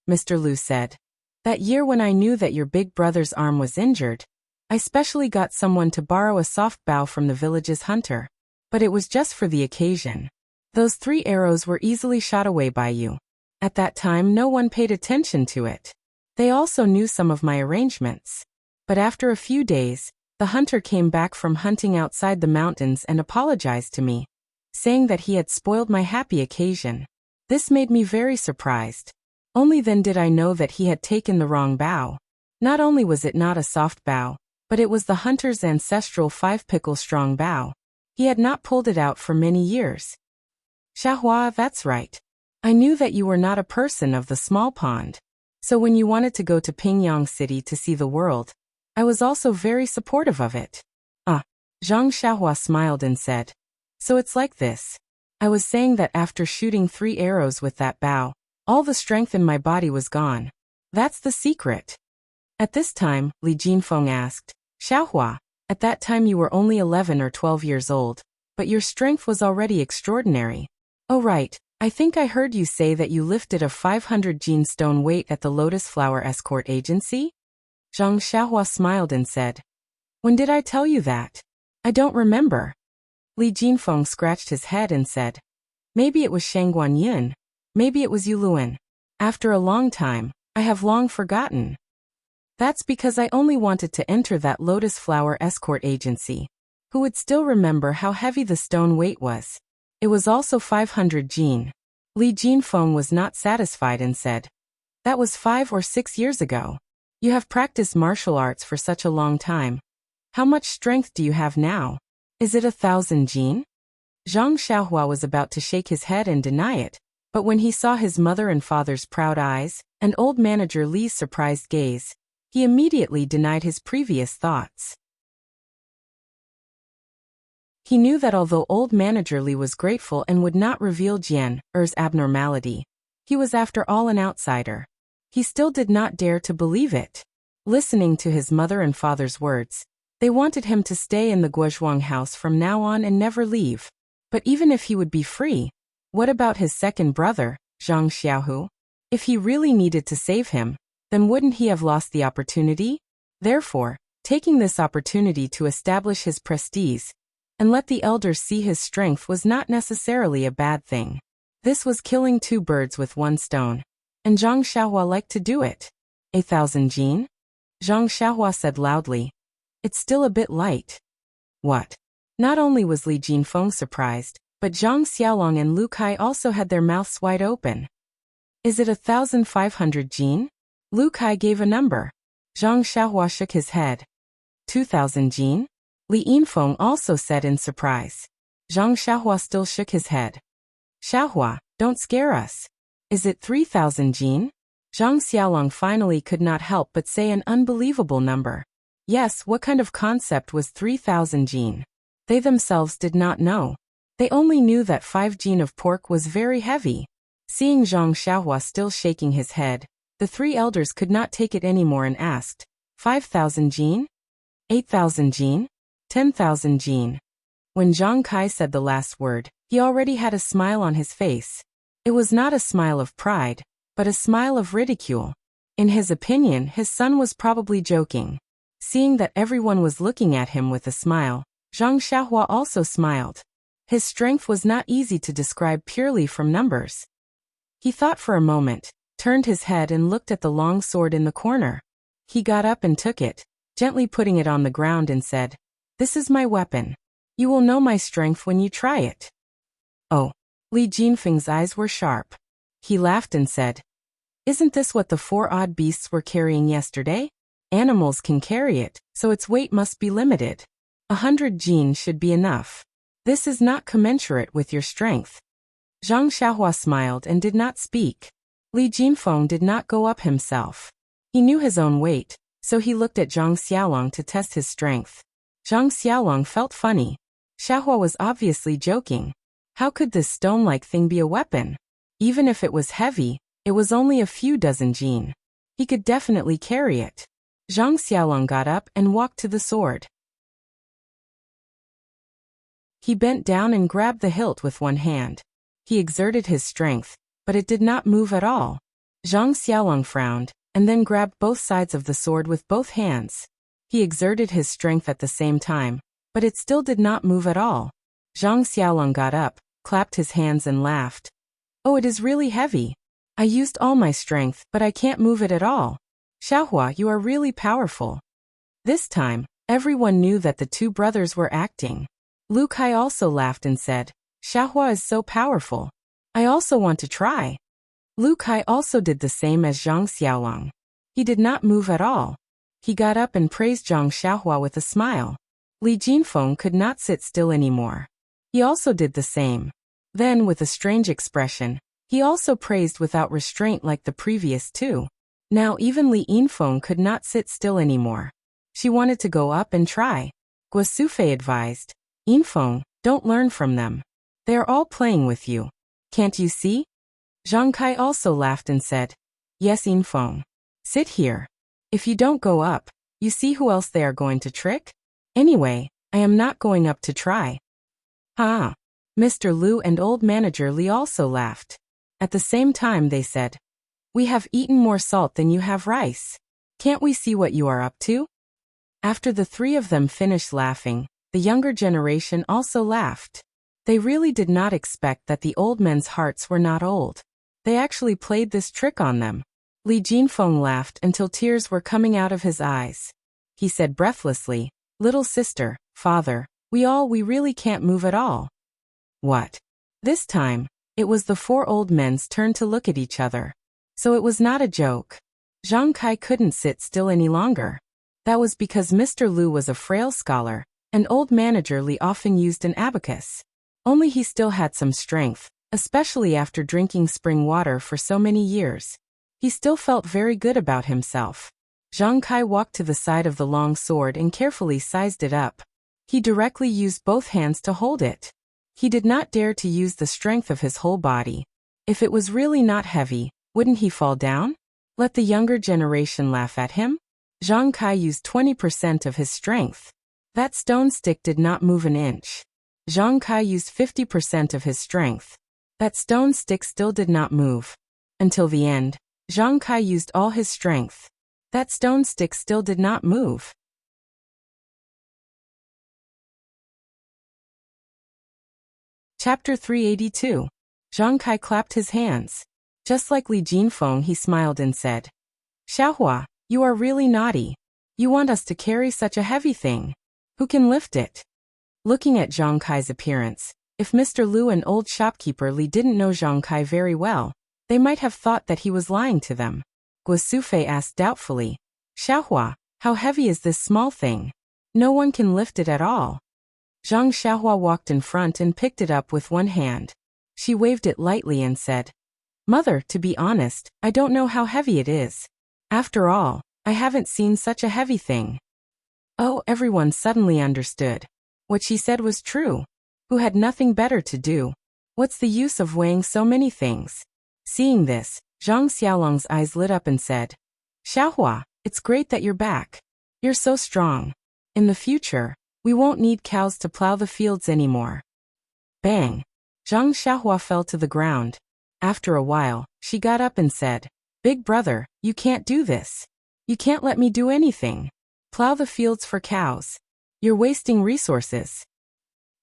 Mr. Liu said, That year when I knew that your big brother's arm was injured, I specially got someone to borrow a soft bow from the village's hunter. But it was just for the occasion. Those 3 arrows were easily shot away by you. At that time no one paid attention to it. They also knew some of my arrangements. But after a few days, the hunter came back from hunting outside the mountains and apologized to me, saying that he had spoiled my happy occasion. This made me very surprised. Only then did I know that he had taken the wrong bow. Not only was it not a soft bow, but it was the hunter's ancestral 5-pickle strong bow. He had not pulled it out for many years. Xiaohua, that's right. I knew that you were not a person of the small pond. So when you wanted to go to Pingyang City to see the world, I was also very supportive of it. Zhang Xiaohua smiled and said, So it's like this. I was saying that after shooting 3 arrows with that bow, all the strength in my body was gone. That's the secret. At this time, Li Jinfeng asked, Xiaohua, at that time you were only 11 or 12 years old, but your strength was already extraordinary. Oh right, I think I heard you say that you lifted a 500 Jin stone weight at the Lotus Flower Escort Agency? Zhang Xiaohua smiled and said, When did I tell you that? I don't remember. Li Jinfeng scratched his head and said, Maybe it was Shang Guanyin. Maybe it was Yuluan. After a long time, I have long forgotten. That's because I only wanted to enter that Lotus Flower Escort Agency. Who would still remember how heavy the stone weight was? It was also 500 Jin. Li Jinfeng was not satisfied and said, "That was 5 or 6 years ago. You have practiced martial arts for such a long time. How much strength do you have now? Is it 1,000 jin?" Zhang Xiaohua was about to shake his head and deny it, but when he saw his mother and father's proud eyes, and old manager Li's surprised gaze, he immediately denied his previous thoughts. He knew that although old manager Li was grateful and would not reveal Jian Er's abnormality, he was after all an outsider. He still did not dare to believe it. Listening to his mother and father's words, they wanted him to stay in the Guozhuang house from now on and never leave. But even if he would be free, what about his second brother, Zhang Xiaohu? If he really needed to save him, then wouldn't he have lost the opportunity? Therefore, taking this opportunity to establish his prestige and let the elders see his strength was not necessarily a bad thing. This was killing 2 birds with 1 stone, and Zhang Xiaohua liked to do it. 1,000 jin? Zhang Xiaohua said loudly. It's still a bit light. What? Not only was Li Jinfeng surprised, but Zhang Xiaolong and Lu Kai also had their mouths wide open. Is it 1,500 jin? Lu Kai gave a number. Zhang Xiaohua shook his head. 2,000 jin? Li Yinfeng also said in surprise. Zhang Xiaohua still shook his head. Xiaohua, don't scare us. Is it 3,000 jin? Zhang Xiaolong finally could not help but say an unbelievable number. Yes, what kind of concept was 3,000 jin? They themselves did not know. They only knew that 5 jin of pork was very heavy. Seeing Zhang Xiaohua still shaking his head, the 3 elders could not take it anymore and asked, 5,000 jin? 8,000 jin? 10,000 jin. When Zhang Kai said the last word, he already had a smile on his face. It was not a smile of pride, but a smile of ridicule. In his opinion, his son was probably joking. Seeing that everyone was looking at him with a smile, Zhang Xiaohua also smiled. His strength was not easy to describe purely from numbers. He thought for a moment, turned his head and looked at the long sword in the corner. He got up and took it, gently putting it on the ground and said, "This is my weapon. You will know my strength when you try it." Oh. Li Jinfeng's eyes were sharp. He laughed and said, "Isn't this what the 4 odd beasts were carrying yesterday? Animals can carry it, so its weight must be limited. 100 jin should be enough. This is not commensurate with your strength." Zhang Xiaohua smiled and did not speak. Li Jinfeng did not go up himself. He knew his own weight, so he looked at Zhang Xiaolong to test his strength. Zhang Xiaolong felt funny. Xiaohua was obviously joking. How could this stone-like thing be a weapon? Even if it was heavy, it was only a few dozen jin. He could definitely carry it. Zhang Xiaolong got up and walked to the sword. He bent down and grabbed the hilt with one hand. He exerted his strength, but it did not move at all. Zhang Xiaolong frowned, and then grabbed both sides of the sword with both hands. He exerted his strength at the same time, but it still did not move at all. Zhang Xiaolong got up, clapped his hands and laughed. "Oh, it is really heavy. I used all my strength, but I can't move it at all. Xiaohua, you are really powerful." This time, everyone knew that the 2 brothers were acting. Lu Kai also laughed and said, "Xiaohua is so powerful. I also want to try." Lu Kai also did the same as Zhang Xiaolong. He did not move at all. He got up and praised Zhang Xiaohua with a smile. Li Jinfeng could not sit still anymore. He also did the same. Then, with a strange expression, he also praised without restraint like the previous 2. Now even Li Yinfeng could not sit still anymore. She wanted to go up and try. Guo Sufei advised, "Yinfeng, don't learn from them. They are all playing with you. Can't you see?" Zhang Kai also laughed and said, "Yes, Yinfeng. Sit here. If you don't go up, you see who else they are going to trick? Anyway, I am not going up to try." Ha! Mr. Lu and old manager Li also laughed. At the same time they said, "We have eaten more salt than you have rice. Can't we see what you are up to?" After the 3 of them finished laughing, the younger generation also laughed. They really did not expect that the old men's hearts were not old. They actually played this trick on them. Li Jinfeng laughed until tears were coming out of his eyes. He said breathlessly, "Little sister, father, we really can't move at all." What? This time, It was the four old men's turn to look at each other. So it was not a joke. Zhang Kai couldn't sit still any longer. That was because Mr. Lu was a frail scholar, and old manager Li often used an abacus. Only he still had some strength, especially after drinking spring water for so many years. He still felt very good about himself. Zhang Kai walked to the side of the long sword and carefully sized it up. He directly used both hands to hold it. He did not dare to use the strength of his whole body. If it was really not heavy, wouldn't he fall down? Let the younger generation laugh at him? Zhang Kai used 20% of his strength. That stone stick did not move an inch. Zhang Kai used 50% of his strength. That stone stick still did not move. Until the end, Zhang Kai used all his strength. That stone stick still did not move. Chapter 382. Zhang Kai clapped his hands. Just like Li Jinfeng, he smiled and said, "Xiaohua, you are really naughty. You want us to carry such a heavy thing. Who can lift it?" Looking at Zhang Kai's appearance, if Mr. Lu and old shopkeeper Li didn't know Zhang Kai very well, they might have thought that he was lying to them. Guo Sufei asked doubtfully, "Xiaohua, how heavy is this small thing? No one can lift it at all." Zhang Xiaohua walked in front and picked it up with one hand. She waved it lightly and said, "Mother, to be honest, I don't know how heavy it is. After all, I haven't seen such a heavy thing." Oh, everyone suddenly understood. What she said was true. Who had nothing better to do? What's the use of weighing so many things? Seeing this, Zhang Xiaolong's eyes lit up and said, "Xiaohua, it's great that you're back. You're so strong. In the future, we won't need cows to plow the fields anymore." Bang! Zhang Xiaohua fell to the ground. After a while, she got up and said, "Big brother, you can't do this. You can't let me do anything. Plow the fields for cows. You're wasting resources.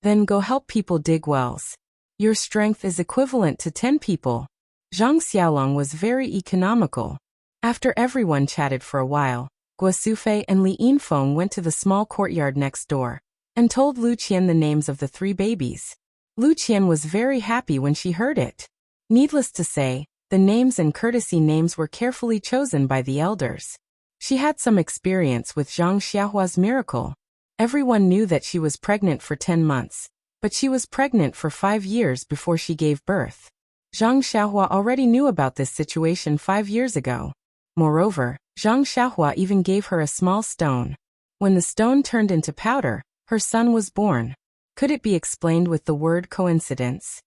Then go help people dig wells. Your strength is equivalent to 10 people." Zhang Xiaolong was very economical. After everyone chatted for a while, Guo Sufei and Li Yinfeng went to the small courtyard next door and told Lu Qian the names of the 3 babies. Lu Qian was very happy when she heard it. Needless to say, the names and courtesy names were carefully chosen by the elders. She had some experience with Zhang Xiaohua's miracle. Everyone knew that she was pregnant for 10 months, but she was pregnant for 5 years before she gave birth. Zhang Xiaohua already knew about this situation 5 years ago. Moreover, Zhang Xiaohua even gave her a small stone. When the stone turned into powder, her son was born. Could it be explained with the word coincidence?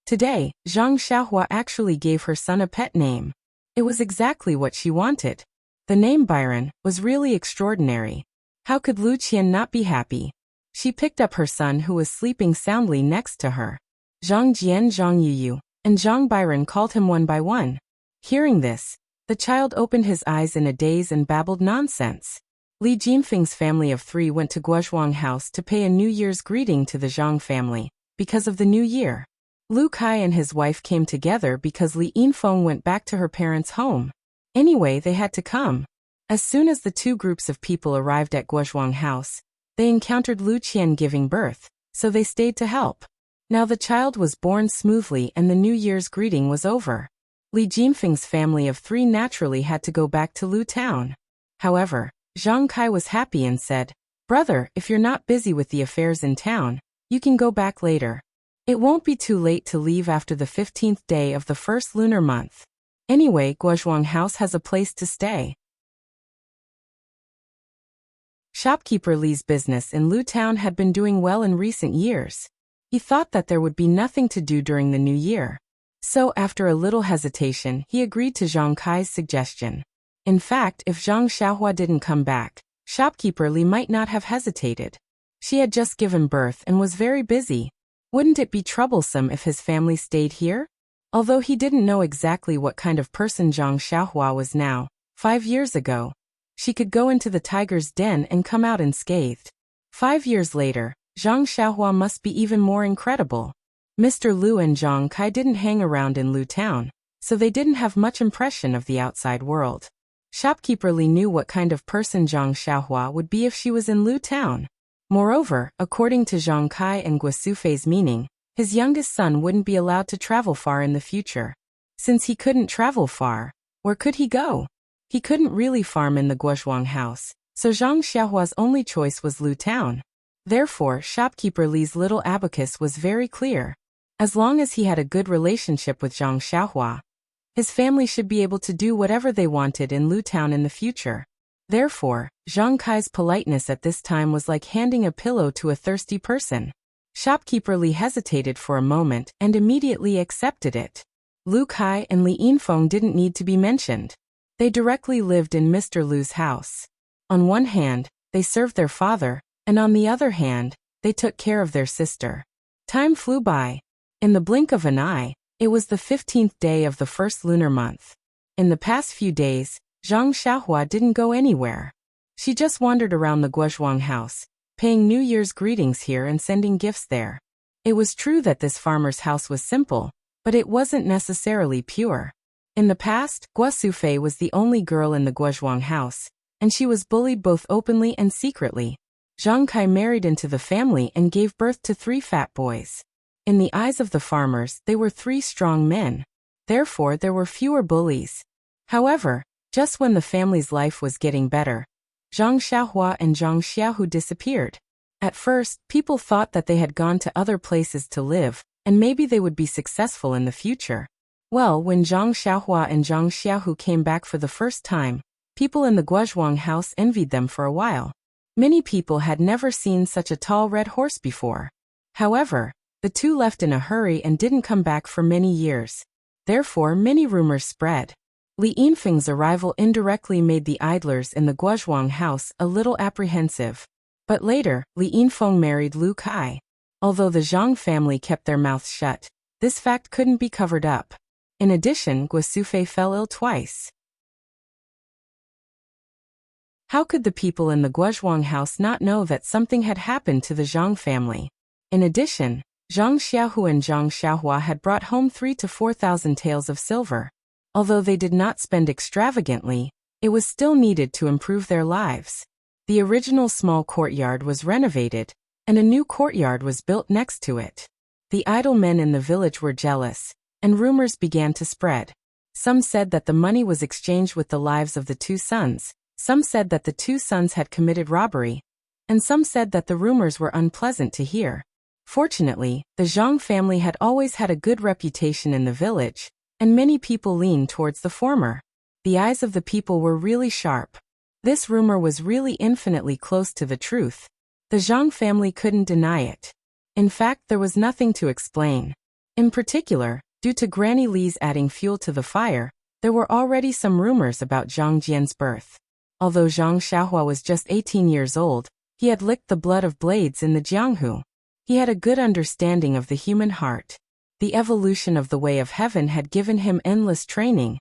Today, Zhang Xiaohua actually gave her son a pet name. It was exactly what she wanted. The name Byron was really extraordinary. How could Lu Qian not be happy? She picked up her son who was sleeping soundly next to her. Zhang Jian, Zhang Yuyu, and Zhang Byron called him one by one. Hearing this, the child opened his eyes in a daze and babbled nonsense. Li Jinfeng's family of 3 went to Guozhuang House to pay a New Year's greeting to the Zhang family, because of the new year. Lu Kai and his wife came together because Li Yinfeng went back to her parents' home. Anyway, they had to come. As soon as the 2 groups of people arrived at Guozhuang House, they encountered Lu Qian giving birth, so they stayed to help. Now the child was born smoothly and the New Year's greeting was over. Li Jinfeng's family of 3 naturally had to go back to Lu Town. However, Zhang Kai was happy and said, "Brother, if you're not busy with the affairs in town, you can go back later. It won't be too late to leave after the 15th day of the first lunar month. Anyway, Guozhuang House has a place to stay." Shopkeeper Li's business in Lu Town had been doing well in recent years. He thought that there would be nothing to do during the new year. So after a little hesitation, he agreed to Zhang Kai's suggestion. In fact, if Zhang Xiaohua didn't come back, shopkeeper Li might not have hesitated. She had just given birth and was very busy. Wouldn't it be troublesome if his family stayed here? Although he didn't know exactly what kind of person Zhang Xiaohua was now, 5 years ago, she could go into the tiger's den and come out unscathed. 5 years later, Zhang Xiaohua must be even more incredible. Mr. Lu and Zhang Kai didn't hang around in Lu Town, so they didn't have much impression of the outside world. Shopkeeper Li knew what kind of person Zhang Xiaohua would be if she was in Lu Town. Moreover, according to Zhang Kai and Guo Sufei's meaning, His youngest son wouldn't be allowed to travel far in the future. Since he couldn't travel far, where could he go? He couldn't really farm in the Guozhuang house, so Zhang Xiaohua's only choice was Lu Town. Therefore, shopkeeper Li's little abacus was very clear. As long as he had a good relationship with Zhang Xiaohua, his family should be able to do whatever they wanted in Lu Town in the future. Therefore, Zhang Kai's politeness at this time was like handing a pillow to a thirsty person. Shopkeeper Li hesitated for a moment and immediately accepted it. Lu Kai and Li Yinfeng didn't need to be mentioned. They directly lived in Mr. Lu's house. On one hand, they served their father, and on the other hand, they took care of their sister. Time flew by. In the blink of an eye, it was the 15th day of the first lunar month. In the past few days, Zhang Xiaohua didn't go anywhere. She just wandered around the Guozhuang house, paying New Year's greetings here and sending gifts there. It was true that this farmer's house was simple, but it wasn't necessarily pure. In the past, Guo Sufei was the only girl in the Guozhuang house, and she was bullied both openly and secretly. Zhang Kai married into the family and gave birth to 3 fat boys. In the eyes of the farmers, they were 3 strong men. Therefore, there were fewer bullies. However, just when the family's life was getting better, Zhang Xiaohua and Zhang Xiaohu disappeared. At first, people thought that they had gone to other places to live, and maybe they would be successful in the future. Well, when Zhang Xiaohua and Zhang Xiaohu came back for the first time, people in the Guozhuang house envied them for a while. Many people had never seen such a tall red horse before. However, the 2 left in a hurry and didn't come back for many years. Therefore, many rumors spread. Li Yinfeng's arrival indirectly made the idlers in the Guozhuang house a little apprehensive. But later, Li Yinfeng married Lu Kai. Although the Zhang family kept their mouths shut, this fact couldn't be covered up. In addition, Guo Sufei fell ill twice. How could the people in the Guozhuang house not know that something had happened to the Zhang family? In addition, Zhang Xiaohu and Zhang Xiaohua had brought home 3,000 to 4,000 taels of silver. Although they did not spend extravagantly, it was still needed to improve their lives. The original small courtyard was renovated, and a new courtyard was built next to it. The idle men in the village were jealous, and rumors began to spread. Some said that the money was exchanged with the lives of the 2 sons, some said that the 2 sons had committed robbery, and some said that the rumors were unpleasant to hear. Fortunately, the Zhang family had always had a good reputation in the village, and many people leaned towards the former. The eyes of the people were really sharp. This rumor was really infinitely close to the truth. The Zhang family couldn't deny it. In fact, there was nothing to explain. In particular, due to Granny Li's adding fuel to the fire, there were already some rumors about Zhang Jian's birth. Although Zhang Xiaohua was just 18 years old, he had licked the blood of blades in the Jianghu. He had a good understanding of the human heart. The evolution of the way of heaven had given him endless training,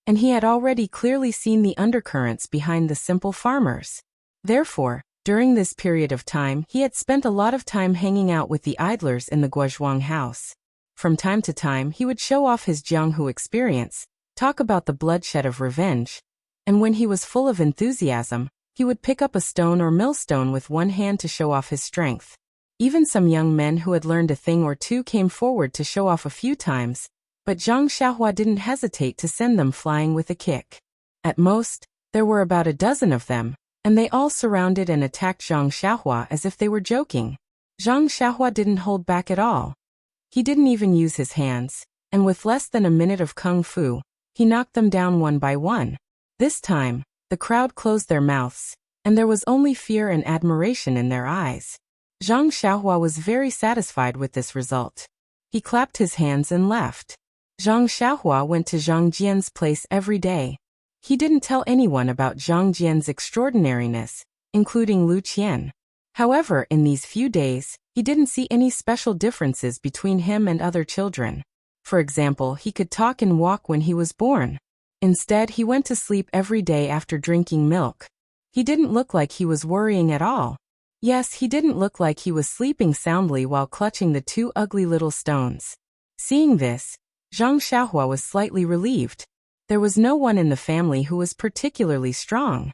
and he had already clearly seen the undercurrents behind the simple farmers. Therefore, during this period of time, he had spent a lot of time hanging out with the idlers in the Guozhuang house. From time to time, he would show off his Jianghu experience, talk about the bloodshed of revenge, and when he was full of enthusiasm, he would pick up a stone or millstone with one hand to show off his strength. Even some young men who had learned a thing or two came forward to show off a few times, but Zhang Xiaohua didn't hesitate to send them flying with a kick. At most, there were about a dozen of them, and they all surrounded and attacked Zhang Xiaohua as if they were joking. Zhang Xiaohua didn't hold back at all. He didn't even use his hands, and with less than a minute of kung fu, he knocked them down one by one. This time, the crowd closed their mouths, and there was only fear and admiration in their eyes. Zhang Xiaohua was very satisfied with this result. He clapped his hands and left. Zhang Xiaohua went to Zhang Jian's place every day. He didn't tell anyone about Zhang Jian's extraordinariness, including Lu Qian. However, in these few days, he didn't see any special differences between him and other children. For example, he could talk and walk when he was born. Instead, he went to sleep every day after drinking milk. He didn't look like he was worrying at all. Yes, he didn't look like he was sleeping soundly while clutching the 2 ugly little stones. Seeing this, Zhang Xiaohua was slightly relieved. There was no one in the family who was particularly strong.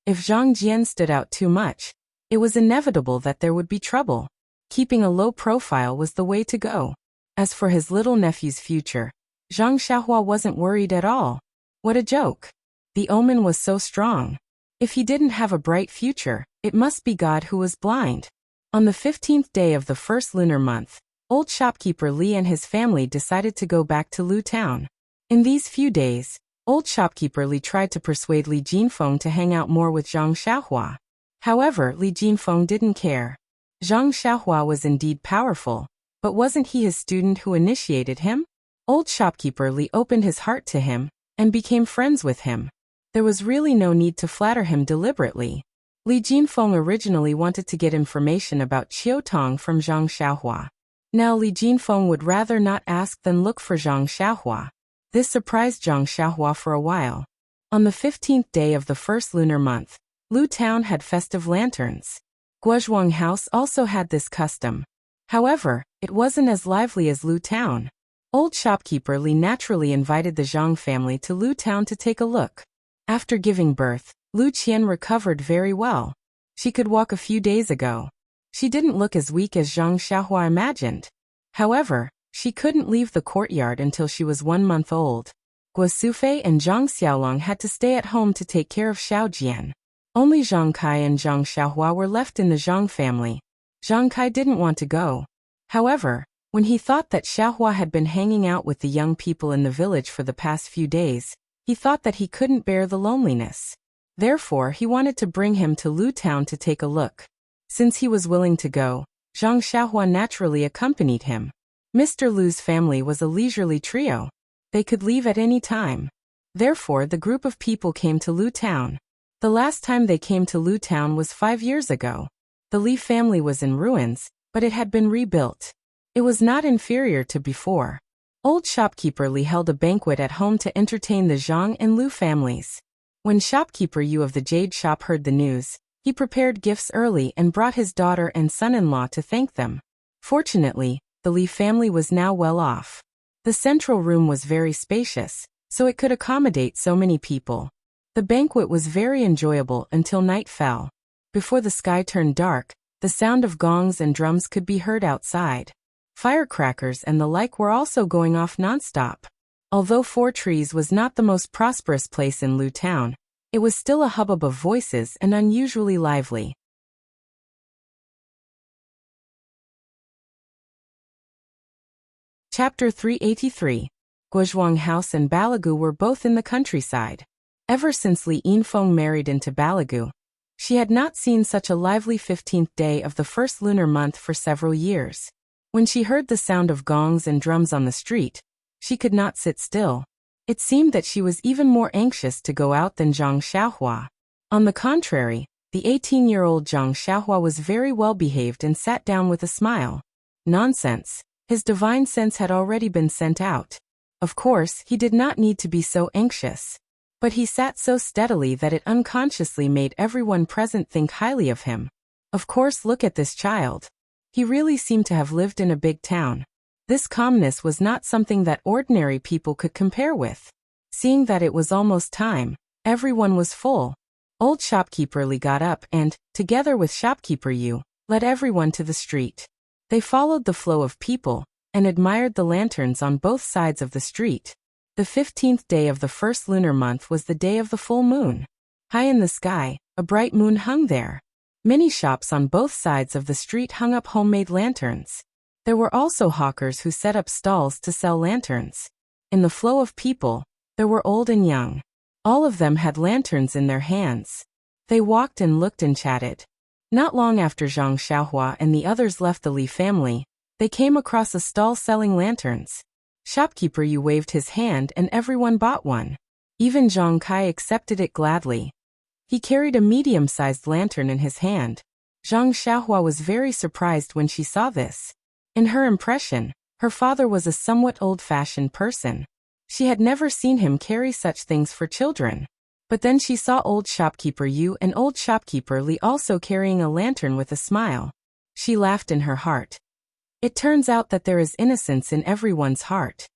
If Zhang Jian stood out too much, It was inevitable that there would be trouble. Keeping a low profile was the way to go. As for his little nephew's future, Zhang Xiaohua wasn't worried at all. What a joke. The omen was so strong. If he didn't have a bright future, it must be God who was blind. On the 15th day of the first lunar month, old shopkeeper Li and his family decided to go back to Lu town. In these few days, old shopkeeper Li tried to persuade Li Jinfeng to hang out more with Zhang Xiaohua. However, Li Jinfeng didn't care. Zhang Xiaohua was indeed powerful, but wasn't he his student who initiated him? Old shopkeeper Li opened his heart to him and became friends with him. There was really no need to flatter him deliberately. Li Jinfeng originally wanted to get information about Qiutong from Zhang Xiaohua. Now Li Jinfeng would rather not ask than look for Zhang Xiaohua. This surprised Zhang Xiaohua for a while. On the 15th day of the first lunar month, Lu town had festive lanterns. Guozhuang House also had this custom. However, it wasn't as lively as Lu town. Old shopkeeper Li naturally invited the Zhang family to Lu town to take a look. After giving birth, Lu Qian recovered very well. She could walk a few days ago. She didn't look as weak as Zhang Xiaohua imagined. However, she couldn't leave the courtyard until she was 1 month old. Guo Sufei and Zhang Xiaolong had to stay at home to take care of Xiao Jian. Only Zhang Kai and Zhang Xiaohua were left in the Zhang family. Zhang Kai didn't want to go. However, when he thought that Xiaohua had been hanging out with the young people in the village for the past few days, he thought that he couldn't bear the loneliness. Therefore, he wanted to bring him to Lu town to take a look. Since he was willing to go, Zhang Xiaohua naturally accompanied him. Mr. Lu's family was a leisurely trio. They could leave at any time. Therefore, the group of people came to Lu town. The last time they came to Lu town was 5 years ago. The Li family was in ruins, but it had been rebuilt. It was not inferior to before. Old shopkeeper Li held a banquet at home to entertain the Zhang and Lu families. When shopkeeper Yu of the Jade Shop heard the news, he prepared gifts early and brought his daughter and son-in-law to thank them. Fortunately, the Li family was now well off. The central room was very spacious, so it could accommodate so many people. The banquet was very enjoyable until night fell. Before the sky turned dark, the sound of gongs and drums could be heard outside. Firecrackers and the like were also going off non-stop. Although Four Trees was not the most prosperous place in Lu town, it was still a hubbub of voices and unusually lively. Chapter 383. Guozhuang House and Balagu were both in the countryside. Ever since Li Yinfeng married into Balagu, she had not seen such a lively 15th day of the first lunar month for several years. When she heard the sound of gongs and drums on the street, she could not sit still. It seemed that she was even more anxious to go out than Zhang Xiaohua. On the contrary, the 18-year-old Zhang Xiaohua was very well behaved and sat down with a smile. Nonsense. His divine sense had already been sent out. Of course, he did not need to be so anxious. But he sat so steadily that it unconsciously made everyone present think highly of him. Of course, look at this child. He really seemed to have lived in a big town. This calmness was not something that ordinary people could compare with. Seeing that it was almost time, everyone was full. Old shopkeeper Li got up and, together with shopkeeper Yu, led everyone to the street. They followed the flow of people and admired the lanterns on both sides of the street. The 15th day of the first lunar month was the day of the full moon. High in the sky, a bright moon hung there. Many shops on both sides of the street hung up homemade lanterns. There were also hawkers who set up stalls to sell lanterns. In the flow of people, there were old and young. All of them had lanterns in their hands. They walked and looked and chatted. Not long after Zhang Xiaohua and the others left the Li family, they came across a stall selling lanterns. Shopkeeper Yu waved his hand and everyone bought one. Even Zhang Kai accepted it gladly. He carried a medium-sized lantern in his hand. Zhang Xiaohua was very surprised when she saw this. In her impression, her father was a somewhat old-fashioned person. She had never seen him carry such things for children. But then she saw old shopkeeper Yu and old shopkeeper Li also carrying a lantern with a smile. She laughed in her heart. It turns out that there is innocence in everyone's heart.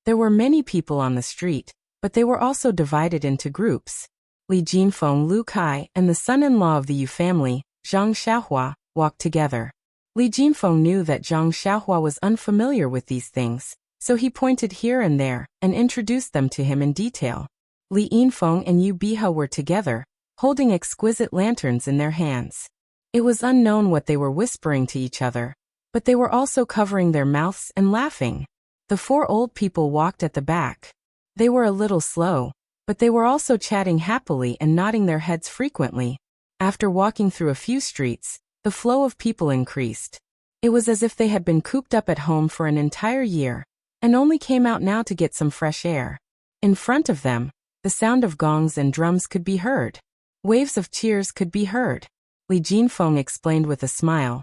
There were many people on the street, but they were also divided into groups. Li Jinfeng, Lu Kai, and the son-in-law of the Yu family Zhang Xiaohua, walked together. Li Jinfeng knew that Zhang Xiaohua was unfamiliar with these things, so he pointed here and there and introduced them to him in detail. Li Yinfeng and Yu Bihe were together, holding exquisite lanterns in their hands. It was unknown what they were whispering to each other, but they were also covering their mouths and laughing. The four old people walked at the back. They were a little slow, but they were also chatting happily and nodding their heads frequently. After walking through a few streets, the flow of people increased. It was as if they had been cooped up at home for an entire year, and only came out now to get some fresh air. In front of them, the sound of gongs and drums could be heard. Waves of cheers could be heard. Li Jinfeng explained with a smile.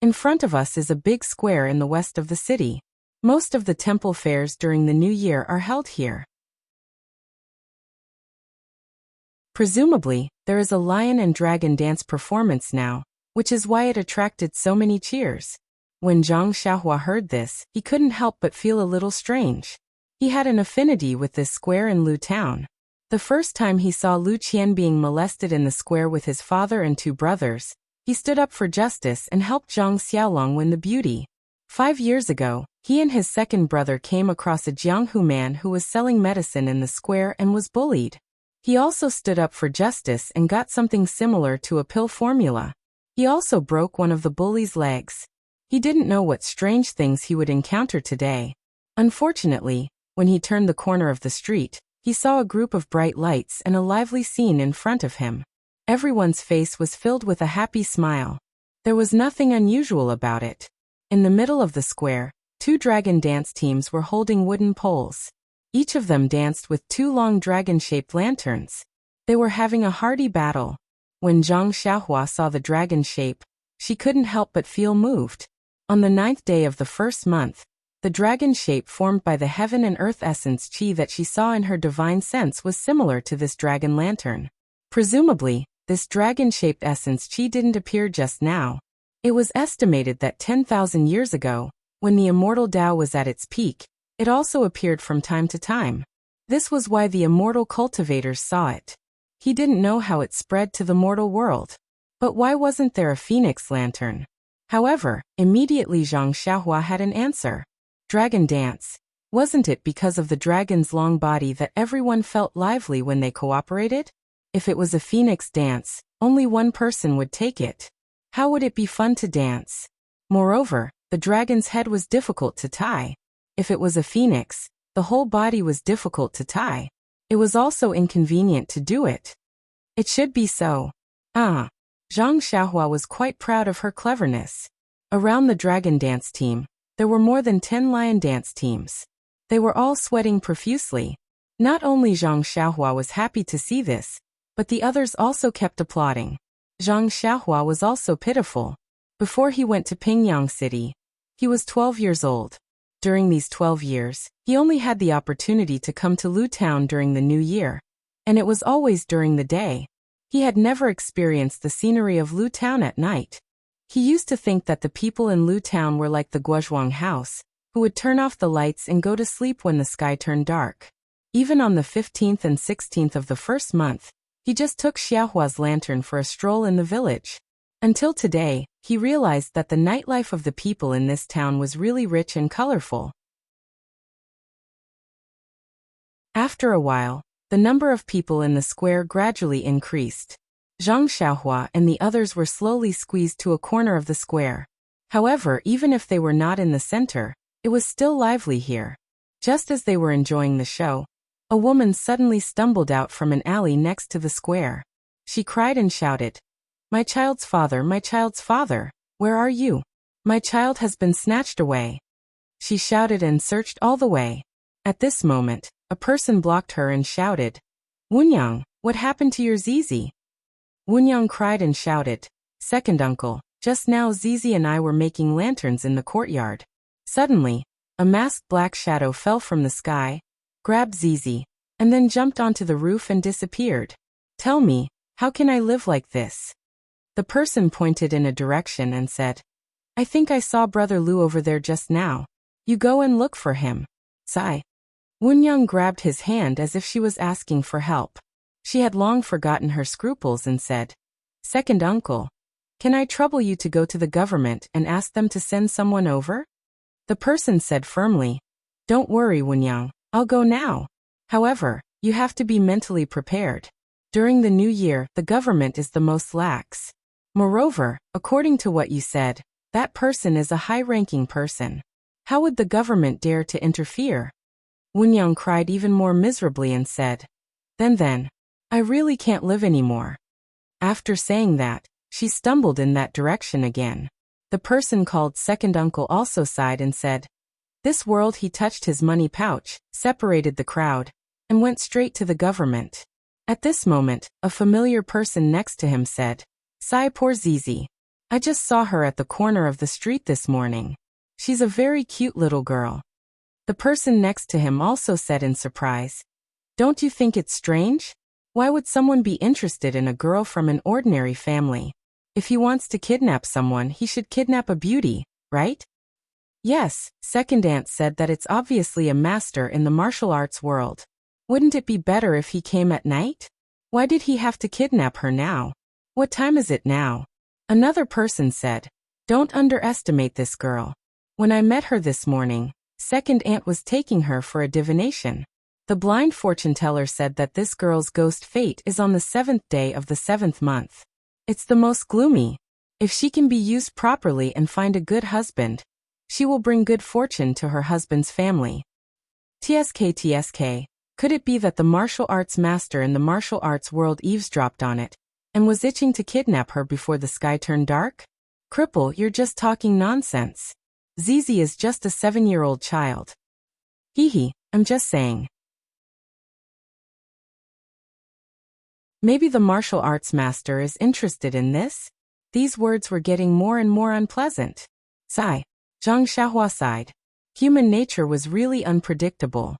In front of us is a big square in the west of the city. Most of the temple fairs during the new year are held here. Presumably, there is a lion and dragon dance performance now, which is why it attracted so many cheers. When Zhang Xiaohua heard this, he couldn't help but feel a little strange. He had an affinity with this square in Lu Town. The first time he saw Lu Qian being molested in the square with his father and two brothers, he stood up for justice and helped Zhang Xiaolong win the beauty. 5 years ago, he and his second brother came across a Jianghu man who was selling medicine in the square and was bullied. He also stood up for justice and got something similar to a pill formula. He also broke one of the bully's legs. He didn't know what strange things he would encounter today. Unfortunately, when he turned the corner of the street, he saw a group of bright lights and a lively scene in front of him. Everyone's face was filled with a happy smile. There was nothing unusual about it. In the middle of the square, 2 dragon dance teams were holding wooden poles. Each of them danced with 2 long dragon-shaped lanterns. They were having a hearty battle. When Zhang Xiaohua saw the dragon shape, she couldn't help but feel moved. On the 9th day of the first month, the dragon shape formed by the heaven and earth essence chi that she saw in her divine sense was similar to this dragon lantern. Presumably, this dragon-shaped essence chi didn't appear just now. It was estimated that 10,000 years ago, when the immortal Tao was at its peak, it also appeared from time to time. This was why the immortal cultivators saw it. He didn't know how it spread to the mortal world. But why wasn't there a phoenix lantern? However, immediately Zhang Xiaohua had an answer. Dragon dance. Wasn't it because of the dragon's long body that everyone felt lively when they cooperated? If it was a phoenix dance, only one person would take it. How would it be fun to dance? Moreover, the dragon's head was difficult to tie. If it was a phoenix, the whole body was difficult to tie. It was also inconvenient to do it. It should be so. Zhang Xiaohua was quite proud of her cleverness. Around the dragon dance team, there were more than 10 lion dance teams. They were all sweating profusely. Not only Zhang Xiaohua was happy to see this, but the others also kept applauding. Zhang Xiaohua was also pitiful. Before he went to Pingyang City, he was 12 years old. During these 12 years, he only had the opportunity to come to Lu Town during the new year, and it was always during the day. He had never experienced the scenery of Lu Town at night. He used to think that the people in Lu Town were like the Guozhuang house, who would turn off the lights and go to sleep when the sky turned dark. Even on the 15th and 16th of the first month, he just took Xiaohua's lantern for a stroll in the village. Until today, he realized that the nightlife of the people in this town was really rich and colorful. After a while, the number of people in the square gradually increased. Zhang Xiaohua and the others were slowly squeezed to a corner of the square. However, even if they were not in the center, it was still lively here. Just as they were enjoying the show, a woman suddenly stumbled out from an alley next to the square. She cried and shouted, my child's father, where are you? My child has been snatched away." She shouted and searched all the way. At this moment, a person blocked her and shouted, "Wunyang, what happened to your Zizi?" Wunyang cried and shouted, "Second uncle, just now Zizi and I were making lanterns in the courtyard." Suddenly, a masked black shadow fell from the sky, grabbed Zizi, and then jumped onto the roof and disappeared. "Tell me, how can I live like this?" The person pointed in a direction and said, "I think I saw Brother Lu over there just now. You go and look for him." Sigh. Wunyang grabbed his hand as if she was asking for help. She had long forgotten her scruples and said, "Second uncle, Can I trouble you to go to the government and ask them to send someone over? The person said firmly. Don't worry, Wunyang, I'll go now. However, you have to be mentally prepared. During the new year, the government is the most lax. Moreover, according to what you said, that person is a high-ranking person. How would the government dare to interfere? Wunyang cried even more miserably and said, Then, I really can't live anymore. After saying that, she stumbled in that direction again. The person called second uncle also sighed and said, This world. He touched his money pouch, separated the crowd, and went straight to the government. At this moment, a familiar person next to him said, Sigh, poor Zizi. I just saw her at the corner of the street this morning. She's a very cute little girl. The person next to him also said in surprise, Don't you think it's strange? Why would someone be interested in a girl from an ordinary family? If he wants to kidnap someone, he should kidnap a beauty, right? Yes, second aunt said that it's obviously a master in the martial arts world. Wouldn't it be better if he came at night? Why did he have to kidnap her now? What time is it now? Another person said, Don't underestimate this girl. When I met her this morning, second aunt was taking her for a divination. The blind fortune teller said that this girl's ghost fate is on the 7th day of the 7th month. It's the most gloomy. If she can be used properly and find a good husband, she will bring good fortune to her husband's family. TSK. Could it be that the martial arts master in the martial arts world eavesdropped on it, and was itching to kidnap her before the sky turned dark? Cripple, you're just talking nonsense. Zizi is just a 7-year-old child. Hee, I'm just saying. Maybe the martial arts master is interested in this? These words were getting more and more unpleasant. Sigh. Zhang Xiaohua sighed. Human nature was really unpredictable.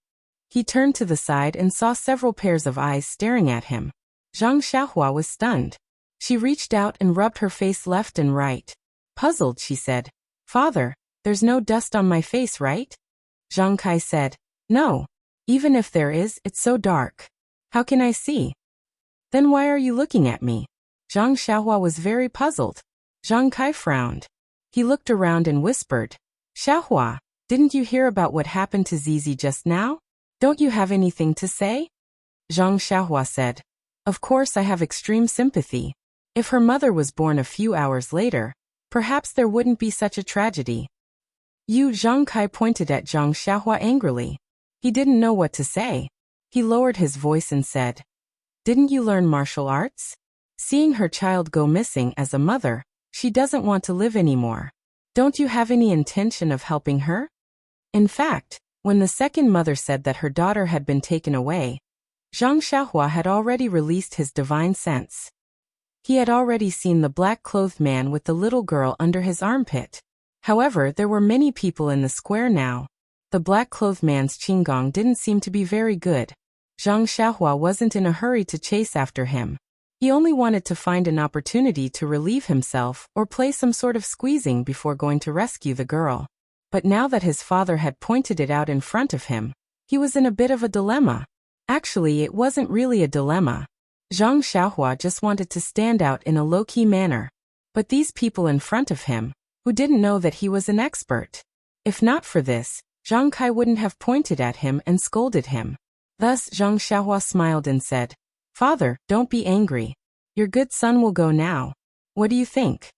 He turned to the side and saw several pairs of eyes staring at him. Zhang Xiaohua was stunned. She reached out and rubbed her face left and right. Puzzled, she said, Father, there's no dust on my face, right? Zhang Kai said, No. Even if there is, it's so dark. How can I see? Then why are you looking at me? Zhang Xiaohua was very puzzled. Zhang Kai frowned. He looked around and whispered, Xiaohua, didn't you hear about what happened to Zizi just now? Don't you have anything to say? Zhang Xiaohua said, Of course I have extreme sympathy. If her mother was born a few hours later, perhaps there wouldn't be such a tragedy. Zhang Kai pointed at Zhang Xiaohua angrily. He didn't know what to say. He lowered his voice and said, Didn't you learn martial arts? Seeing her child go missing as a mother, she doesn't want to live anymore. Don't you have any intention of helping her? In fact, when the second mother said that her daughter had been taken away, Zhang Xiaohua had already released his divine sense. He had already seen the black-clothed man with the little girl under his armpit. However, there were many people in the square now. The black-clothed man's qigong didn't seem to be very good. Zhang Xiaohua wasn't in a hurry to chase after him. He only wanted to find an opportunity to relieve himself or play some sort of squeezing before going to rescue the girl. But now that his father had pointed it out in front of him, he was in a bit of a dilemma. Actually, it wasn't really a dilemma. Zhang Xiaohua just wanted to stand out in a low-key manner. But these people in front of him, who didn't know that he was an expert. If not for this, Zhang Kai wouldn't have pointed at him and scolded him. Thus Zhang Xiaohua smiled and said, Father, don't be angry. Your good son will go now. What do you think?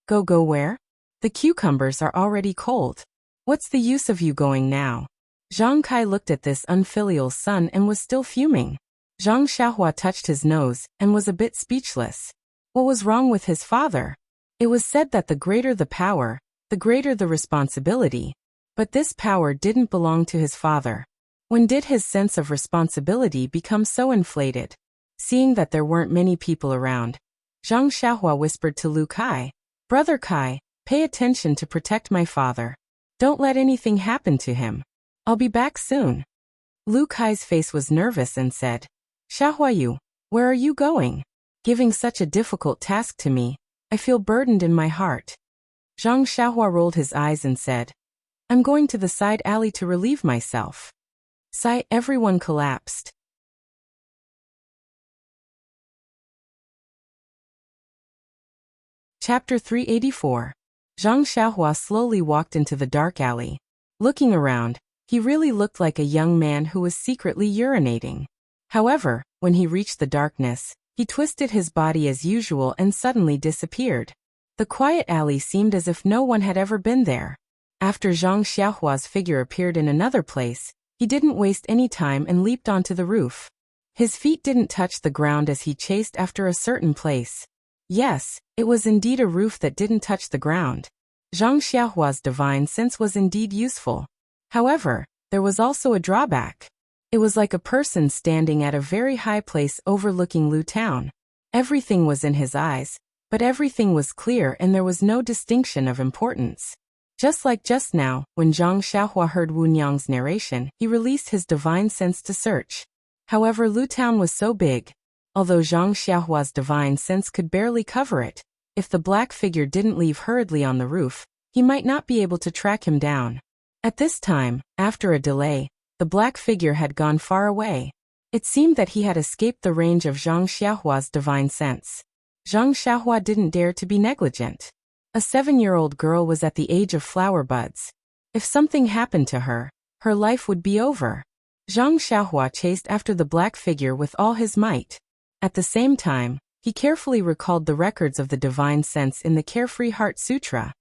Go where? The cucumbers are already cold. What's the use of you going now? Zhang Kai looked at this unfilial son and was still fuming. Zhang Xiaohua touched his nose and was a bit speechless. What was wrong with his father? It was said that the greater the power, the greater the responsibility. But this power didn't belong to his father. When did his sense of responsibility become so inflated? Seeing that there weren't many people around, Zhang Xiaohua whispered to Lu Kai, Brother Kai, pay attention to protect my father. Don't let anything happen to him. I'll be back soon. Lu Kai's face was nervous and said, Xiaohua, where are you going? Giving such a difficult task to me, I feel burdened in my heart. Zhang Xiaohua rolled his eyes and said, I'm going to the side alley to relieve myself. Sigh, everyone collapsed. Chapter 384. Zhang Xiaohua slowly walked into the dark alley. Looking around, he really looked like a young man who was secretly urinating. However, when he reached the darkness, he twisted his body as usual and suddenly disappeared. The quiet alley seemed as if no one had ever been there. After Zhang Xiaohua's figure appeared in another place, he didn't waste any time and leaped onto the roof. His feet didn't touch the ground as he chased after a certain place. Yes, it was indeed a roof that didn't touch the ground. Zhang Xiaohua's divine sense was indeed useful. However, there was also a drawback. It was like a person standing at a very high place overlooking Lu Town. Everything was in his eyes, but everything was clear and there was no distinction of importance. Just like just now, when Zhang Xiaohua heard Wu Nyang's narration, he released his divine sense to search. However, Lu Town was so big. Although Zhang Xiaohua's divine sense could barely cover it, if the black figure didn't leave hurriedly on the roof, he might not be able to track him down. At this time, after a delay, the black figure had gone far away. It seemed that he had escaped the range of Zhang Xiaohua's divine sense. Zhang Xiaohua didn't dare to be negligent. A 7-year-old girl was at the age of flower buds. If something happened to her, her life would be over. Zhang Xiaohua chased after the black figure with all his might. At the same time, he carefully recalled the records of the divine sense in the Carefree Heart Sutra.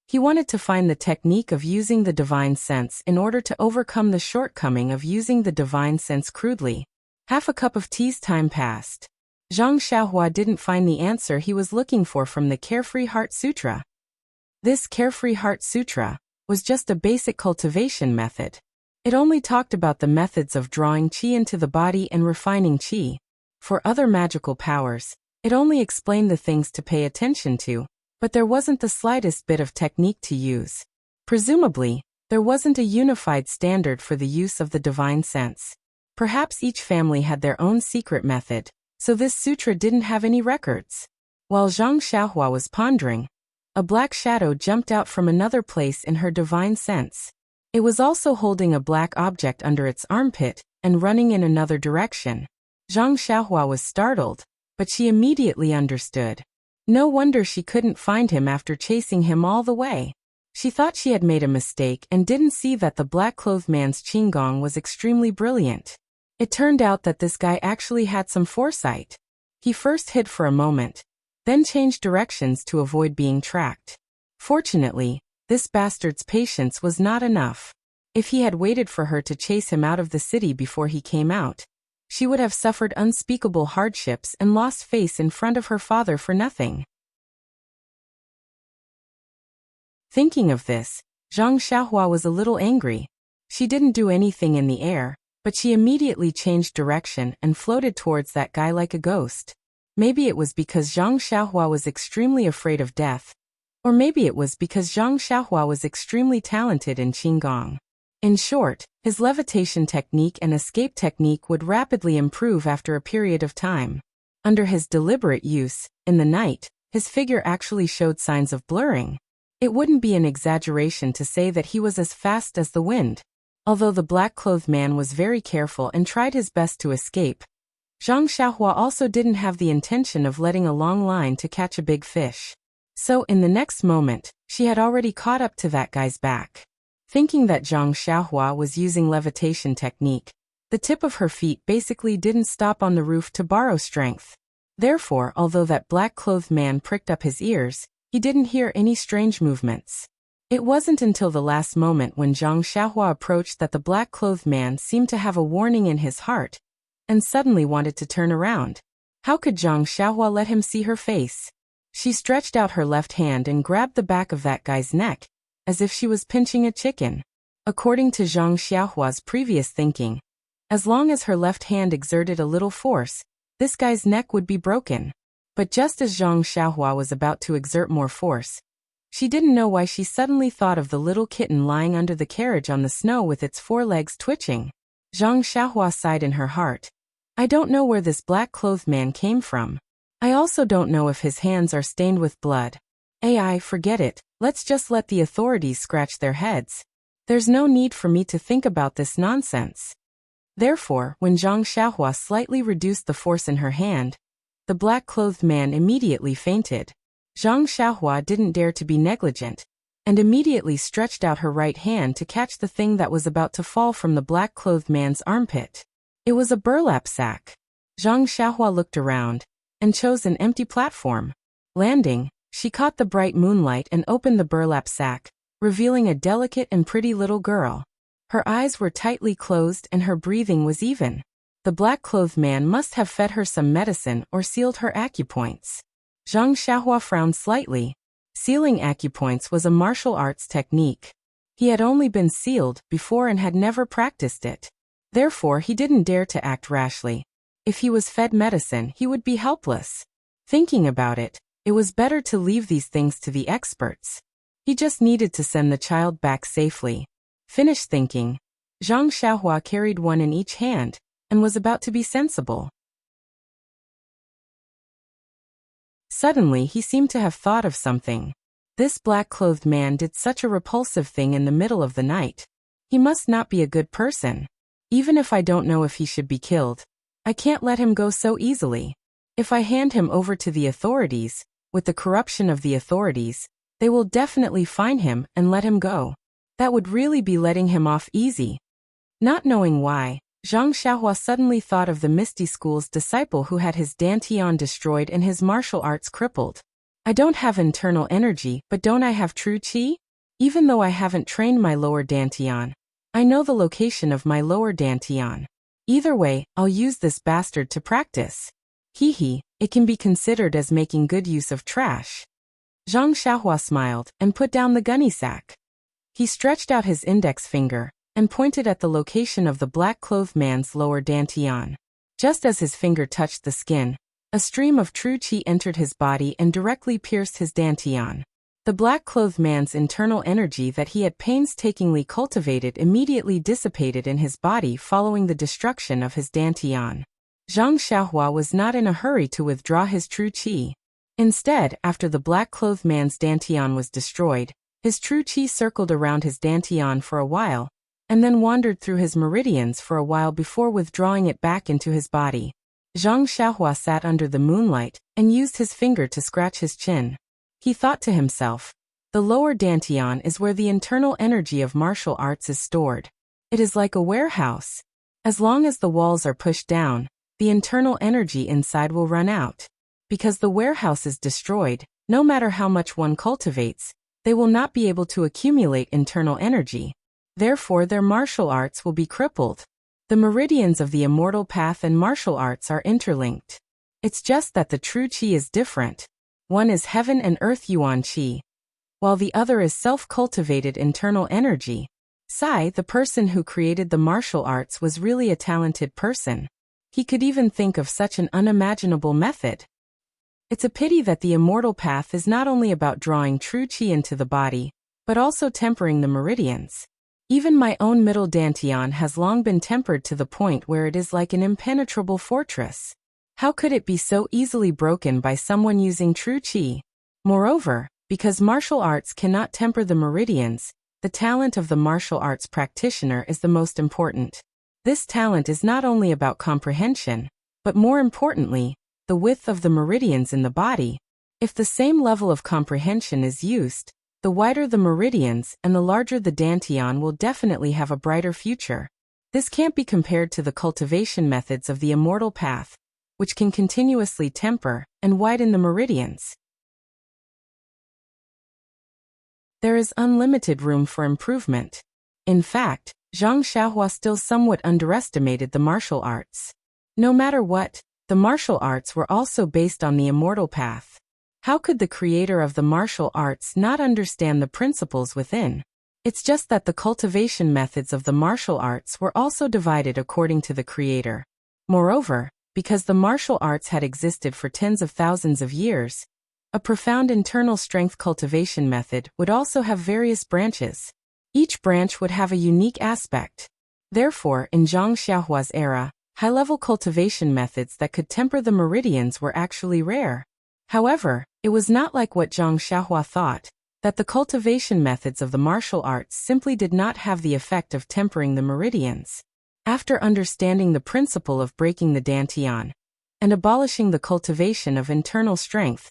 He wanted to find the technique of using the divine sense in order to overcome the shortcoming of using the divine sense crudely. Half a cup of tea's time passed. Zhang Xiaohua didn't find the answer he was looking for from the Carefree Heart Sutra. This Carefree Heart Sutra was just a basic cultivation method. It only talked about the methods of drawing qi into the body and refining qi. For other magical powers, it only explained the things to pay attention to, but there wasn't the slightest bit of technique to use. Presumably, there wasn't a unified standard for the use of the divine sense. Perhaps each family had their own secret method, so this sutra didn't have any records. While Zhang Xiaohua was pondering, a black shadow jumped out from another place in her divine sense. It was also holding a black object under its armpit and running in another direction. Zhang Xiaohua was startled, but she immediately understood. No wonder she couldn't find him after chasing him all the way. She thought she had made a mistake and didn't see that the black-clothed man's qigong was extremely brilliant. It turned out that this guy actually had some foresight. He first hid for a moment, then changed directions to avoid being tracked. Fortunately, this bastard's patience was not enough. If he had waited for her to chase him out of the city before he came out, she would have suffered unspeakable hardships and lost face in front of her father for nothing. Thinking of this, Zhang Xiaohua was a little angry. She didn't do anything in the air, but she immediately changed direction and floated towards that guy like a ghost. Maybe it was because Zhang Xiaohua was extremely afraid of death, or maybe it was because Zhang Xiaohua was extremely talented in qigong. In short, his levitation technique and escape technique would rapidly improve after a period of time. Under his deliberate use, in the night, his figure actually showed signs of blurring. It wouldn't be an exaggeration to say that he was as fast as the wind. Although the black-clothed man was very careful and tried his best to escape, Zhang Xiaohua also didn't have the intention of letting a long line to catch a big fish. So in the next moment, she had already caught up to that guy's back. Thinking that Zhang Xiaohua was using levitation technique, the tip of her feet basically didn't stop on the roof to borrow strength. Therefore, although that black-clothed man pricked up his ears, he didn't hear any strange movements. It wasn't until the last moment when Zhang Xiaohua approached that the black-clothed man seemed to have a warning in his heart, and suddenly wanted to turn around. How could Zhang Xiaohua let him see her face? She stretched out her left hand and grabbed the back of that guy's neck, as if she was pinching a chicken. According to Zhang Xiaohua's previous thinking, as long as her left hand exerted a little force, this guy's neck would be broken. But just as Zhang Xiaohua was about to exert more force, she didn't know why she suddenly thought of the little kitten lying under the carriage on the snow with its 4 legs twitching. Zhang Xiaohua sighed in her heart. I don't know where this black-clothed man came from. I also don't know if his hands are stained with blood. AI, forget it. Let's just let the authorities scratch their heads. There's no need for me to think about this nonsense. Therefore, when Zhang Xiaohua slightly reduced the force in her hand, the black-clothed man immediately fainted. Zhang Xiaohua didn't dare to be negligent, and immediately stretched out her right hand to catch the thing that was about to fall from the black-clothed man's armpit. It was a burlap sack. Zhang Xiaohua looked around, and chose an empty platform. Landing, she caught the bright moonlight and opened the burlap sack, revealing a delicate and pretty little girl. Her eyes were tightly closed and her breathing was even. The black-clothed man must have fed her some medicine or sealed her acupoints. Zhang Xiaohua frowned slightly. Sealing acupoints was a martial arts technique. He had only been sealed before and had never practiced it. Therefore, he didn't dare to act rashly. If he was fed medicine, he would be helpless. Thinking about it, it was better to leave these things to the experts. He just needed to send the child back safely. Finished thinking, Zhang Xiaohua carried one in each hand and was about to be sensible. Suddenly, he seemed to have thought of something. This black-clothed man did such a repulsive thing in the middle of the night. He must not be a good person. Even if I don't know if he should be killed, I can't let him go so easily. If I hand him over to the authorities, with the corruption of the authorities, they will definitely fine him and let him go. That would really be letting him off easy. Not knowing why, Zhang Xiaohua suddenly thought of the Misty School's disciple who had his dantian destroyed and his martial arts crippled. I don't have internal energy, but don't I have true qi? Even though I haven't trained my lower dantian, I know the location of my lower dantian. Either way, I'll use this bastard to practice. Hee, it can be considered as making good use of trash. Zhang Xiaohua smiled and put down the gunny sack. He stretched out his index finger and pointed at the location of the black-clothed man's lower dantian. Just as his finger touched the skin, a stream of true qi entered his body and directly pierced his dantian. The black-clothed man's internal energy that he had painstakingly cultivated immediately dissipated in his body following the destruction of his dantian. Zhang Xiaohua was not in a hurry to withdraw his true qi. Instead, after the black-clothed man's dantian was destroyed, his true qi circled around his dantian for a while, and then wandered through his meridians for a while before withdrawing it back into his body. Zhang Xiaohua sat under the moonlight and used his finger to scratch his chin. He thought to himself, the lower dantian is where the internal energy of martial arts is stored. It is like a warehouse. As long as the walls are pushed down, the internal energy inside will run out. Because the warehouse is destroyed, no matter how much one cultivates, they will not be able to accumulate internal energy. Therefore, their martial arts will be crippled. The meridians of the immortal path and martial arts are interlinked. It's just that the true qi is different. One is heaven and earth yuan qi, while the other is self-cultivated internal energy. Sai, the person who created the martial arts, was really a talented person. He could even think of such an unimaginable method. It's a pity that the immortal path is not only about drawing true qi into the body, but also tempering the meridians. Even my own middle dantian has long been tempered to the point where it is like an impenetrable fortress. How could it be so easily broken by someone using true qi? Moreover, because martial arts cannot temper the meridians, the talent of the martial arts practitioner is the most important. This talent is not only about comprehension, but more importantly, the width of the meridians in the body. If the same level of comprehension is used, the wider the meridians and the larger the dantian will definitely have a brighter future. This can't be compared to the cultivation methods of the immortal path, which can continuously temper and widen the meridians. There is unlimited room for improvement. In fact, Zhang Xiaohua still somewhat underestimated the martial arts. No matter what, the martial arts were also based on the immortal path. How could the creator of the martial arts not understand the principles within? It's just that the cultivation methods of the martial arts were also divided according to the creator. Moreover, because the martial arts had existed for tens of thousands of years, a profound internal strength cultivation method would also have various branches. Each branch would have a unique aspect. Therefore, in Zhang Xiaohua's era, high-level cultivation methods that could temper the meridians were actually rare. However, it was not like what Zhang Xiaohua thought, that the cultivation methods of the martial arts simply did not have the effect of tempering the meridians. After understanding the principle of breaking the dantian and abolishing the cultivation of internal strength,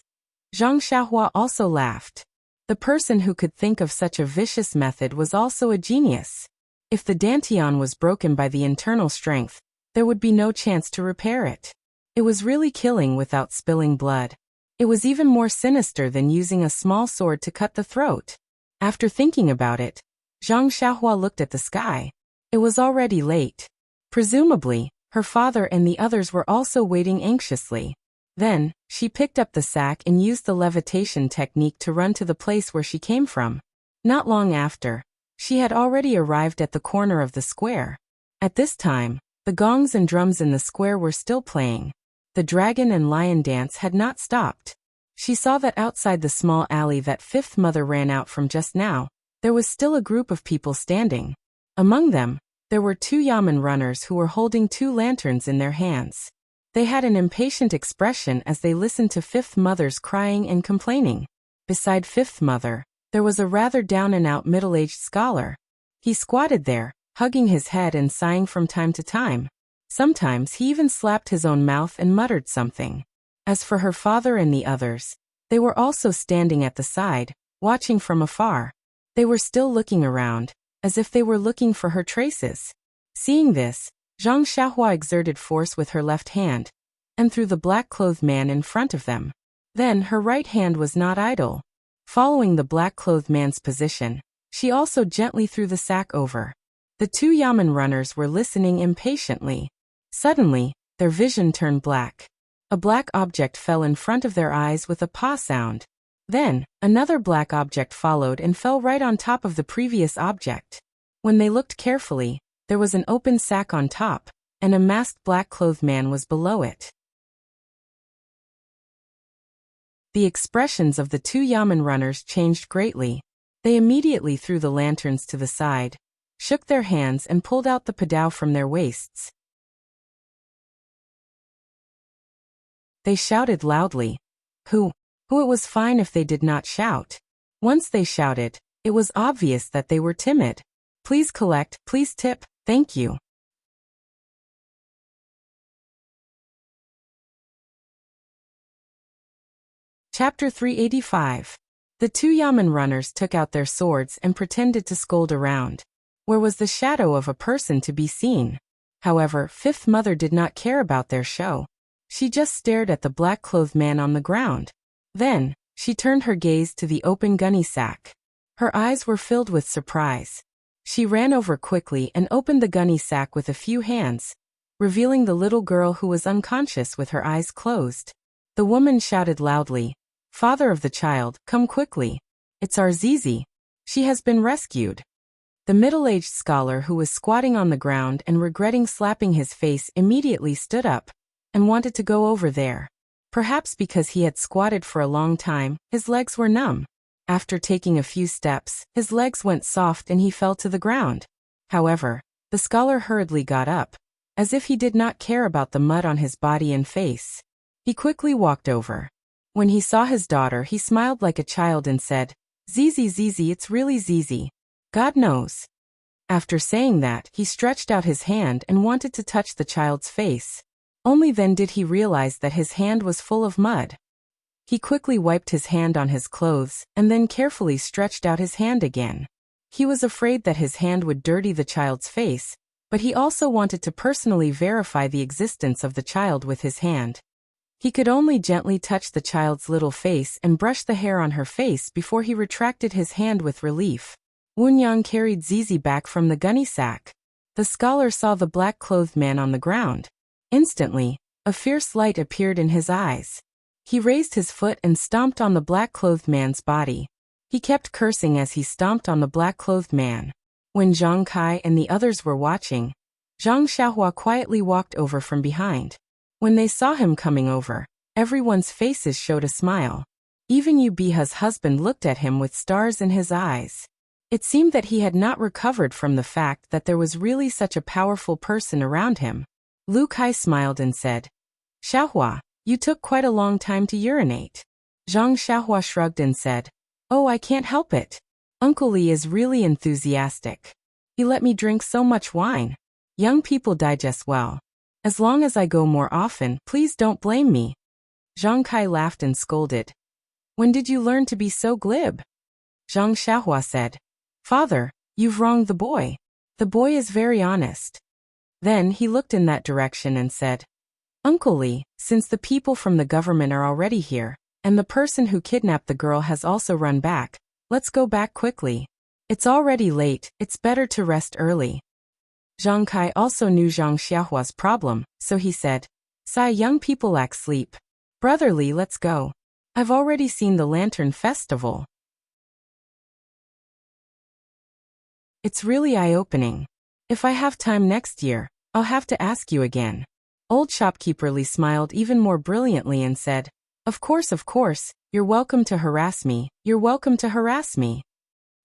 Zhang Xiaohua also laughed. The person who could think of such a vicious method was also a genius. If the dantian was broken by the internal strength, there would be no chance to repair it. It was really killing without spilling blood. It was even more sinister than using a small sword to cut the throat. After thinking about it, Zhang Xiaohua looked at the sky. It was already late. Presumably, her father and the others were also waiting anxiously. Then, she picked up the sack and used the levitation technique to run to the place where she came from. Not long after, she had already arrived at the corner of the square. At this time, the gongs and drums in the square were still playing. The dragon and lion dance had not stopped. She saw that outside the small alley that Fifth Mother ran out from just now, there was still a group of people standing. Among them, there were 2 yamen runners who were holding 2 lanterns in their hands. They had an impatient expression as they listened to Fifth Mother's crying and complaining. Beside Fifth Mother, there was a rather down-and-out middle-aged scholar. He squatted there, hugging his head and sighing from time to time. Sometimes he even slapped his own mouth and muttered something. As for her father and the others, they were also standing at the side, watching from afar. They were still looking around, as if they were looking for her traces. Seeing this, Zhang Xiaohua exerted force with her left hand, and threw the black-clothed man in front of them. Then her right hand was not idle. Following the black-clothed man's position, she also gently threw the sack over. The 2 yamen runners were listening impatiently. Suddenly, their vision turned black. A black object fell in front of their eyes with a pa sound. Then, another black object followed and fell right on top of the previous object. When they looked carefully, there was an open sack on top, and a masked black-clothed man was below it. The expressions of the 2 yamen runners changed greatly. They immediately threw the lanterns to the side, shook their hands and pulled out the padao from their waists. They shouted loudly. Who it was fine if they did not shout. Once they shouted, it was obvious that they were timid. Please collect, please tip, thank you. Chapter 385. The 2 yamen runners took out their swords and pretended to scold around. Where was the shadow of a person to be seen? However, Fifth Mother did not care about their show. She just stared at the black-clothed man on the ground. Then, she turned her gaze to the open gunny sack. Her eyes were filled with surprise. She ran over quickly and opened the gunny sack with a few hands, revealing the little girl who was unconscious with her eyes closed. The woman shouted loudly, "Father of the child, come quickly. It's our Zizi. She has been rescued." The middle-aged scholar who was squatting on the ground and regretting slapping his face immediately stood up and wanted to go over there. Perhaps because he had squatted for a long time, his legs were numb. After taking a few steps, his legs went soft and he fell to the ground. However, the scholar hurriedly got up, as if he did not care about the mud on his body and face. He quickly walked over. When he saw his daughter, he smiled like a child and said, "Zizi, Zizi, it's really Zizi. God knows." After saying that, he stretched out his hand and wanted to touch the child's face. Only then did he realize that his hand was full of mud. He quickly wiped his hand on his clothes and then carefully stretched out his hand again. He was afraid that his hand would dirty the child's face, but he also wanted to personally verify the existence of the child with his hand. He could only gently touch the child's little face and brush the hair on her face before he retracted his hand with relief. Wunyang carried Zizi back from the gunny sack. The scholar saw the black-clothed man on the ground. Instantly, a fierce light appeared in his eyes. He raised his foot and stomped on the black-clothed man's body. He kept cursing as he stomped on the black-clothed man. When Zhang Kai and the others were watching, Zhang Xiaohua quietly walked over from behind. When they saw him coming over, everyone's faces showed a smile. Even Yu Biha's husband looked at him with stars in his eyes. It seemed that he had not recovered from the fact that there was really such a powerful person around him. Lu Kai smiled and said, "Xiaohua, you took quite a long time to urinate." Zhang Xiaohua shrugged and said, "Oh, I can't help it. Uncle Li is really enthusiastic. He let me drink so much wine. Young people digest well. As long as I go more often, please don't blame me." Zhang Kai laughed and scolded, When did you learn to be so glib? Zhang Xiaohua said. Father, you've wronged the boy. The boy is very honest. Then he looked in that direction and said, Uncle Li, since the people from the government are already here, and the person who kidnapped the girl has also run back, let's go back quickly. It's already late, it's better to rest early. Zhang Kai also knew Zhang Xiaohua's problem, so he said, Sai, young people lack sleep. Brother Li, let's go. I've already seen the Lantern Festival. It's really eye-opening. If I have time next year, I'll have to ask you again. Old shopkeeper Li smiled even more brilliantly and said, Of course, you're welcome to harass me,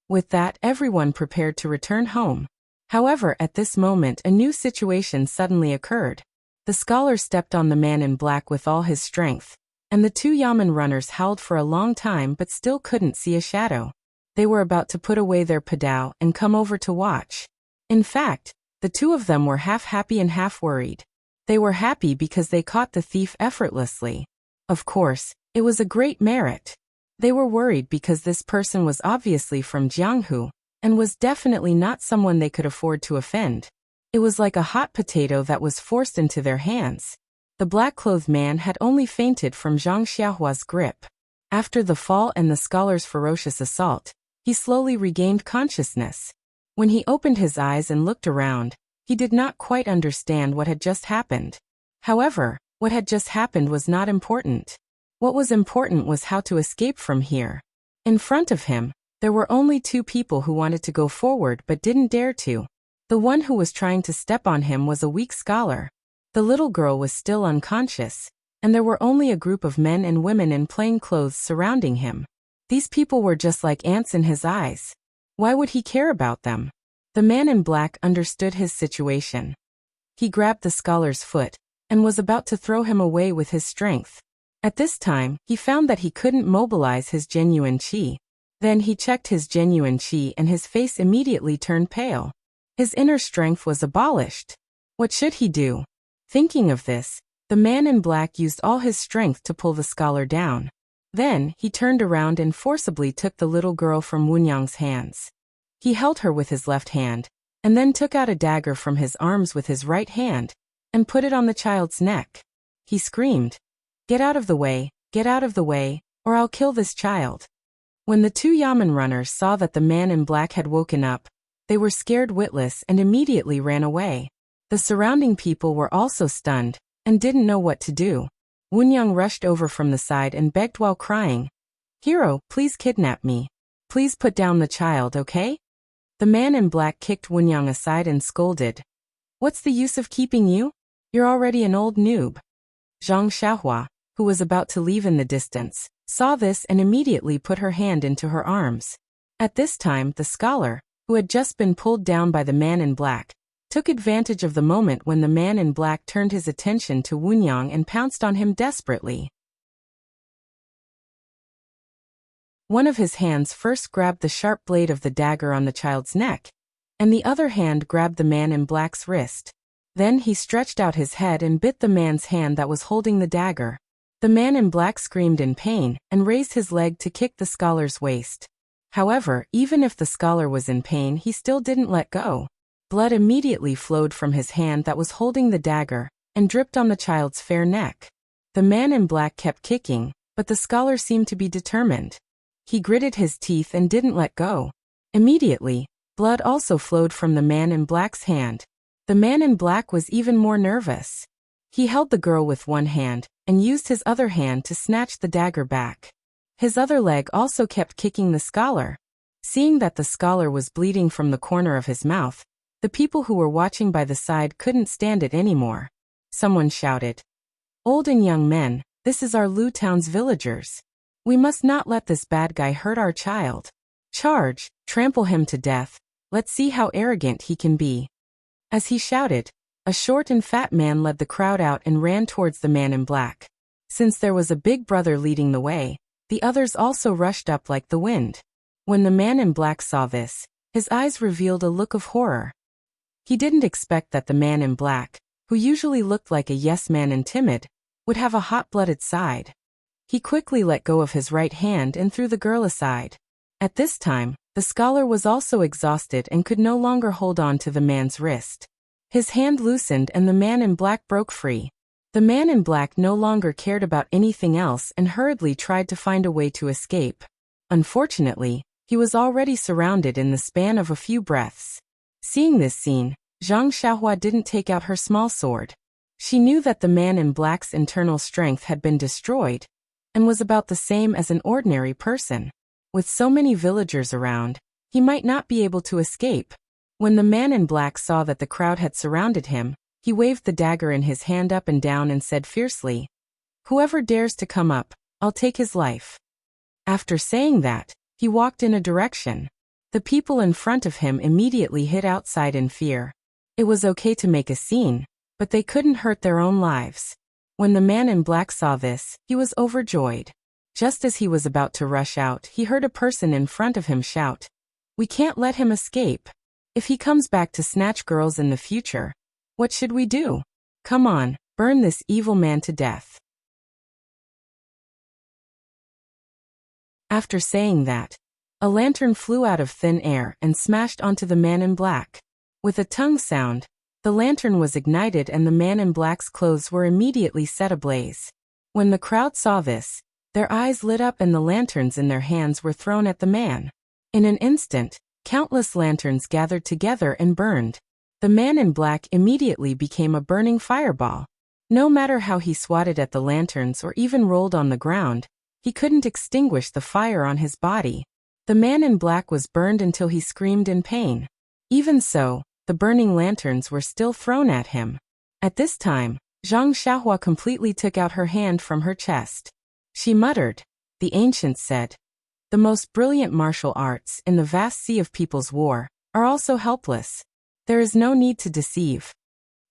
With that, everyone prepared to return home. However, at this moment a new situation suddenly occurred. The scholar stepped on the man in black with all his strength, and the two yamen runners howled for a long time but still couldn't see a shadow. They were about to put away their padao and come over to watch. In fact, the two of them were half happy and half worried. They were happy because they caught the thief effortlessly. Of course, it was a great merit. They were worried because this person was obviously from Jianghu, and was definitely not someone they could afford to offend. It was like a hot potato that was forced into their hands. The black-clothed man had only fainted from Zhang Xiaohua's grip. After the fall and the scholar's ferocious assault, he slowly regained consciousness. When he opened his eyes and looked around, he did not quite understand what had just happened. However, what had just happened was not important. What was important was how to escape from here. In front of him, there were only two people who wanted to go forward but didn't dare to. The one who was trying to step on him was a weak scholar. The little girl was still unconscious, and there were only a group of men and women in plain clothes surrounding him. These people were just like ants in his eyes. Why would he care about them? The man in black understood his situation. He grabbed the scholar's foot, and was about to throw him away with his strength. At this time, he found that he couldn't mobilize his genuine qi. Then he checked his genuine qi and his face immediately turned pale. His inner strength was abolished. What should he do? Thinking of this, the man in black used all his strength to pull the scholar down. Then, he turned around and forcibly took the little girl from Wunyang's hands. He held her with his left hand, and then took out a dagger from his arms with his right hand, and put it on the child's neck. He screamed, get out of the way, or I'll kill this child. When the two yamen runners saw that the man in black had woken up, they were scared witless and immediately ran away. The surrounding people were also stunned, and didn't know what to do. Wunyang rushed over from the side and begged while crying, Hero, please kidnap me. Please put down the child, okay? The man in black kicked Wunyang aside and scolded, What's the use of keeping you? You're already an old noob. Zhang Xiaohua, who was about to leave in the distance, saw this and immediately put her hand into her arms. At this time, the scholar, who had just been pulled down by the man in black, took advantage of the moment when the man in black turned his attention to Wunyang and pounced on him desperately. One of his hands first grabbed the sharp blade of the dagger on the child's neck, and the other hand grabbed the man in black's wrist. Then he stretched out his head and bit the man's hand that was holding the dagger. The man in black screamed in pain and raised his leg to kick the scholar's waist. However, even if the scholar was in pain, he still didn't let go. Blood immediately flowed from his hand that was holding the dagger, and dripped on the child's fair neck. The man in black kept kicking, but the scholar seemed to be determined. He gritted his teeth and didn't let go. Immediately, blood also flowed from the man in black's hand. The man in black was even more nervous. He held the girl with one hand, and used his other hand to snatch the dagger back. His other leg also kept kicking the scholar. Seeing that the scholar was bleeding from the corner of his mouth, the people who were watching by the side couldn't stand it anymore. Someone shouted, Old and young men, this is our Lu town's villagers. We must not let this bad guy hurt our child. Charge, trample him to death. Let's see how arrogant he can be. As he shouted, a short and fat man led the crowd out and ran towards the man in black. Since there was a big brother leading the way, the others also rushed up like the wind. When the man in black saw this, his eyes revealed a look of horror. He didn't expect that the man in black, who usually looked like a yes man and timid, would have a hot-blooded side. He quickly let go of his right hand and threw the girl aside. At this time, the scholar was also exhausted and could no longer hold on to the man's wrist. His hand loosened and the man in black broke free. The man in black no longer cared about anything else and hurriedly tried to find a way to escape. Unfortunately, he was already surrounded in the span of a few breaths. Seeing this scene, Zhang Xiaohua didn't take out her small sword. She knew that the man in black's internal strength had been destroyed, and was about the same as an ordinary person. With so many villagers around, he might not be able to escape. When the man in black saw that the crowd had surrounded him, he waved the dagger in his hand up and down and said fiercely, "Whoever dares to come up, I'll take his life." After saying that, he walked in a direction. The people in front of him immediately hid outside in fear. It was okay to make a scene, but they couldn't hurt their own lives. When the man in black saw this, he was overjoyed. Just as he was about to rush out, he heard a person in front of him shout, "We can't let him escape. If he comes back to snatch girls in the future, what should we do? Come on, burn this evil man to death." After saying that, a lantern flew out of thin air and smashed onto the man in black. With a tongue sound, the lantern was ignited and the man in black's clothes were immediately set ablaze. When the crowd saw this, their eyes lit up and the lanterns in their hands were thrown at the man. In an instant, countless lanterns gathered together and burned. The man in black immediately became a burning fireball. No matter how he swatted at the lanterns or even rolled on the ground, he couldn't extinguish the fire on his body. The man in black was burned until he screamed in pain. Even so, the burning lanterns were still thrown at him. At this time, Zhang Xiaohua completely took out her hand from her chest. She muttered, "The ancients said, the most brilliant martial arts in the vast sea of people's war are also helpless. There is no need to deceive."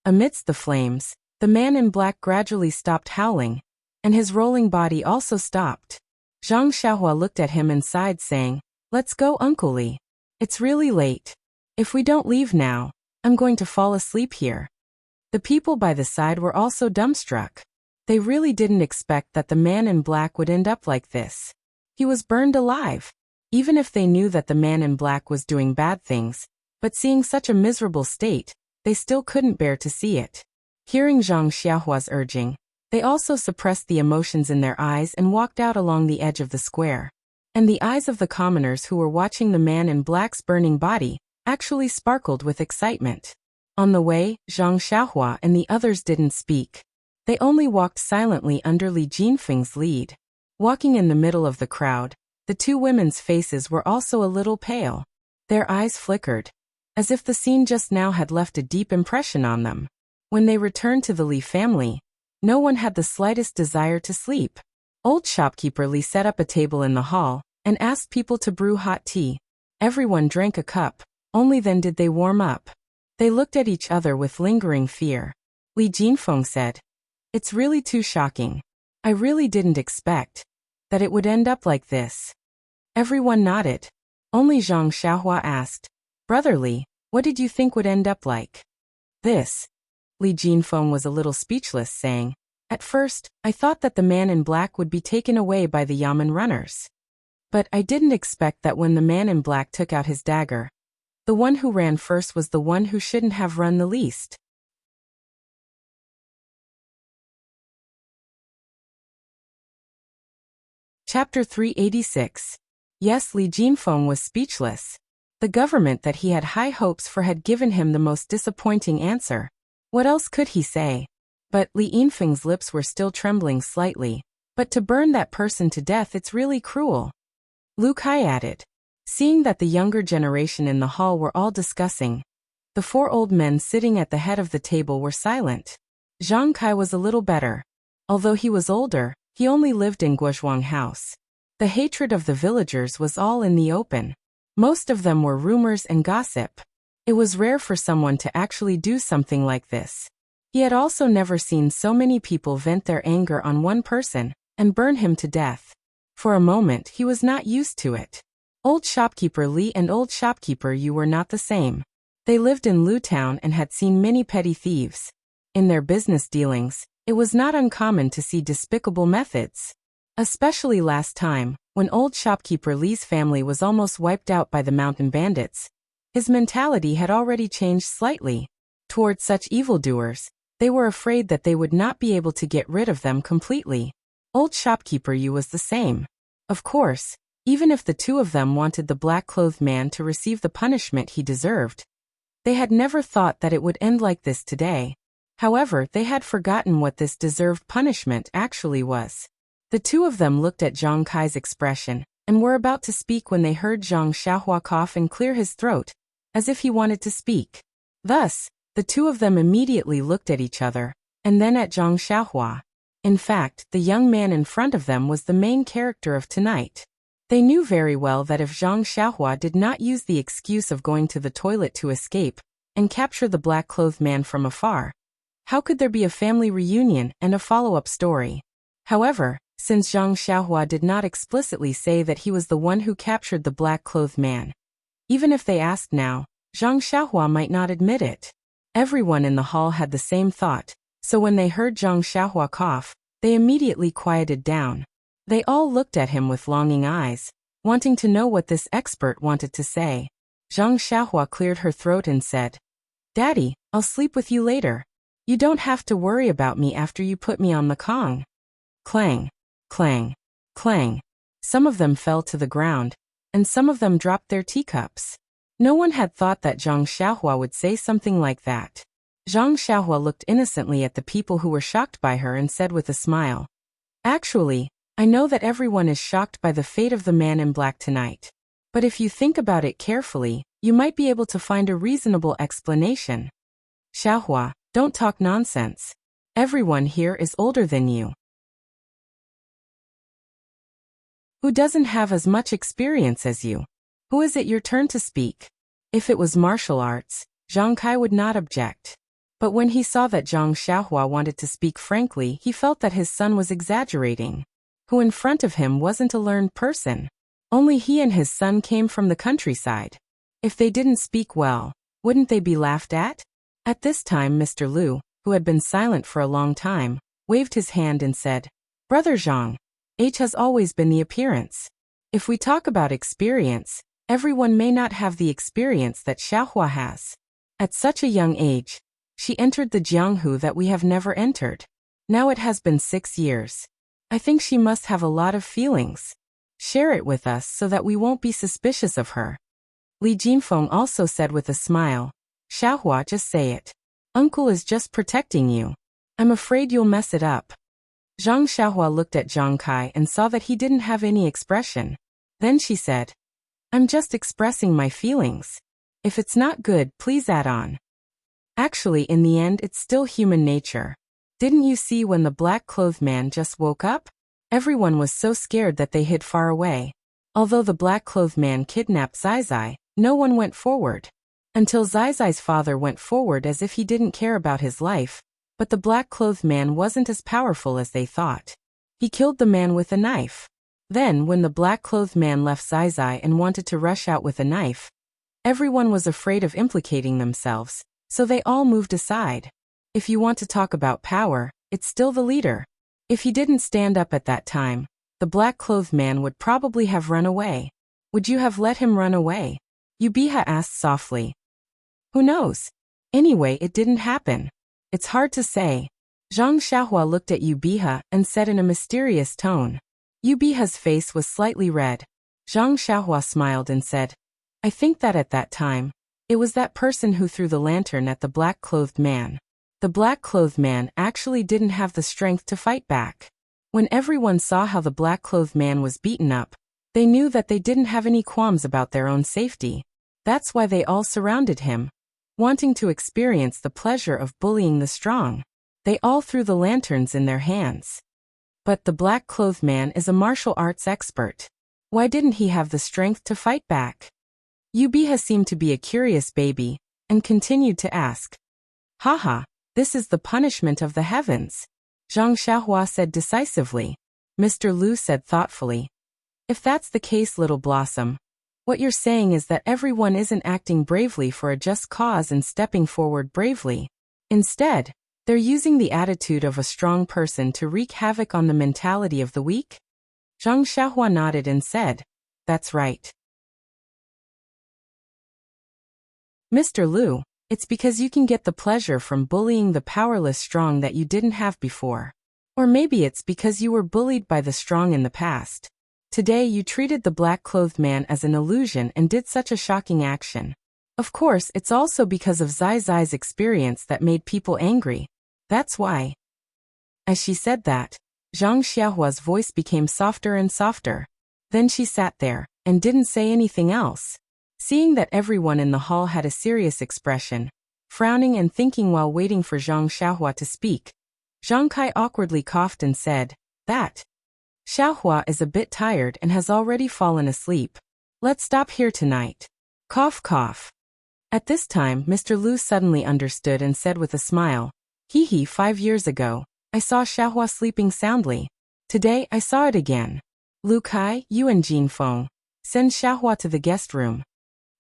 Amidst the flames, the man in black gradually stopped howling, and his rolling body also stopped. Zhang Xiaohua looked at him and sighed, saying, "Let's go, Uncle Li. It's really late. If we don't leave now, I'm going to fall asleep here." The people by the side were also dumbstruck. They really didn't expect that the man in black would end up like this. He was burned alive. Even if they knew that the man in black was doing bad things, but seeing such a miserable state, they still couldn't bear to see it. Hearing Zhang Xiaohua's urging, they also suppressed the emotions in their eyes and walked out along the edge of the square. And the eyes of the commoners who were watching the man in black's burning body actually sparkled with excitement. On the way, Zhang Xiaohua and the others didn't speak. They only walked silently under Li Jinfeng's lead. Walking in the middle of the crowd, the two women's faces were also a little pale. Their eyes flickered, as if the scene just now had left a deep impression on them. When they returned to the Li family, no one had the slightest desire to sleep. Old shopkeeper Li set up a table in the hall and asked people to brew hot tea. Everyone drank a cup, only then did they warm up. They looked at each other with lingering fear. Li Jinfeng said, "It's really too shocking. I really didn't expect that it would end up like this." Everyone nodded. Only Zhang Xiaohua asked, "Brother Li, what did you think would end up like this?" Li Jinfeng was a little speechless, saying, "At first, I thought that the man in black would be taken away by the yamen runners. But I didn't expect that when the man in black took out his dagger, the one who ran first was the one who shouldn't have run the least." Chapter 386. Yes, Li Jinfeng was speechless. The government that he had high hopes for had given him the most disappointing answer. What else could he say? But Li Jinfeng's lips were still trembling slightly. "But to burn that person to death, it's really cruel." Lu Kai added. Seeing that the younger generation in the hall were all discussing, the four old men sitting at the head of the table were silent. Zhang Kai was a little better. Although he was older, he only lived in Guozhuang House. The hatred of the villagers was all in the open. Most of them were rumors and gossip. It was rare for someone to actually do something like this. He had also never seen so many people vent their anger on one person and burn him to death. For a moment he was not used to it. Old shopkeeper Li and old shopkeeper Yu were not the same. They lived in Lu Town and had seen many petty thieves. In their business dealings, it was not uncommon to see despicable methods. Especially last time, when old shopkeeper Li's family was almost wiped out by the mountain bandits. His mentality had already changed slightly. Towards such evildoers, they were afraid that they would not be able to get rid of them completely. Old shopkeeper Yu was the same. Of course, even if the two of them wanted the black-clothed man to receive the punishment he deserved, they had never thought that it would end like this today. However, they had forgotten what this deserved punishment actually was. The two of them looked at Zhang Kai's expression, and were about to speak when they heard Zhang Xiaohua cough and clear his throat, as if he wanted to speak. Thus, the two of them immediately looked at each other, and then at Zhang Xiaohua. In fact, the young man in front of them was the main character of tonight. They knew very well that if Zhang Xiaohua did not use the excuse of going to the toilet to escape, and capture the black-clothed man from afar, how could there be a family reunion and a follow-up story? However, since Zhang Xiaohua did not explicitly say that he was the one who captured the black-clothed man, even if they asked now, Zhang Xiaohua might not admit it. Everyone in the hall had the same thought, so when they heard Zhang Xiaohua cough, they immediately quieted down. They all looked at him with longing eyes, wanting to know what this expert wanted to say. Zhang Xiaohua cleared her throat and said, "Daddy, I'll sleep with you later. You don't have to worry about me after you put me on the Kong." Clang, clang, clang. Some of them fell to the ground, and some of them dropped their teacups. No one had thought that Zhang Xiaohua would say something like that. Zhang Xiaohua looked innocently at the people who were shocked by her and said with a smile, "Actually, I know that everyone is shocked by the fate of the man in black tonight. But if you think about it carefully, you might be able to find a reasonable explanation. Xiaohua, don't talk nonsense. Everyone here is older than you. Who doesn't have as much experience as you? Who is it your turn to speak?" If it was martial arts, Zhang Kai would not object. But when he saw that Zhang Xiaohua wanted to speak frankly, he felt that his son was exaggerating. Who in front of him wasn't a learned person. Only he and his son came from the countryside. If they didn't speak well, wouldn't they be laughed at? At this time Mr. Liu, who had been silent for a long time, waved his hand and said, "Brother Zhang, age has always been the appearance. If we talk about experience, everyone may not have the experience that Xiaohua has. At such a young age, she entered the Jianghu that we have never entered. Now it has been 6 years. I think she must have a lot of feelings. Share it with us so that we won't be suspicious of her." Li Jinfeng also said with a smile, "Xiaohua, just say it. Uncle is just protecting you. I'm afraid you'll mess it up." Zhang Xiaohua looked at Zhang Kai and saw that he didn't have any expression. Then she said, "I'm just expressing my feelings. If it's not good, please add on. Actually, in the end, it's still human nature. Didn't you see when the black-clothed man just woke up? Everyone was so scared that they hid far away. Although the black-clothed man kidnapped Zai, no one went forward. Until Zai's father went forward as if he didn't care about his life, but the black-clothed man wasn't as powerful as they thought. He killed the man with a knife. Then, when the black-clothed man left Zai and wanted to rush out with a knife, everyone was afraid of implicating themselves, so they all moved aside. If you want to talk about power, it's still the leader. If he didn't stand up at that time, the black-clothed man would probably have run away. Would you have let him run away?" Yubiha asked softly. "Who knows? Anyway, it didn't happen. It's hard to say." Zhang Xiaohua looked at Yubiha and said in a mysterious tone. Yubiha's face was slightly red. Zhang Xiaohua smiled and said, "I think that at that time, it was that person who threw the lantern at the black-clothed man. The black-clothed man actually didn't have the strength to fight back. When everyone saw how the black-clothed man was beaten up, they knew that they didn't have any qualms about their own safety. That's why they all surrounded him, wanting to experience the pleasure of bullying the strong. They all threw the lanterns in their hands. But the black-clothed man is a martial arts expert. Why didn't he have the strength to fight back?" Yubiha seemed to be a curious baby, and continued to ask. "Haha, this is the punishment of the heavens," Zhang Xiaohua said decisively. Mr. Liu said thoughtfully, "If that's the case, Little Blossom, what you're saying is that everyone isn't acting bravely for a just cause and stepping forward bravely. Instead, they're using the attitude of a strong person to wreak havoc on the mentality of the weak?" Zhang Xiaohua nodded and said, "That's right. Mr. Lu, it's because you can get the pleasure from bullying the powerless strong that you didn't have before. Or maybe it's because you were bullied by the strong in the past. Today you treated the black-clothed man as an illusion and did such a shocking action. Of course, it's also because of Zai Zai's experience that made people angry. That's why." As she said that, Zhang Xiaohua's voice became softer and softer. Then she sat there and didn't say anything else. Seeing that everyone in the hall had a serious expression, frowning and thinking while waiting for Zhang Xiaohua to speak, Zhang Kai awkwardly coughed and said, "That Xiaohua is a bit tired and has already fallen asleep. Let's stop here tonight." Cough cough. At this time, Mr. Lu suddenly understood and said with a smile, "Hee 5 years ago, I saw Xiaohua sleeping soundly. Today, I saw it again. Lu Kai, you and Jin Feng, send Xiaohua to the guest room."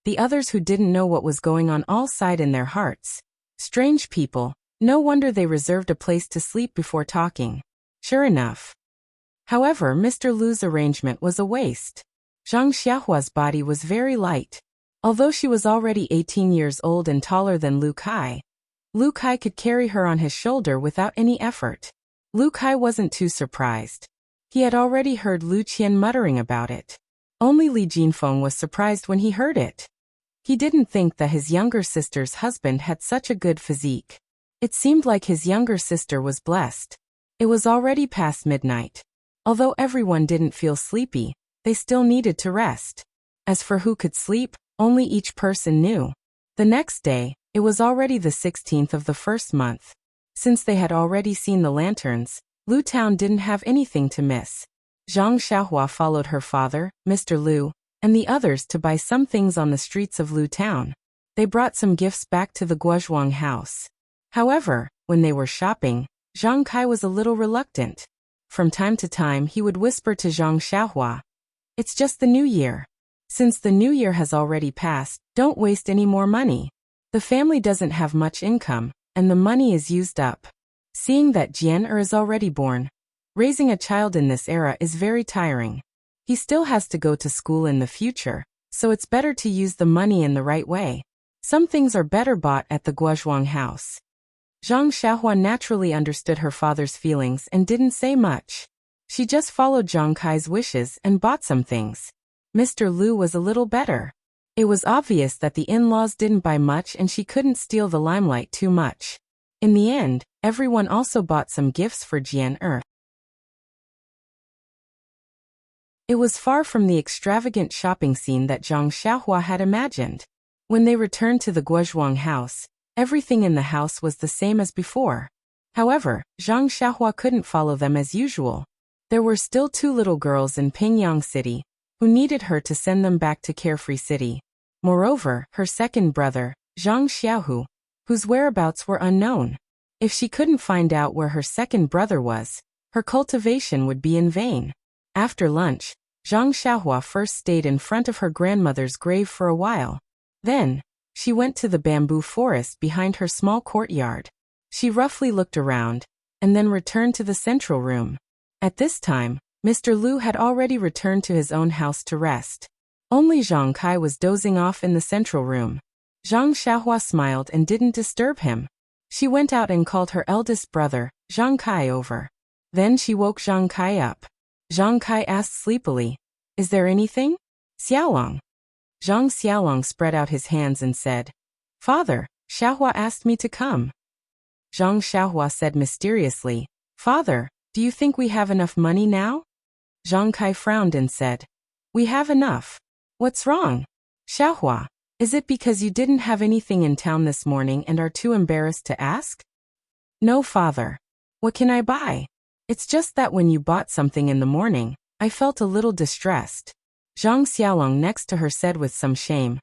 The others who didn't know what was going on all sighed in their hearts. Strange people, no wonder they reserved a place to sleep before talking. Sure enough. However, Mr. Lu's arrangement was a waste. Zhang Xiaohua's body was very light. Although she was already 18 years old and taller than Lu Kai could carry her on his shoulder without any effort. Lu Kai wasn't too surprised. He had already heard Lu Qian muttering about it. Only Li Jinfeng was surprised when he heard it. He didn't think that his younger sister's husband had such a good physique. It seemed like his younger sister was blessed. It was already past midnight. Although everyone didn't feel sleepy, they still needed to rest. As for who could sleep, only each person knew. The next day, it was already the 16th of the first month. Since they had already seen the lanterns, Lu Town didn't have anything to miss. Zhang Xiaohua followed her father, Mr. Lu, and the others to buy some things on the streets of Lu Town. They brought some gifts back to the Guozhuang house. However, when they were shopping, Zhang Kai was a little reluctant. From time to time he would whisper to Zhang Xiaohua, "It's just the new year. Since the new year has already passed, don't waste any more money. The family doesn't have much income, and the money is used up." Seeing that Jian is already born, raising a child in this era is very tiring. He still has to go to school in the future, so it's better to use the money in the right way. Some things are better bought at the Guozhuang house. Zhang Xiaohua naturally understood her father's feelings and didn't say much. She just followed Zhang Kai's wishes and bought some things. Mr. Lu was a little better. It was obvious that the in-laws didn't buy much and she couldn't steal the limelight too much. In the end, everyone also bought some gifts for Jian. It was far from the extravagant shopping scene that Zhang Xiaohua had imagined. When they returned to the Guozhuang house, everything in the house was the same as before. However, Zhang Xiaohua couldn't follow them as usual. There were still 2 little girls in Pingyang City, who needed her to send them back to Carefree City. Moreover, her second brother, Zhang Xiaohu, whose whereabouts were unknown. If she couldn't find out where her second brother was, her cultivation would be in vain. After lunch, Zhang Xiaohua first stayed in front of her grandmother's grave for a while. Then, she went to the bamboo forest behind her small courtyard. She roughly looked around, and then returned to the central room. At this time, Mr. Lu had already returned to his own house to rest. Only Zhang Kai was dozing off in the central room. Zhang Xiaohua smiled and didn't disturb him. She went out and called her eldest brother, Zhang Kai, over. Then she woke Zhang Kai up. Zhang Kai asked sleepily, "Is there anything?" "Xiaolong." Zhang Xiaolong spread out his hands and said, "Father, Xiaohua asked me to come." Zhang Xiaohua said mysteriously, "Father, do you think we have enough money now?" Zhang Kai frowned and said, "We have enough. What's wrong? Xiaohua, is it because you didn't have anything in town this morning and are too embarrassed to ask?" "No, father. What can I buy? It's just that when you bought something in the morning, I felt a little distressed." Zhang Xiaolong next to her said with some shame,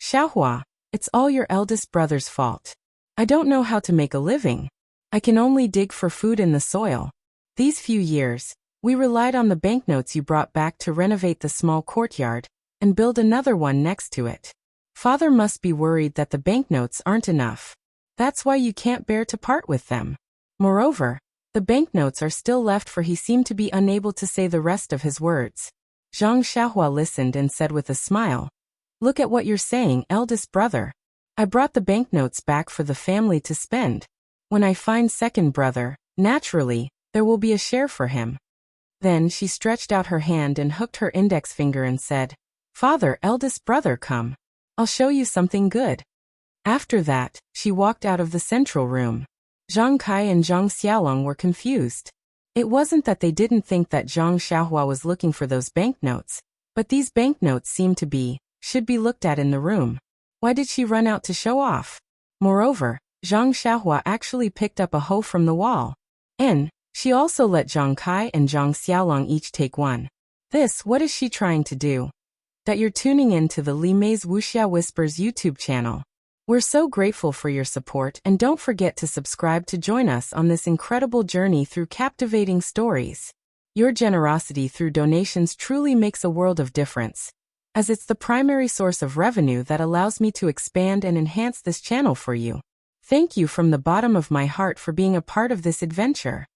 "Xiaohua, it's all your eldest brother's fault. I don't know how to make a living. I can only dig for food in the soil. These few years, we relied on the banknotes you brought back to renovate the small courtyard and build another one next to it. Father must be worried that the banknotes aren't enough. That's why you can't bear to part with them. Moreover, The banknotes are still left, for he seemed to be unable to say the rest of his words. Zhang Xiaohua listened and said with a smile, "Look at what you're saying, eldest brother. I brought the banknotes back for the family to spend. When I find second brother, naturally, there will be a share for him." Then she stretched out her hand and hooked her index finger and said, "Father, eldest brother, come. I'll show you something good." After that, she walked out of the central room. Zhang Kai and Zhang Xiaolong were confused. It wasn't that they didn't think that Zhang Xiaohua was looking for those banknotes, but these banknotes should be looked at in the room. Why did she run out to show off? Moreover, Zhang Xiaohua actually picked up a hoe from the wall. And she also let Zhang Kai and Zhang Xiaolong each take one. What is she trying to do? That you're tuning in to the Li Mei's Wuxia Whispers YouTube channel. We're so grateful for your support, and don't forget to subscribe to join us on this incredible journey through captivating stories. Your generosity through donations truly makes a world of difference, as it's the primary source of revenue that allows me to expand and enhance this channel for you. Thank you from the bottom of my heart for being a part of this adventure.